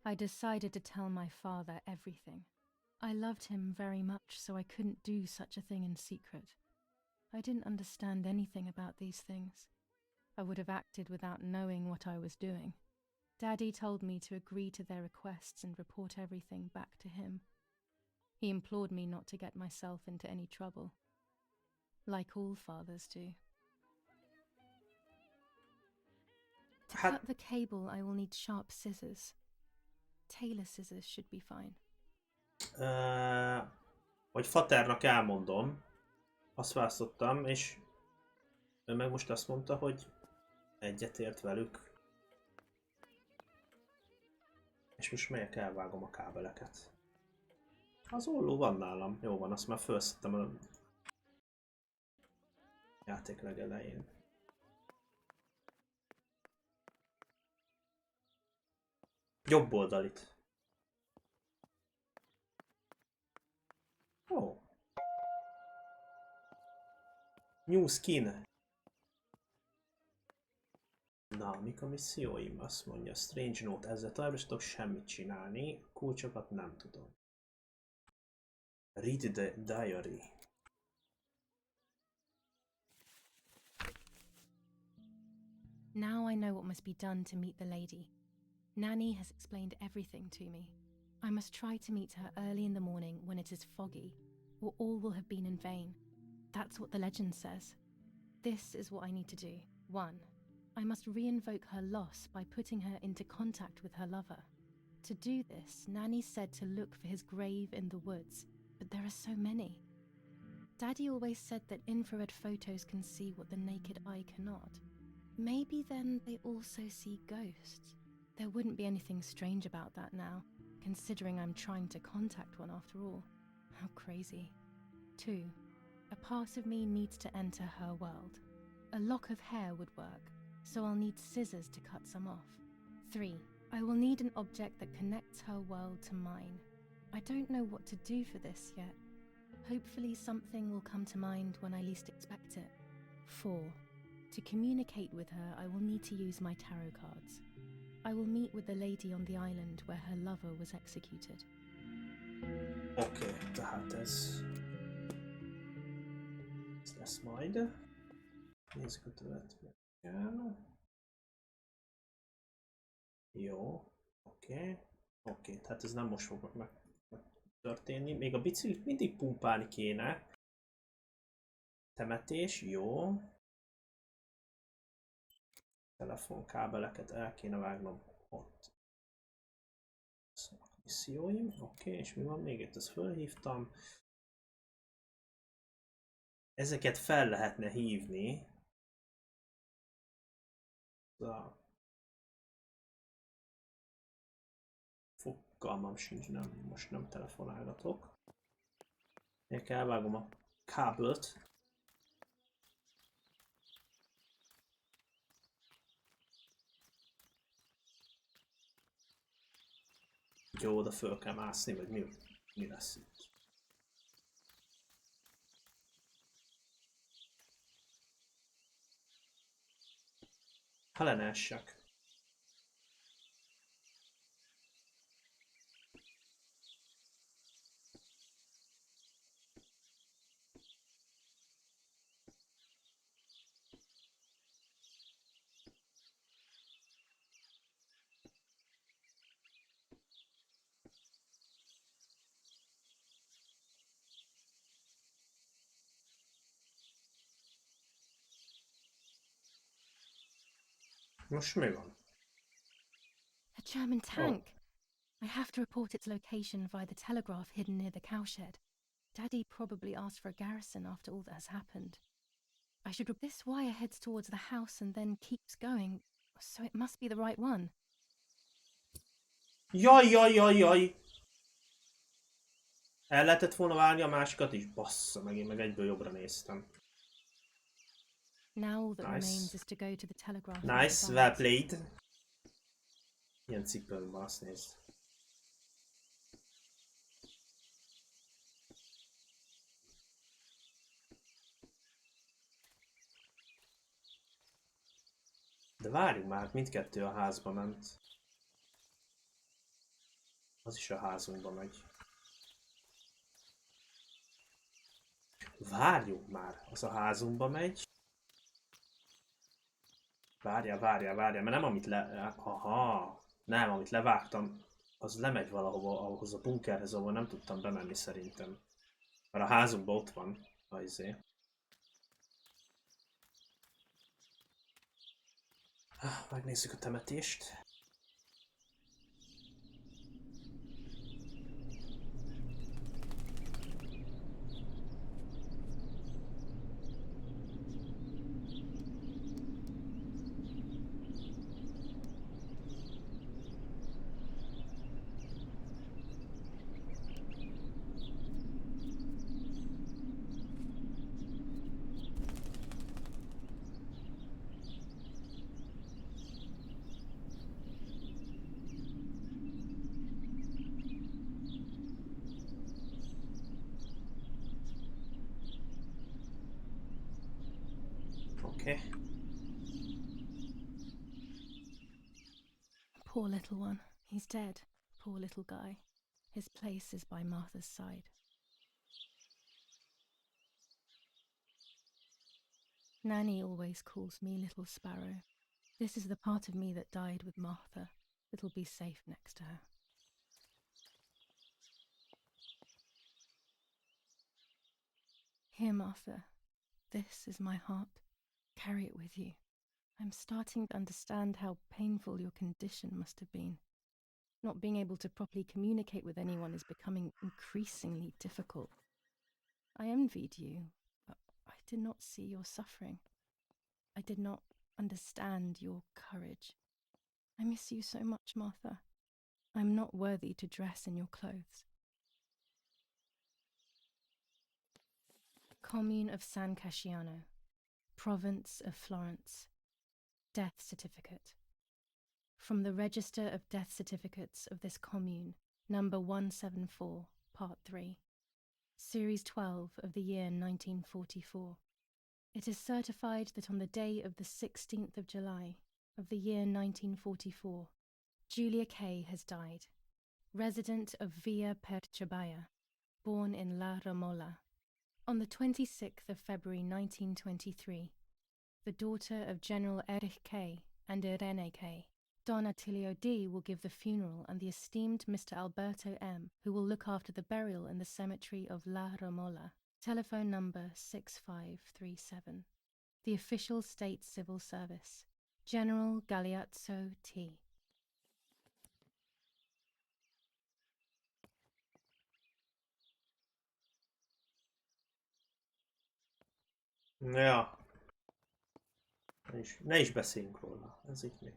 I decided to tell my father everything. I loved him very much, so I couldn't do such a thing in secret. I didn't understand anything about these things. I would have acted without knowing what I was doing. Daddy told me to agree to their requests and report everything back to him. He implored me not to get myself into any trouble, like all fathers do. To cut the cable, I will need sharp scissors. Tailor scissors should be fine. Hogy Faternak elmondom, azt választottam, és ő meg most azt mondta, hogy egyetért velük. És És most megyek, elvágom a kábeleket. Az olló van nálam. Jó van, azt már felszedtem a játék legelején. Jobb oldalit. Ó. New skin. Na, mik a misszióim? Azt mondja, Strange Note, ezzel továbbra sem tudok semmit csinálni. Kulcsokat nem tudom. Read the diary. Now I know what must be done to meet the lady. Nanny has explained everything to me. I must try to meet her early in the morning when it is foggy, or all will have been in vain. That's what the legend says. This is what I need to do. 1. I must re-invoke her loss by putting her into contact with her lover. To do this, Nanny said to look for his grave in the woods, but there are so many. Daddy always said that infrared photos can see what the naked eye cannot. Maybe then they also see ghosts. There wouldn't be anything strange about that now, considering I'm trying to contact one after all. How crazy. 2. A part of me needs to enter her world. A lock of hair would work, so I'll need scissors to cut some off. 3. I will need an object that connects her world to mine. I don't know what to do for this yet. Hopefully something will come to mind when I least expect it. 4. To communicate with her, I will need to use my tarot cards. I will meet with the lady on the island where her lover was executed. Oké, tehát ez lesz majd. Nézzük a következőt. Jó, oké, tehát ez nem most fog megtörténni. Még a biciklit mindig pumpálni kéne. Temetés, jó. Telefonkábeleket el kéne vágnom ott. Szóval a misszióim, oké, és mi van még itt? Ezt fölhívtam. Ezeket fel lehetne hívni. Fogalmam sincs, most nem telefonálgatok. Elvágom a kábelt. Jó, oda föl kell mászni, vagy mi lesz itt? Ha le ne essek. Most mi van? A German tank! I have to report its location via the telegraph hidden near the cowshed. Daddy probably asked for a garrison after all that has happened. I should... This wire heads towards the house and then keeps going, so it must be the right one. Jaj! El lehetett volna vágni a másikat is? Bassza, meg én meg egyből jobbra néztem. Now all that remains is to go to the telegraph. Nice, well played. Ilyen cipőm van, azt nézd. De várjunk már, mindkettő a házba ment. Az is a házunkba megy. Várjunk már, az a házunkba megy. Várjál, mert nem amit nem, amit levágtam, az lemegy valahova, ahhoz a bunkerhez, ahol nem tudtam bemenni szerintem. Mert a házunkban ott van a izé. Megnézzük a temetést. Okay. Poor little one. He's dead. Poor little guy. His place is by Martha's side. Nanny always calls me Little Sparrow. This is the part of me that died with Martha, that'll be safe next to her. Here, Martha. This is my heart. Carry it with you. I'm starting to understand how painful your condition must have been. Not being able to properly communicate with anyone is becoming increasingly difficult. I envied you, but I did not see your suffering. I did not understand your courage. I miss you so much, Martha. I'm not worthy to dress in your clothes. Commune of San Casciano, Province of Florence. Death certificate. From the Register of Death Certificates of this commune, number 174, Part 3, Series 12 of the year 1944. It is certified that on the day of the 16th of July of the year 1944, Julia Kay has died, resident of Via Perciabaya, born in La Romola. On the 26th of February 1923, the daughter of General Erich Kay and Irene Kay, Don Attilio D. will give the funeral, and the esteemed Mr. Alberto M., who will look after the burial in the cemetery of La Romola. Telephone number 6537. The official state civil service. General Galeazzo T. Ja. Ne is beszéljünk róla. Ez így még.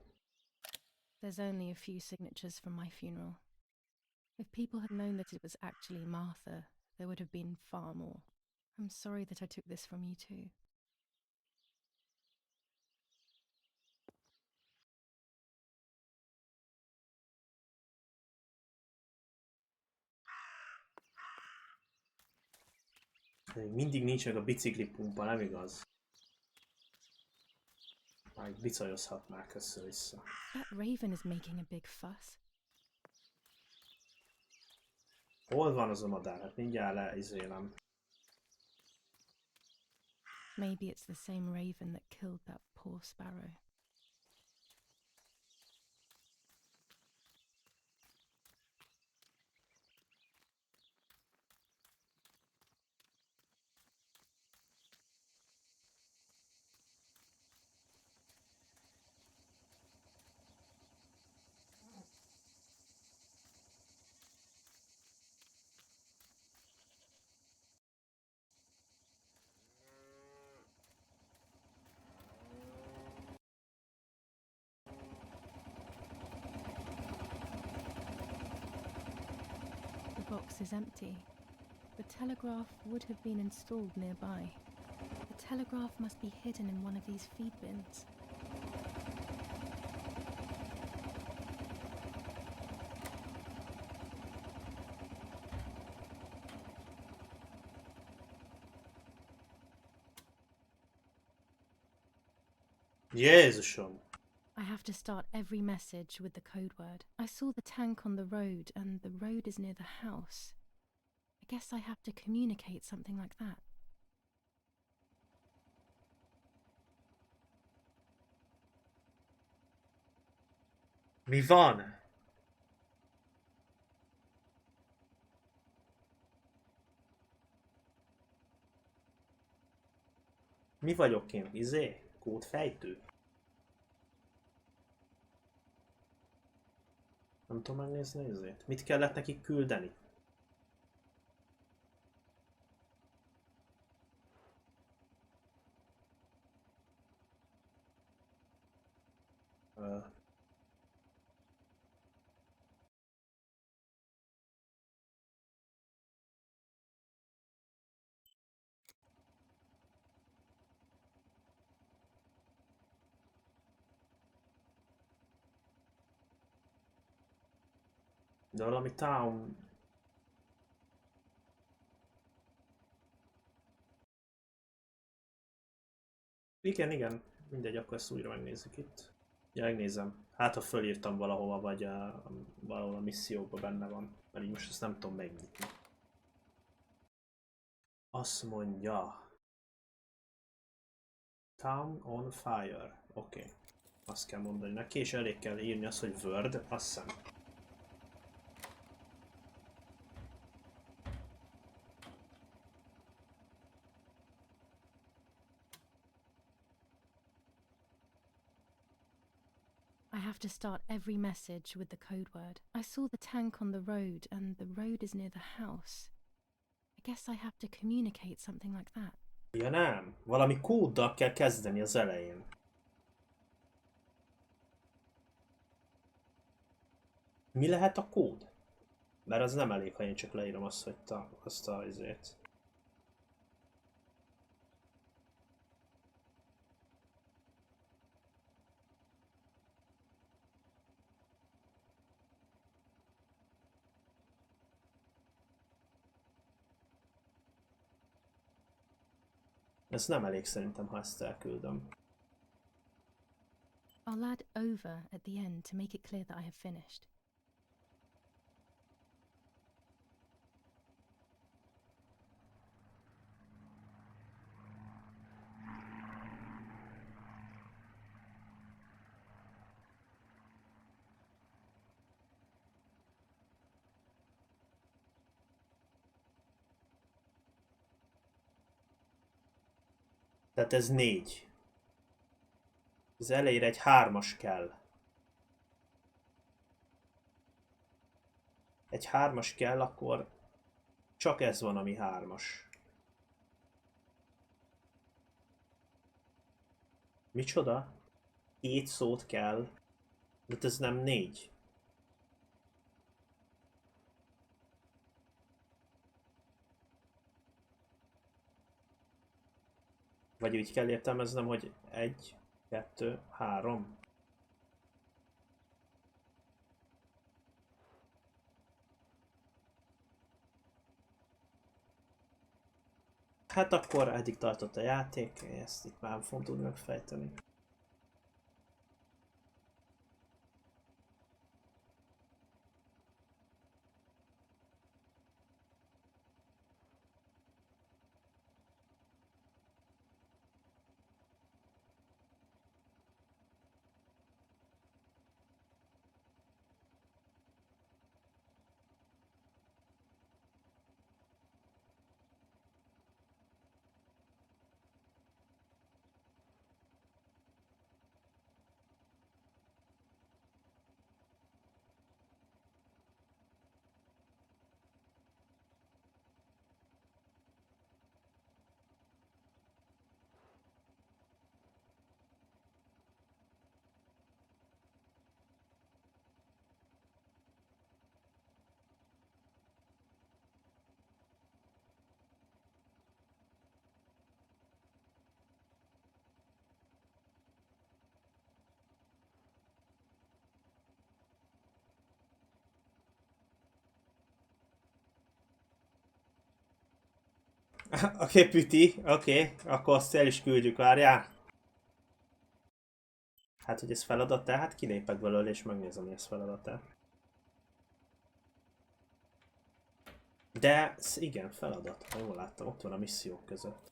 There's only a few signatures from my funeral. If people had known that it was actually Martha, there would have been far more. I'm sorry that I took this from you too. Mindig nincs meg a biciklipumpa, nem igaz? Már bicajozhatnák össze-vissza. That raven is making a big fuss. Hol van az a madár? Hát mindjárt leizélem. Maybe it's the same raven that killed that poor sparrow. The box is empty. The telegraph would have been installed nearby. The telegraph must be hidden in one of these feed bins. Jézusom! I have to start every message with the code word. I saw the tank on the road, and the road is near the house. I guess I have to communicate something like that. Mi van? Mi vagyok én? Kódfejtő? Nem tudom megnézni ezért. Mit kellett nekik küldeni? De valami town... Igen, igen. Mindegy, akkor ezt újra megnézzük itt. Ja, megnézem. Hát, ha fölírtam valahova, vagy valahol a missziókban benne van. Mert így most ezt nem tudom megnyitni. Azt mondja... Town on fire. Oké. Okay. Azt kell mondani neki, és elég kell írni azt, hogy Word, azt hiszem. I have to start every message with the code word. I saw the tank on the road, and the road is near the house. I guess I have to communicate something like that. Ja nem, valami kóddal kell kezdeni az elején. Mi lehet a kód? Mert az nem elég, ha én csak leírom azt, hogy azt a izét. Ez nem elég szerintem, ha ezt elküldöm. I'll add over at the end to make it clear that I have finished. Tehát ez 4. Az elejére egy 3-as kell. Egy 3-as kell, akkor csak ez van, ami 3-as. Micsoda? 7 szót kell, de ez nem 4. Vagy úgy kell értelmeznem, hogy 1, 2, 3. Hát akkor eddig tartott a játék, ezt itt már fogom tudni megfejteni. Oké, Püti, oké, akkor azt el is küldjük, várjál. Hát, hogy ez feladat, tehát kilépek belőle és megnézem, hogy ez feladat-e. De igen, feladat. Jól láttam, ott van a missziók között.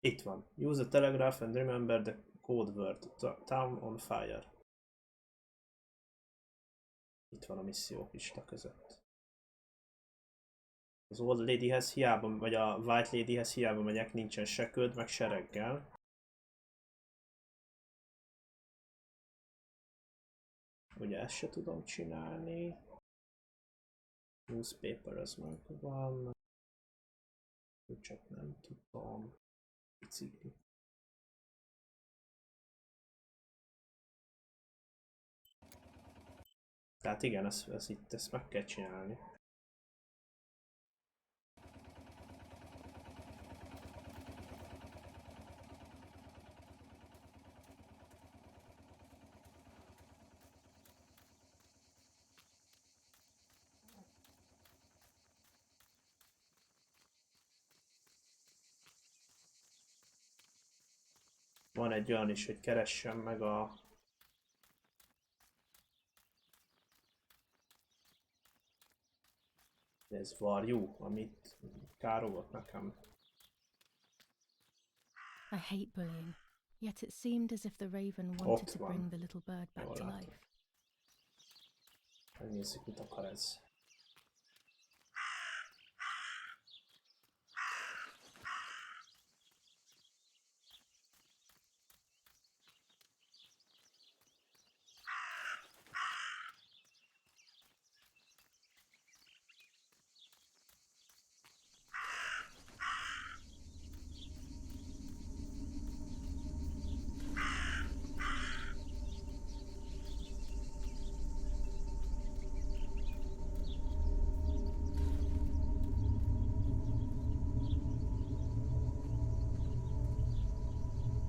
Itt van. Use a telegraph and remember the code word. Town on fire. Itt van a missziók lista között. Az Old Ladyhez hiába, vagy a White Ladyhez hiába megyek, nincsen se köd, meg se reggel. Ugye ezt se tudom csinálni. Newspaper az meg van. Csak nem tudom. Bicikli. Tehát igen, ezt meg kell csinálni. van egy olyan is, hogy keressem meg a... Ez varjú, amit károgott nekem. I hate bullying, yet it seemed as if the raven wanted Ott to van. bring the little bird back Jól to látom. life. Megnézzük, mit akar ez.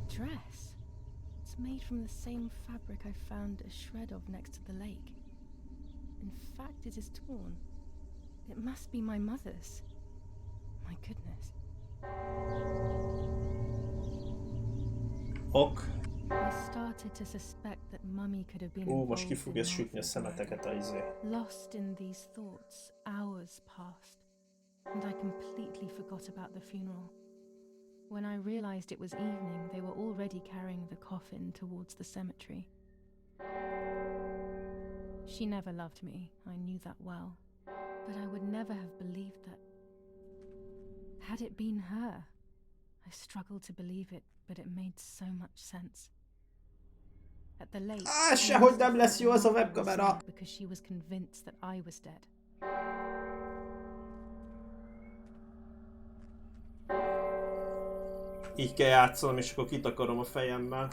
Dress? It's made from the same fabric I found a shred of next to the lake. In fact, it is torn. It must be my mother's. My goodness. Ok. I started to suspect that Mummy could have been Most ki involved fogja in sütni a Martha's szemeteket a izé. murder. Lost in these thoughts, hours passed, and I completely forgot about the funeral. When I realized it was evening, they were already carrying the coffin towards the cemetery. She never loved me, I knew that well, but I would never have believed that. Had it been her? I struggled to believe it, but it made so much sense. At the lake, Sehogy nem lesz jó az a webkamera! because she was convinced that I was dead. Így kell játszanom, és akkor kitakarom a fejemmel.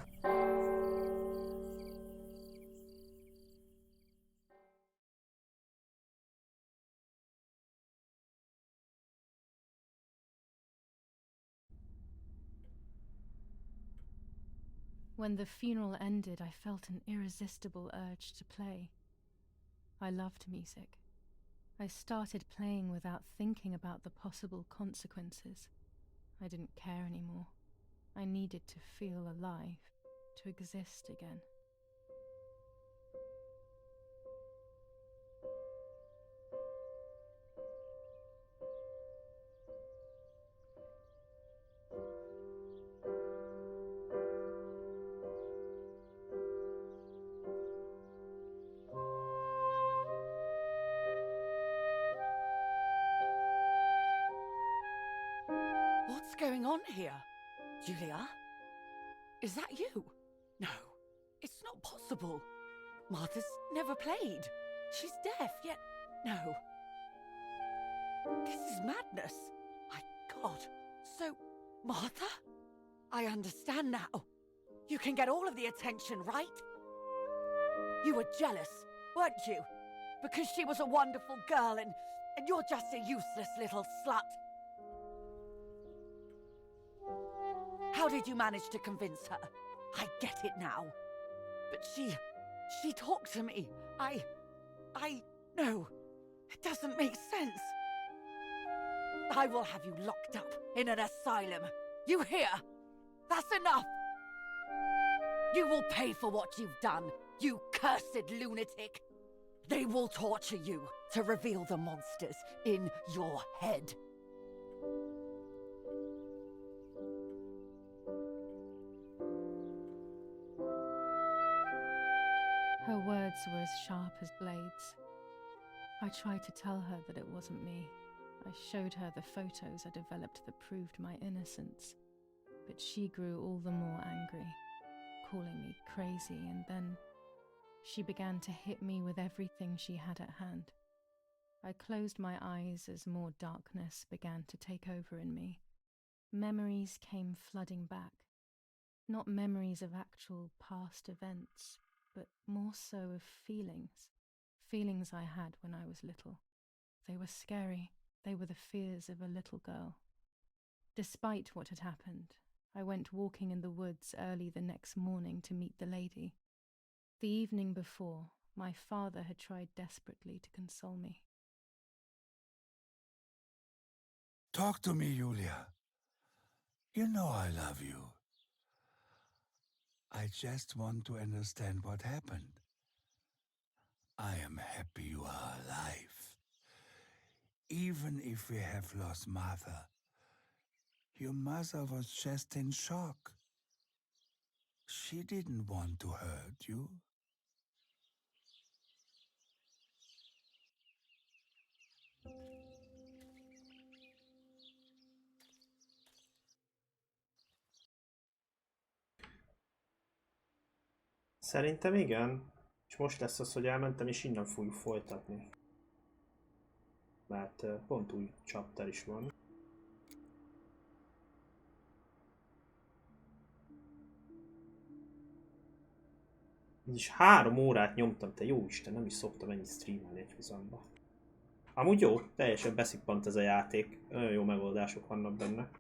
When the funeral ended, I felt an irresistible urge to play. I loved music. I started playing without thinking about the possible consequences. I didn't care anymore. I needed to feel alive, to exist again. What's going on here? Julia? Is that you? No, it's not possible. Martha's never played. She's deaf, yet no. This is madness. My God. So, Martha? I understand now. You can get all of the attention, right? You were jealous, weren't you? Because she was a wonderful girl and you're just a useless little slut. How did you manage to convince her? I get it now. But she talked to me. No, it doesn't make sense. I will have you locked up in an asylum. You hear? That's enough. You will pay for what you've done, you cursed lunatic. They will torture you to reveal the monsters in your head. Her words were as sharp as blades. I tried to tell her that it wasn't me. I showed her the photos I developed that proved my innocence. But she grew all the more angry, calling me crazy, and then she began to hit me with everything she had at hand. I closed my eyes as more darkness began to take over in me. Memories came flooding back. Not memories of actual past events, but more so of feelings. Feelings I had when I was little. They were scary. They were the fears of a little girl. Despite what had happened, I went walking in the woods early the next morning to meet the lady. The evening before, my father had tried desperately to console me. Talk to me, Julia. You know I love you. I just want to understand what happened. I am happy you are alive. Even if we have lost Martha, your mother was just in shock. She didn't want to hurt you. Szerintem igen. És most lesz az, hogy elmentem, és innen fogjuk folytatni. Mert pont új chapter is van. És 3 órát nyomtam, te jó Isten, nem is szoktam ennyit streamelni egy huzamba. Amúgy jó, teljesen beszippant ez a játék. Nagyon jó megoldások vannak benne.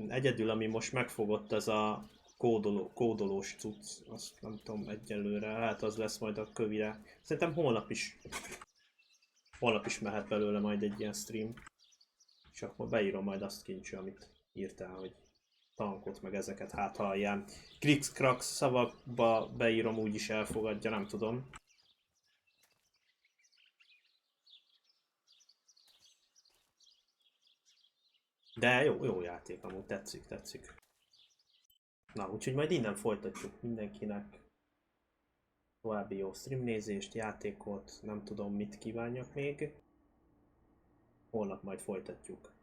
Egyedül, ami most megfogott, az a kódolós cucc. Azt nem tudom egyelőre, hát az lesz majd a kövire. Szerintem holnap is mehet belőle majd egy ilyen stream. És akkor beírom majd azt kincső, amit írtál, hogy tankot meg ezeket, hát ha ilyen krix-krax szavakba beírom, úgyis elfogadja, nem tudom. De jó játék, amúgy tetszik. Na, úgyhogy majd innen folytatjuk mindenkinek. További jó streamnézést, játékot, nem tudom mit kívánjak még. Holnap majd folytatjuk.